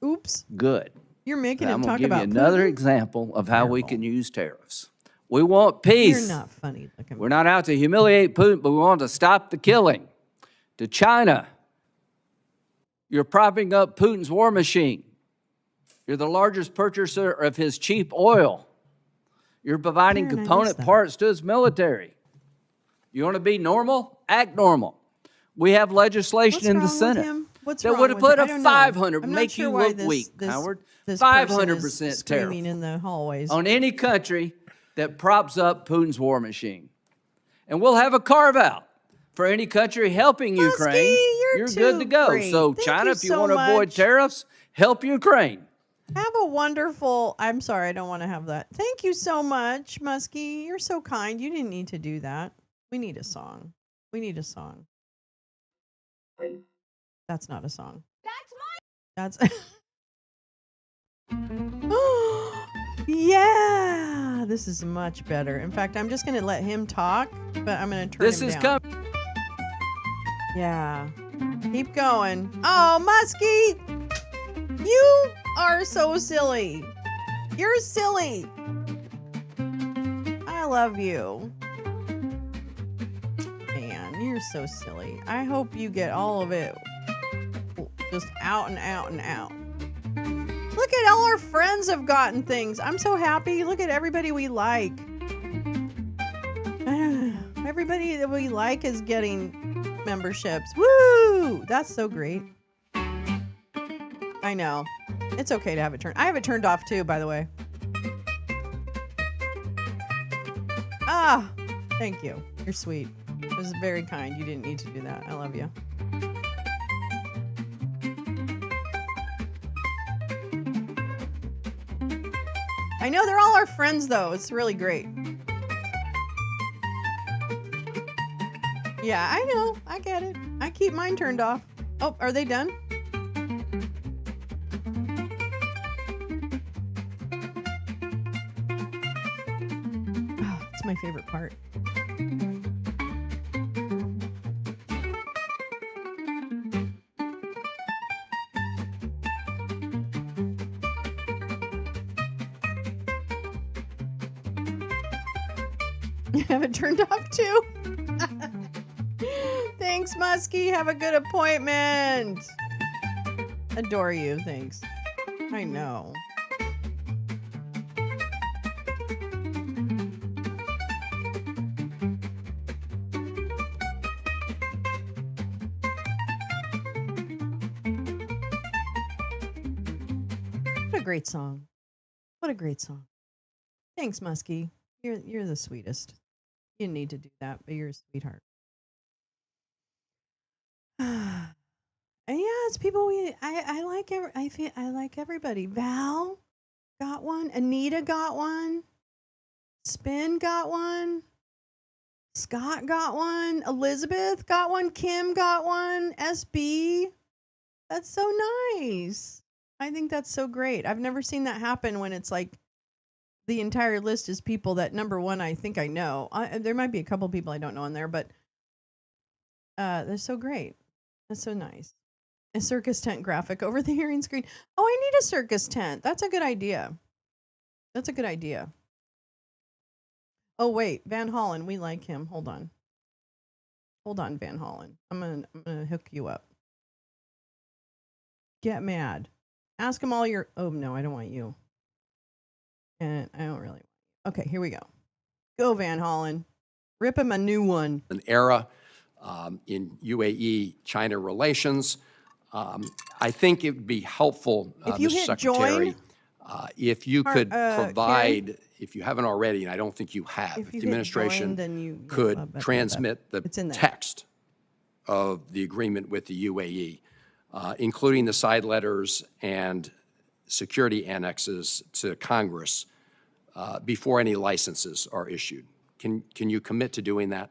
Oops. Good. You're making I'm him going talk to give you about another Putin? example of how we can use tariffs. We want peace. You're not funny looking. We're not out to humiliate Putin, but we want to stop the killing. To China, you're propping up Putin's war machine. You're the largest purchaser of his cheap oil. You're providing Karen, I component missed that. parts to his military. You want to be normal? Act normal. We have legislation What's in the wrong with Senate him? What's that wrong would have with put it? I a don't know. 500, I'm not make sure you why look weak, Howard. this person 500% is tariff screaming in the hallways. on any country that props up Putin's war machine. And we'll have a carve out for any country helping Ukraine. You're good to too go. great. So Thank China, you if you so want to avoid much. tariffs, help Ukraine. Have a wonderful. I'm sorry, I don't want to have that. Thank you so much, Muskie. You're so kind. You didn't need to do that. We need a song. We need a song. That's not a song. That's yeah. This is much better. In fact, I'm just gonna let him talk, but I'm gonna turn This him is down. coming. Yeah. Keep going. Oh, Muskie! You are so silly. You're silly. I love you. Man, you're so silly. I hope you get all of it just out and out and out. Look at all our friends have gotten things. I'm so happy. Look at everybody we like. Everybody that we like is getting memberships. Woo! That's so great. I know. It's okay to have it turned. I have it turned off too, by the way. Ah, thank you. You're sweet. It was very kind. You didn't need to do that. I love you. I know they're all our friends, though. It's really great. Yeah, I know. I get it. I keep mine turned off. Oh, are they done? Oh, it's my favorite part. You have it turned off too? Thanks, Muskie. Have a good appointment. Adore you. Thanks. I know. What a great song. What a great song. Thanks, Muskie. You're the sweetest. You didn't need to do that, but you're a sweetheart. And yeah, it's people I like. I like everybody. Val got one. Anita got one. Spin got one. Scott got one. Elizabeth got one. Kim got one. SB. That's so nice. I think that's so great. I've never seen that happen when it's like the entire list is people that, number one, I think I know. There might be a couple people I don't know in there, but they're so great. That's so nice. A circus tent graphic over the hearing screen. Oh, I need a circus tent. That's a good idea. That's a good idea. Oh, wait. Van Hollen. We like him. Hold on. Hold on, Van Hollen. I'm gonna hook you up. Get mad. Ask him all your... Oh, no, I don't want you. And I don't really... Okay, here we go. Go, Van Hollen. Rip him a new one. An era in UAE-China relations. I think it would be helpful, If you Mr. hit Secretary, join, if you could provide, Carrie? if you haven't already, and I don't think you have, If if you the hit administration join, then you could transmit the It's in there. text of the agreement with the UAE, including the side letters and security annexes to Congress before any licenses are issued. Can you commit to doing that?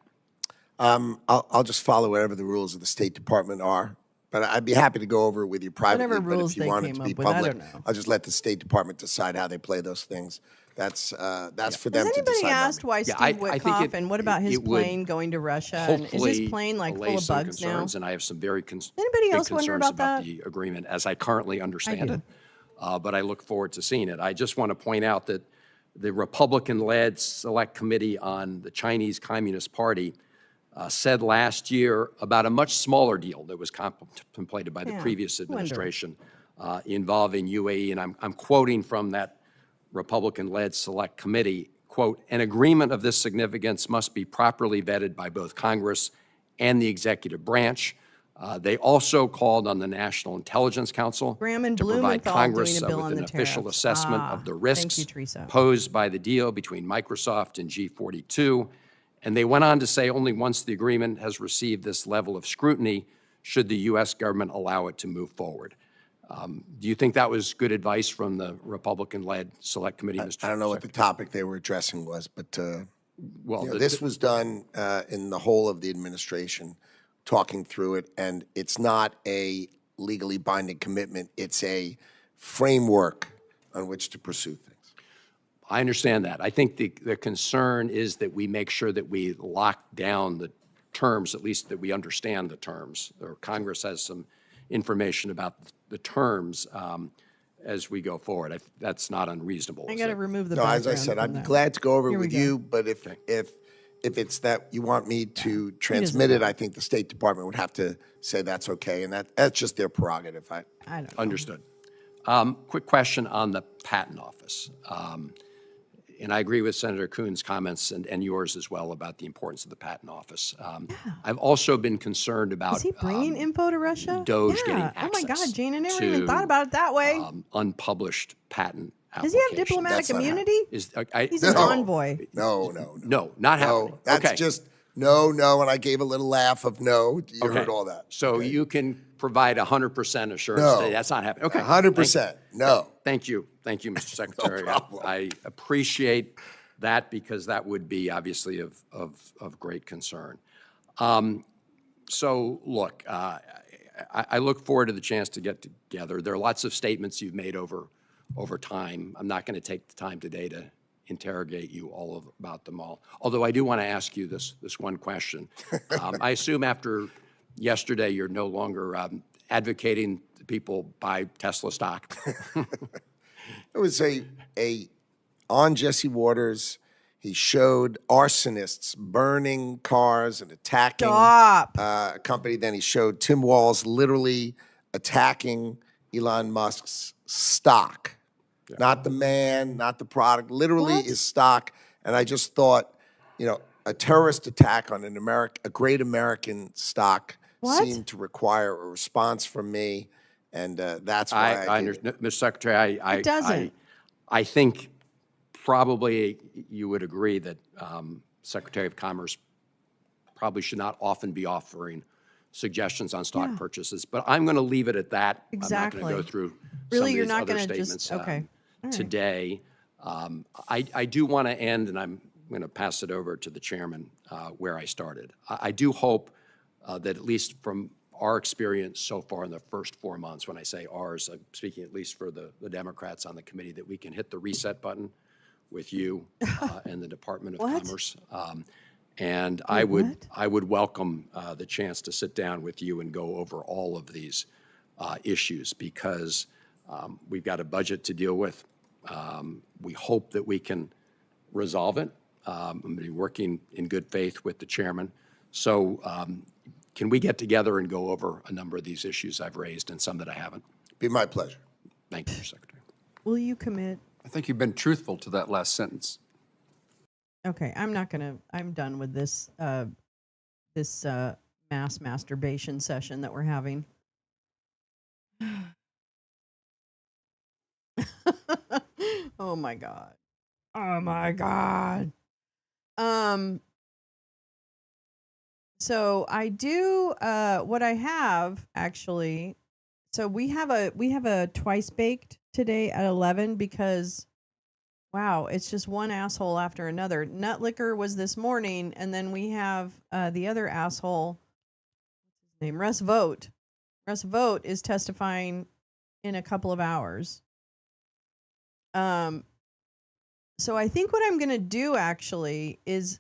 I'll just follow whatever the rules of the State Department are. But I'd be happy to go over it with you privately. Whatever But rules if you they want it came to be up with, I public, don't know. I'll just let the State Department decide how they play those things. That's for them Has to decide. anybody not asked me. why Yeah, Steve I think Witkoff and what about his it would plane going to Russia? And is hopefully his plane like allay full of some bugs now? concerns, and I have some very Anybody big else wonder concerns about that? the agreement as I currently understand do. it. But I look forward to seeing it. I just want to point out that the Republican-led Select Committee on the Chinese Communist Party said last year about a much smaller deal that was contemplated by the previous administration involving UAE, and I'm quoting from that Republican-led Select Committee, quote, "An agreement of this significance must be properly vetted by both Congress and the executive branch." They also called on the National Intelligence Council Graham and to provide Blumenthal Congress doing a bill with on an the official tariffs. assessment of the Thank risks you, Teresa. posed by the deal between Microsoft and G42. And they went on to say only once the agreement has received this level of scrutiny should the U.S. government allow it to move forward. Do you think that was good advice from the Republican-led Select Committee, Mr. I don't know what the topic they were addressing was, but Well, this was done in the whole of the administration, talking through it, and it's not a legally binding commitment. It's a framework on which to pursue things. I understand that. I think the concern is that we make sure that we lock down the terms, at least that we understand the terms, or Congress has some information about the terms as we go forward. That's not unreasonable. I got to remove the No, as I background said, from I'd be that. glad to go over it Here we with go. you, but if it's that you want me to transmit it, I think the State Department would have to say that's okay, and that's just their prerogative. I don't know. Understood. Quick question on the Patent Office. And I agree with Senator Kuhn's comments and yours as well about the importance of the Patent Office. I've also been concerned about Is he bringing info to Russia? DOGE yeah. getting Oh my God, access Jane, I never to, even thought about it that way. unpublished patent Does he have applications. diplomatic That's not immunity? He's an No. envoy. No, not happening. No, that's Okay. just no, and I gave a little laugh of no. You heard all that. So you can provide 100% assurance No. that that's not happening. Okay. 100%. No. Thank you, Mr. Secretary. problem. I appreciate that because that would be obviously of great concern. So look, I look forward to the chance to get together. There are lots of statements you've made over time. I'm not going to take the time today to interrogate you about them all. Although I do want to ask you this one question. I assume after yesterday you're no longer advocating that people buy Tesla stock. It was on Jesse Waters. He showed arsonists burning cars and attacking a company. Then he showed Tim Walz literally attacking Elon Musk's stock. Yeah. Not the man, not the product, literally his stock. And I just thought, a terrorist attack on a great American stock seemed to require a response from me. And that's why I did it. Mr. Secretary, I think probably you would agree that Secretary of Commerce probably should not often be offering suggestions on stock purchases. But I'm going to leave it at that. Exactly. I'm not going to go through Really, some you're of these not other going to statements just okay. today. I do want to end, and I'm going to pass it over to the chairman where I started. I do hope that at least from our experience so far in the first 4 months, when I say ours, I'm speaking at least for the Democrats on the committee, that we can hit the reset button with you and the Department of Commerce. And I would welcome the chance to sit down with you and go over all of these issues because we've got a budget to deal with. We hope that we can resolve it. I'm going to be working in good faith with the chairman. So can we get together and go over a number of these issues I've raised and some that I haven't? Be my pleasure. Thank you, Mr. Secretary. Will you commit? I think you've been truthful to that last sentence. Okay, I'm done with this mass masturbation session that we're having. Oh my God. Oh my God. So I do what I have actually. So we have a twice baked today at 11 because wow, it's just one asshole after another. Nut Liquor was this morning, and then we have the other asshole, named Russ Vogt. Russ Vogt is testifying in a couple of hours. So I think what I'm going to do actually is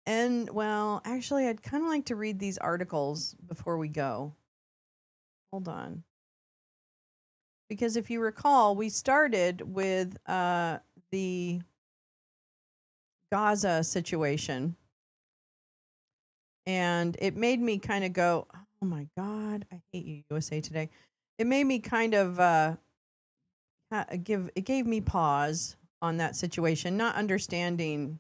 actually I'd kind of like to read these articles before we go. Hold on. Because if you recall, we started with the Gaza situation. And it made me kind of go, oh my God, I hate you, USA Today. It made me kind of it gave me pause on that situation, not understanding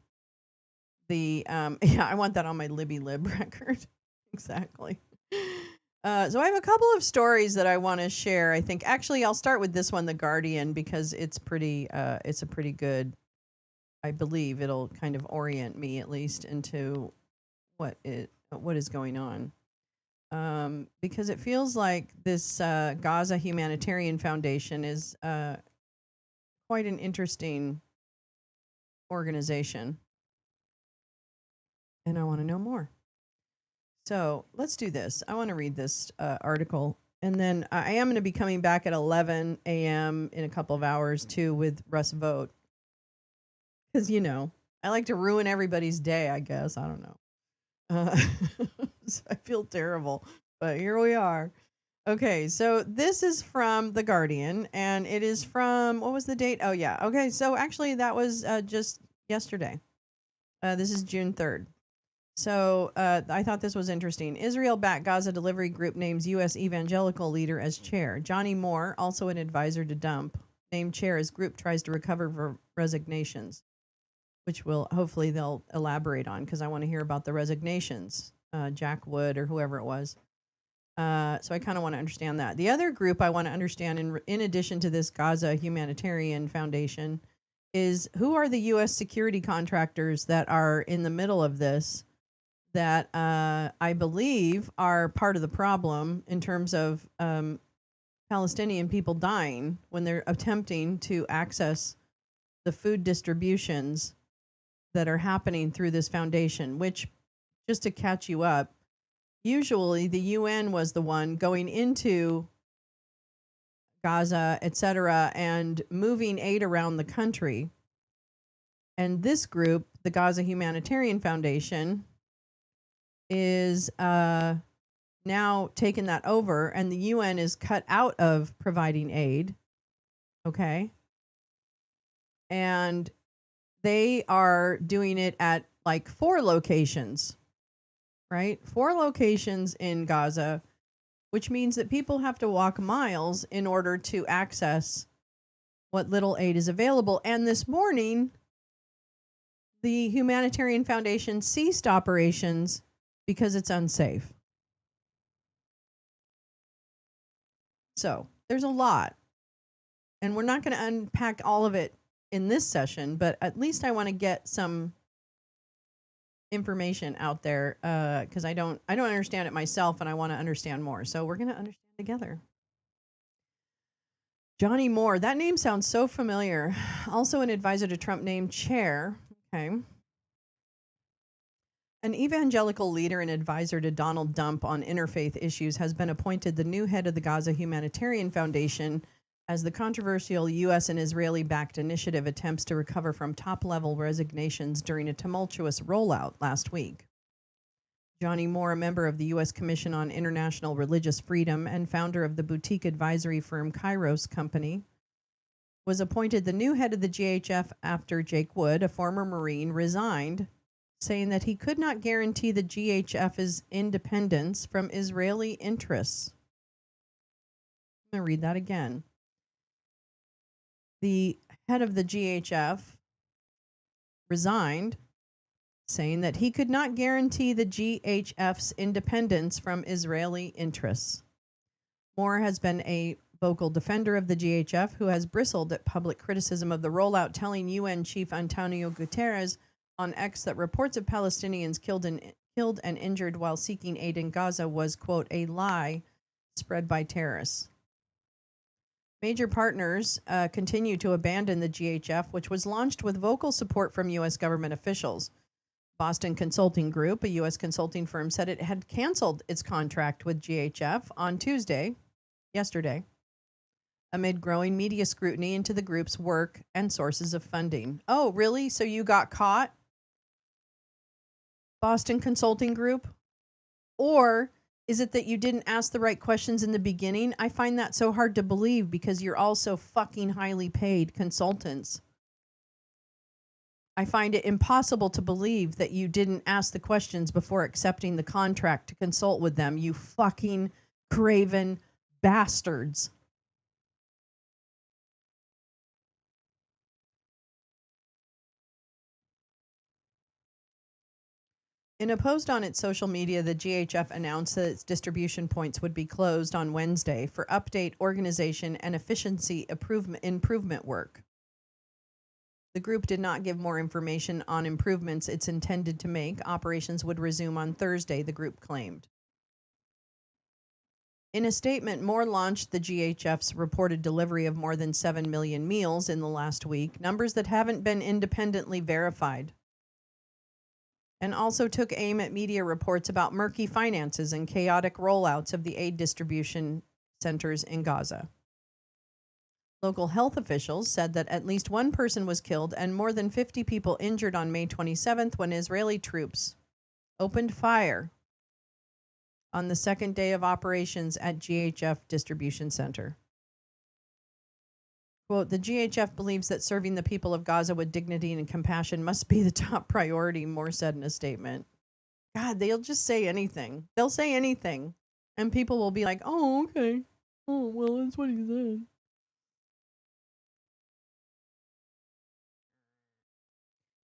the, yeah, I want that on my Libby Lib record. Exactly. So I have a couple of stories that I want to share. I think actually I'll start with this one, The Guardian, because it's a pretty good, I believe it'll kind of orient me at least into what is going on. Because it feels like this Gaza Humanitarian Foundation is quite an interesting organization. And I want to know more. So let's do this. I want to read this article. And then I am going to be coming back at 11 a.m. in a couple of hours too with Russ Vogt. Because, I like to ruin everybody's day, I guess. I don't know. So I feel terrible. But here we are. Okay, so this is from The Guardian, and it is from, what was the date? Oh, yeah. Okay, so actually that was just yesterday. This is June 3rd. So I thought this was interesting. Israel-backed Gaza delivery group names U.S. evangelical leader as chair. Johnny Moore, also an advisor to Dump, named chair as group tries to recover resignations, which hopefully they'll elaborate on because I want to hear about the resignations, Jack Wood or whoever it was. So I kind of want to understand that. The other group I want to understand, in addition to this Gaza Humanitarian Foundation, is who are the U.S. security contractors that are in the middle of this that I believe are part of the problem in terms of Palestinian people dying when they're attempting to access the food distributions that are happening through this foundation, which, just to catch you up, usually the UN was the one going into Gaza, etc., and moving aid around the country. And this group, the Gaza Humanitarian Foundation, is now taken that over, and the UN is cut out of providing aid. Okay. And they are doing it at like 4 locations, right? 4 locations in Gaza, which means that people have to walk miles in order to access what little aid is available. And this morning, the Humanitarian Foundation ceased operations because it's unsafe. So there's a lot. And we're not going to unpack all of it in this session, but at least I want to get some information out there because I don't understand it myself, and I want to understand more. So we're going to understand together. Johnny Moore, that name sounds so familiar. Also an advisor to Trump named chair. Okay. An evangelical leader and advisor to Donald Trump on interfaith issues has been appointed the new head of the Gaza Humanitarian Foundation as the controversial U.S. and Israeli-backed initiative attempts to recover from top-level resignations during a tumultuous rollout last week. Johnny Moore, a member of the U.S. Commission on International Religious Freedom and founder of the boutique advisory firm Kairos Company, was appointed the new head of the GHF after Jake Wood, a former Marine, resigned, saying that he could not guarantee the GHF's independence from Israeli interests. I'm going to read that again. The head of the GHF resigned, saying that he could not guarantee the GHF's independence from Israeli interests. Moore has been a vocal defender of the GHF, who has bristled at public criticism of the rollout, telling UN Chief Antonio Guterres on X that reports of Palestinians killed and injured while seeking aid in Gaza was, quote, a lie spread by terrorists. Major partners continue to abandon the GHF, which was launched with vocal support from U.S. government officials. Boston Consulting Group, a U.S. consulting firm, said it had canceled its contract with GHF on yesterday, amid growing media scrutiny into the group's work and sources of funding. Oh, really? So you got caught, Boston Consulting Group? Or is it that you didn't ask the right questions in the beginning? I find that so hard to believe because you're all so fucking highly paid consultants. I find it impossible to believe that you didn't ask the questions before accepting the contract to consult with them, you fucking craven bastards. In a post on its social media, the GHF announced that its distribution points would be closed on Wednesday for update, organization, and efficiency improvement work. The group did not give more information on improvements it's intended to make. Operations would resume on Thursday, the group claimed. In a statement, Moore launched the GHF's reported delivery of more than 7 million meals in the last week, numbers that haven't been independently verified, and also took aim at media reports about murky finances and chaotic rollouts of the aid distribution centers in Gaza. Local health officials said that at least one person was killed and more than 50 people injured on May 27th when Israeli troops opened fire on the second day of operations at GHF Distribution Center. Quote, the GHF believes that serving the people of Gaza with dignity and compassion must be the top priority, Moore said in a statement. God, they'll just say anything. They'll say anything. And people will be like, oh, okay. Oh, well, that's what he said.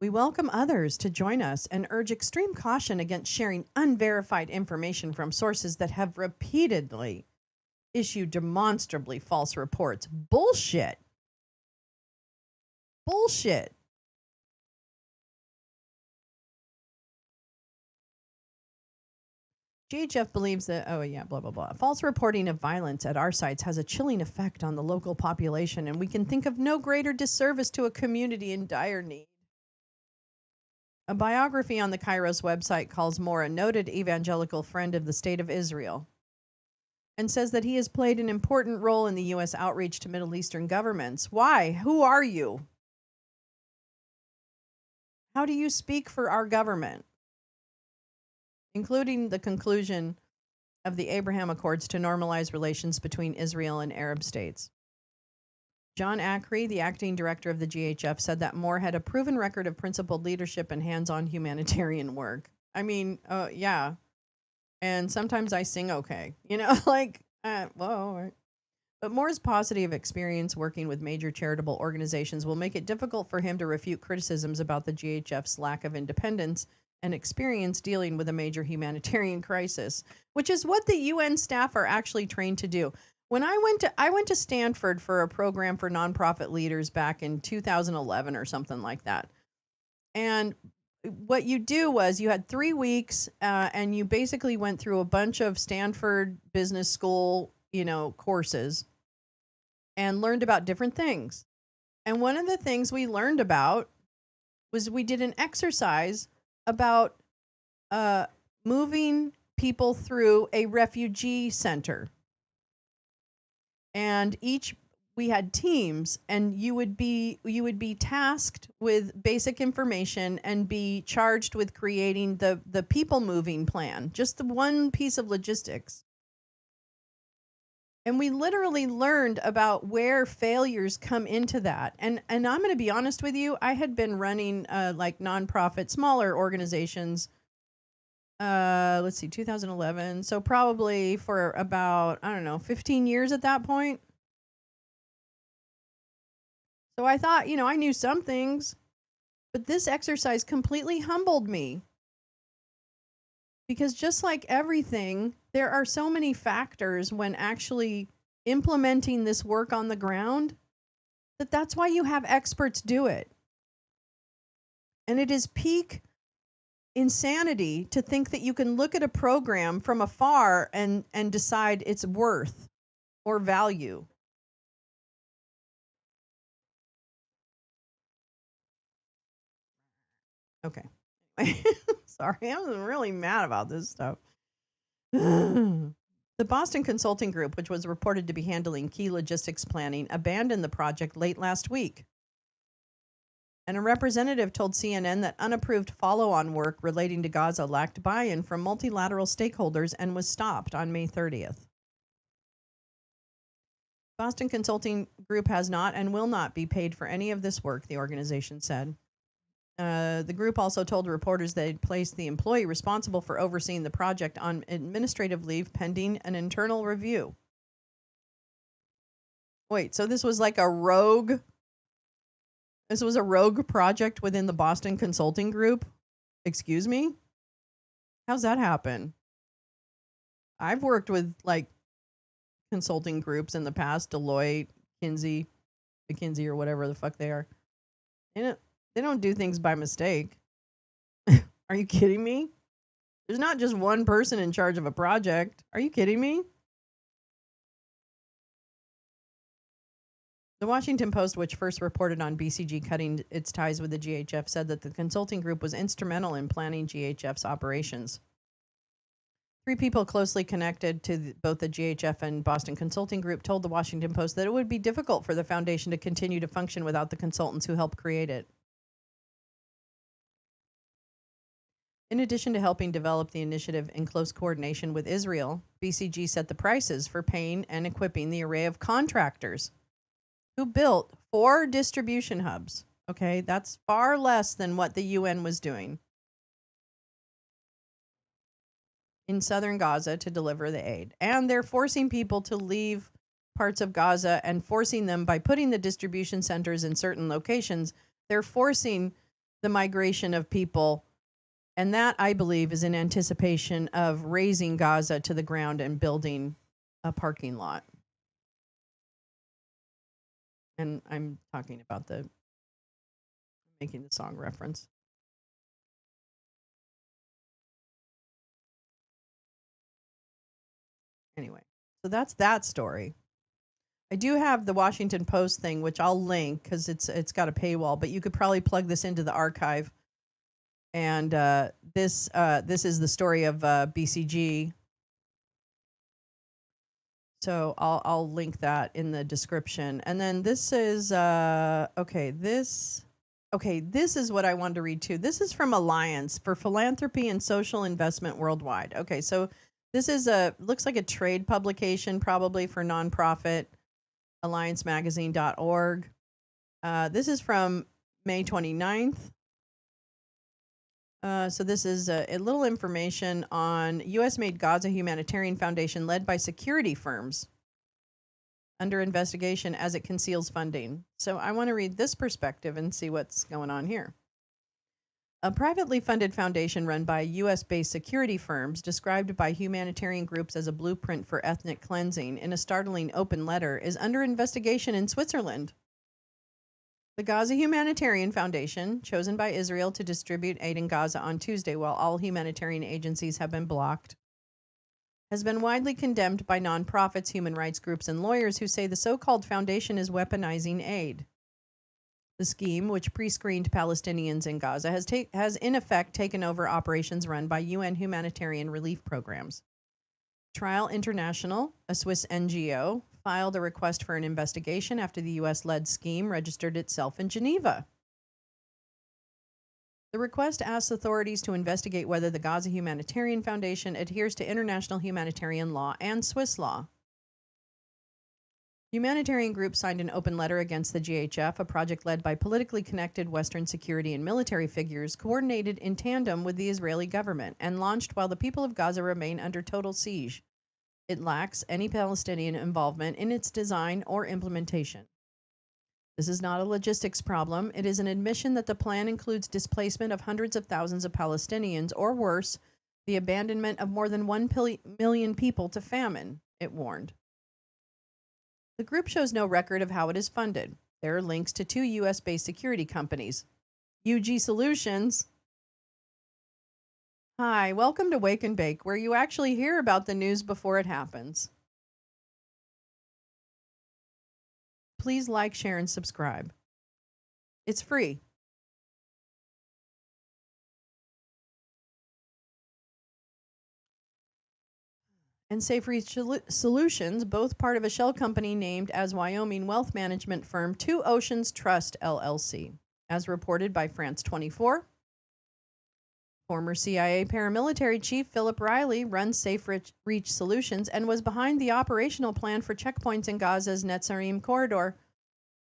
We welcome others to join us and urge extreme caution against sharing unverified information from sources that have repeatedly issued demonstrably false reports. Bullshit. Bullshit. GHF believes that, blah, blah, blah. False reporting of violence at our sites has a chilling effect on the local population, and we can think of no greater disservice to a community in dire need. A biography on the Kairos website calls Moore a noted evangelical friend of the State of Israel and says that he has played an important role in the U.S. outreach to Middle Eastern governments. Why? Who are you? How do you speak for our government? Including the conclusion of the Abraham Accords to normalize relations between Israel and Arab states. John Ackrey, the acting director of the GHF, said that Moore had a proven record of principled leadership and hands-on humanitarian work. I mean, yeah. And sometimes I sing okay. You know, like, whoa, all right. But Moore's positive experience working with major charitable organizations will make it difficult for him to refute criticisms about the GHF's lack of independence and experience dealing with a major humanitarian crisis, which is what the UN staff are actually trained to do. When I went to Stanford for a program for nonprofit leaders back in 2011 or something like that. And what you do was you had 3 weeks and you basically went through a bunch of Stanford Business School, courses and learned about different things. And one of the things we learned about was we did an exercise about moving people through a refugee center. And we had teams, and you would be tasked with basic information and be charged with creating the people moving plan, just the one piece of logistics. And we literally learned about where failures come into that. And I'm going to be honest with you, I had been running like nonprofit, smaller organizations. Let's see, 2011. So probably for about, 15 years at that point. So I thought, I knew some things, but this exercise completely humbled me. Because just like everything, there are so many factors when actually implementing this work on the ground that's why you have experts do it. And it is peak insanity to think that you can look at a program from afar and decide its worth or value. Okay. Sorry, I'm really mad about this stuff. The Boston Consulting Group, which was reported to be handling key logistics planning, abandoned the project late last week. And a representative told CNN that unapproved follow-on work relating to Gaza lacked buy-in from multilateral stakeholders and was stopped on May 30th. Boston Consulting Group has not and will not be paid for any of this work, the organization said. The group also told reporters they'd placed the employee responsible for overseeing the project on administrative leave pending an internal review. Wait, so this was like a rogue? This was a rogue project within the Boston Consulting Group? Excuse me? How's that happen? I've worked with like consulting groups in the past, Deloitte, McKinsey, or whatever the fuck they are. They don't do things by mistake. Are you kidding me? There's not just one person in charge of a project. Are you kidding me? The Washington Post, which first reported on BCG cutting its ties with the GHF, said that the consulting group was instrumental in planning GHF's operations. 3 people closely connected to both the GHF and Boston Consulting Group told the Washington Post that it would be difficult for the foundation to continue to function without the consultants who helped create it. In addition to helping develop the initiative in close coordination with Israel, BCG set the prices for paying and equipping the array of contractors who built 4 distribution hubs. Okay, that's far less than what the UN was doing in southern Gaza to deliver the aid. And they're forcing people to leave parts of Gaza and forcing them by putting the distribution centers in certain locations. They're forcing the migration of people. And that, I believe, is in anticipation of razing Gaza to the ground and building a parking lot. And I'm talking about making the song reference. Anyway, so that's that story. I do have the Washington Post thing, which I'll link because it's got a paywall, but you could probably plug this into the archive. And this is the story of BCG. So I'll link that in the description. And then this is this is what I wanted to read too. This is from Alliance for Philanthropy and Social Investment Worldwide. Okay, so this is looks like a trade publication probably for nonprofit, alliancemagazine.org. This is from May 29th. So this is a little information on U.S.-made Gaza Humanitarian Foundation led by security firms under investigation as it conceals funding. So I want to read this perspective and see what's going on here. A privately funded foundation run by U.S.-based security firms, described by humanitarian groups as a blueprint for ethnic cleansing in a startling open letter, is under investigation in Switzerland. The Gaza Humanitarian Foundation, chosen by Israel to distribute aid in Gaza on Tuesday while all humanitarian agencies have been blocked, has been widely condemned by nonprofits, human rights groups, and lawyers who say the so-called foundation is weaponizing aid. The scheme, which pre-screened Palestinians in Gaza, has in effect taken over operations run by UN humanitarian relief programs. Trial International, a Swiss NGO, filed a request for an investigation after the U.S.-led scheme registered itself in Geneva. The request asks authorities to investigate whether the Gaza Humanitarian Foundation adheres to international humanitarian law and Swiss law. Humanitarian groups signed an open letter against the GHF, a project led by politically connected Western security and military figures, coordinated in tandem with the Israeli government, and launched while the people of Gaza remain under total siege. It lacks any Palestinian involvement in its design or implementation. This is not a logistics problem. It is an admission that the plan includes displacement of hundreds of thousands of Palestinians, or worse, the abandonment of more than 1 million people to famine, it warned. The group shows no record of how it is funded. There are links to 2 U.S.-based security companies. UG Solutions. Hi, welcome to Wake and Bake, where you actually hear about the news before it happens. Please like, share, and subscribe. It's free. And Safe Reach Solutions, both part of a shell company named as Wyoming wealth management firm Two Oceans Trust, LLC. As reported by France 24, former CIA paramilitary chief Philip Riley runs Safe Reach Solutions and was behind the operational plan for checkpoints in Gaza's Netzarim corridor,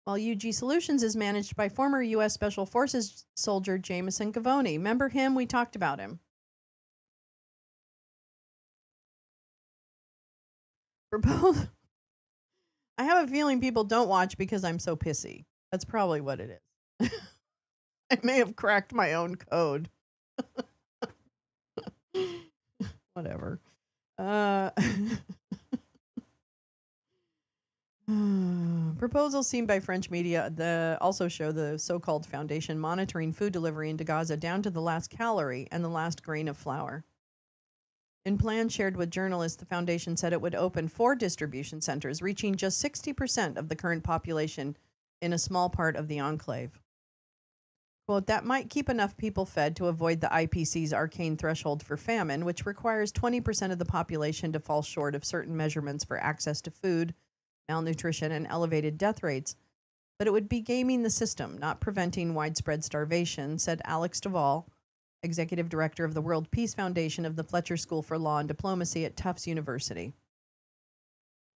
while UG Solutions is managed by former U.S. Special Forces soldier Jameson Gavoni. Remember him? We talked about him. For both, I have a feeling people don't watch because I'm so pissy. That's probably what it is. I may have cracked my own code. Whatever. Proposals seen by French media also show the so-called foundation monitoring food delivery into Gaza down to the last calorie and the last grain of flour. In plans shared with journalists, the foundation said it would open 4 distribution centers, reaching just 60% of the current population in a small part of the enclave. Quote, that might keep enough people fed to avoid the IPC's arcane threshold for famine, which requires 20% of the population to fall short of certain measurements for access to food, malnutrition, and elevated death rates. But it would be gaming the system, not preventing widespread starvation, said Alex Duvall, executive director of the World Peace Foundation of the Fletcher School for Law and Diplomacy at Tufts University.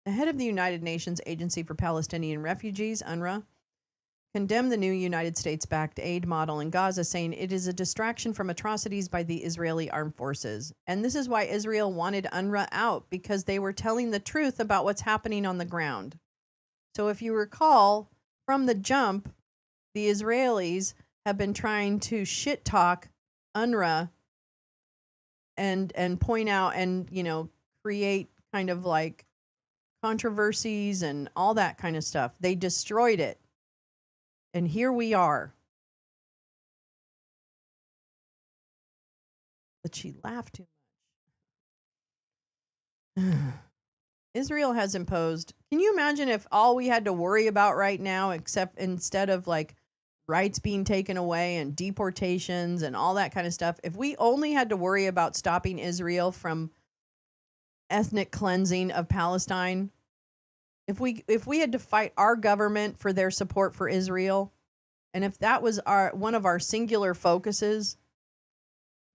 The head of the United Nations Agency for Palestinian Refugees, UNRWA, condemned the new United States-backed aid model in Gaza, saying it is a distraction from atrocities by the Israeli armed forces. And this is why Israel wanted UNRWA out, because they were telling the truth about what's happening on the ground. So if you recall, from the jump, the Israelis have been trying to shit talk UNRWA and point out and, create kind of like controversies and all that kind of stuff. They destroyed it. And here we are. But she laughed too much. Israel has imposed. Can you imagine if all we had to worry about right now, instead of like rights being taken away and deportations and all that kind of stuff, if we only had to worry about stopping Israel from ethnic cleansing of Palestine, if we had to fight our government for their support for Israel, and if that was one of our singular focuses,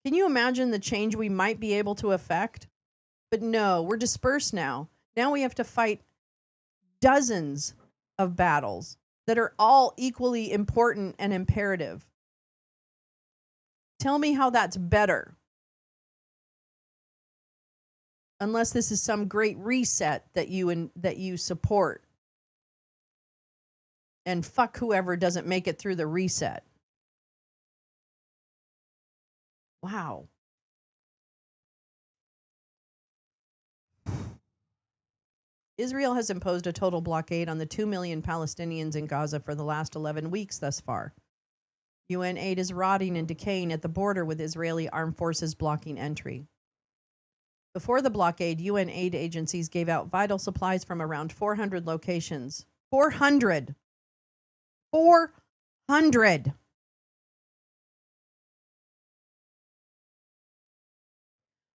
can you imagine the change we might be able to affect? But no, we're dispersed now. Now we have to fight dozens of battles that are all equally important and imperative. Tell me how that's better. Unless this is some great reset that you support. And fuck whoever doesn't make it through the reset. Wow. Israel has imposed a total blockade on the 2 million Palestinians in Gaza for the last 11 weeks thus far. UN aid is rotting and decaying at the border, with Israeli armed forces blocking entry. Before the blockade, UN aid agencies gave out vital supplies from around 400 locations. 400! 400!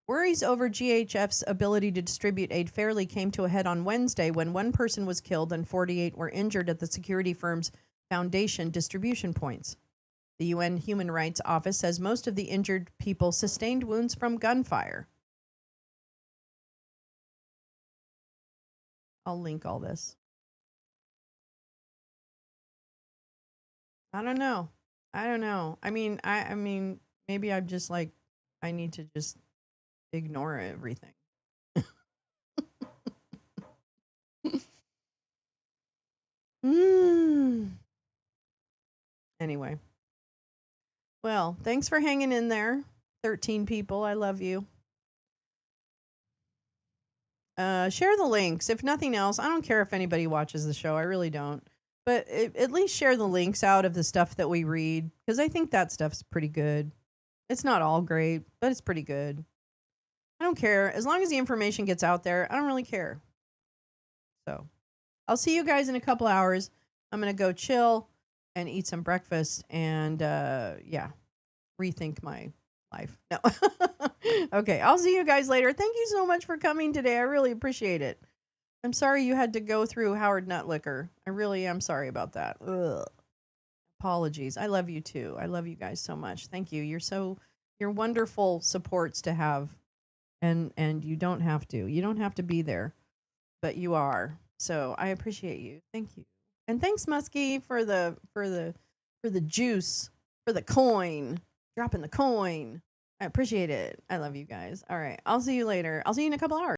Worries over GHF's ability to distribute aid fairly came to a head on Wednesday when one person was killed and 48 were injured at the security firm's foundation distribution points. The UN Human Rights Office says most of the injured people sustained wounds from gunfire. I'll link all this. I don't know. I mean, maybe I'm just like, I need to just ignore everything. Anyway. Well, thanks for hanging in there. 13 people. I love you. Share the links. If nothing else, I don't care if anybody watches the show. I really don't. But at least share the links out of the stuff that we read, because I think that stuff's pretty good. It's not all great, but it's pretty good. I don't care. As long as the information gets out there, I don't really care. So I'll see you guys in a couple hours. I'm going to go chill and eat some breakfast and, rethink my life. No. Okay, I'll see you guys later. Thank you so much for coming today. I really appreciate it. I'm sorry you had to go through Howard Nutlicker. I really am sorry about that. Ugh. Apologies. I love you too. I love you guys so much. Thank you. You're wonderful supports to have. And you don't have to. You don't have to be there, but you are. So I appreciate you. Thank you. And thanks, Muskie, for the juice, for the coin, dropping the coin. I appreciate it. I love you guys. All right. I'll see you later. I'll see you in a couple hours.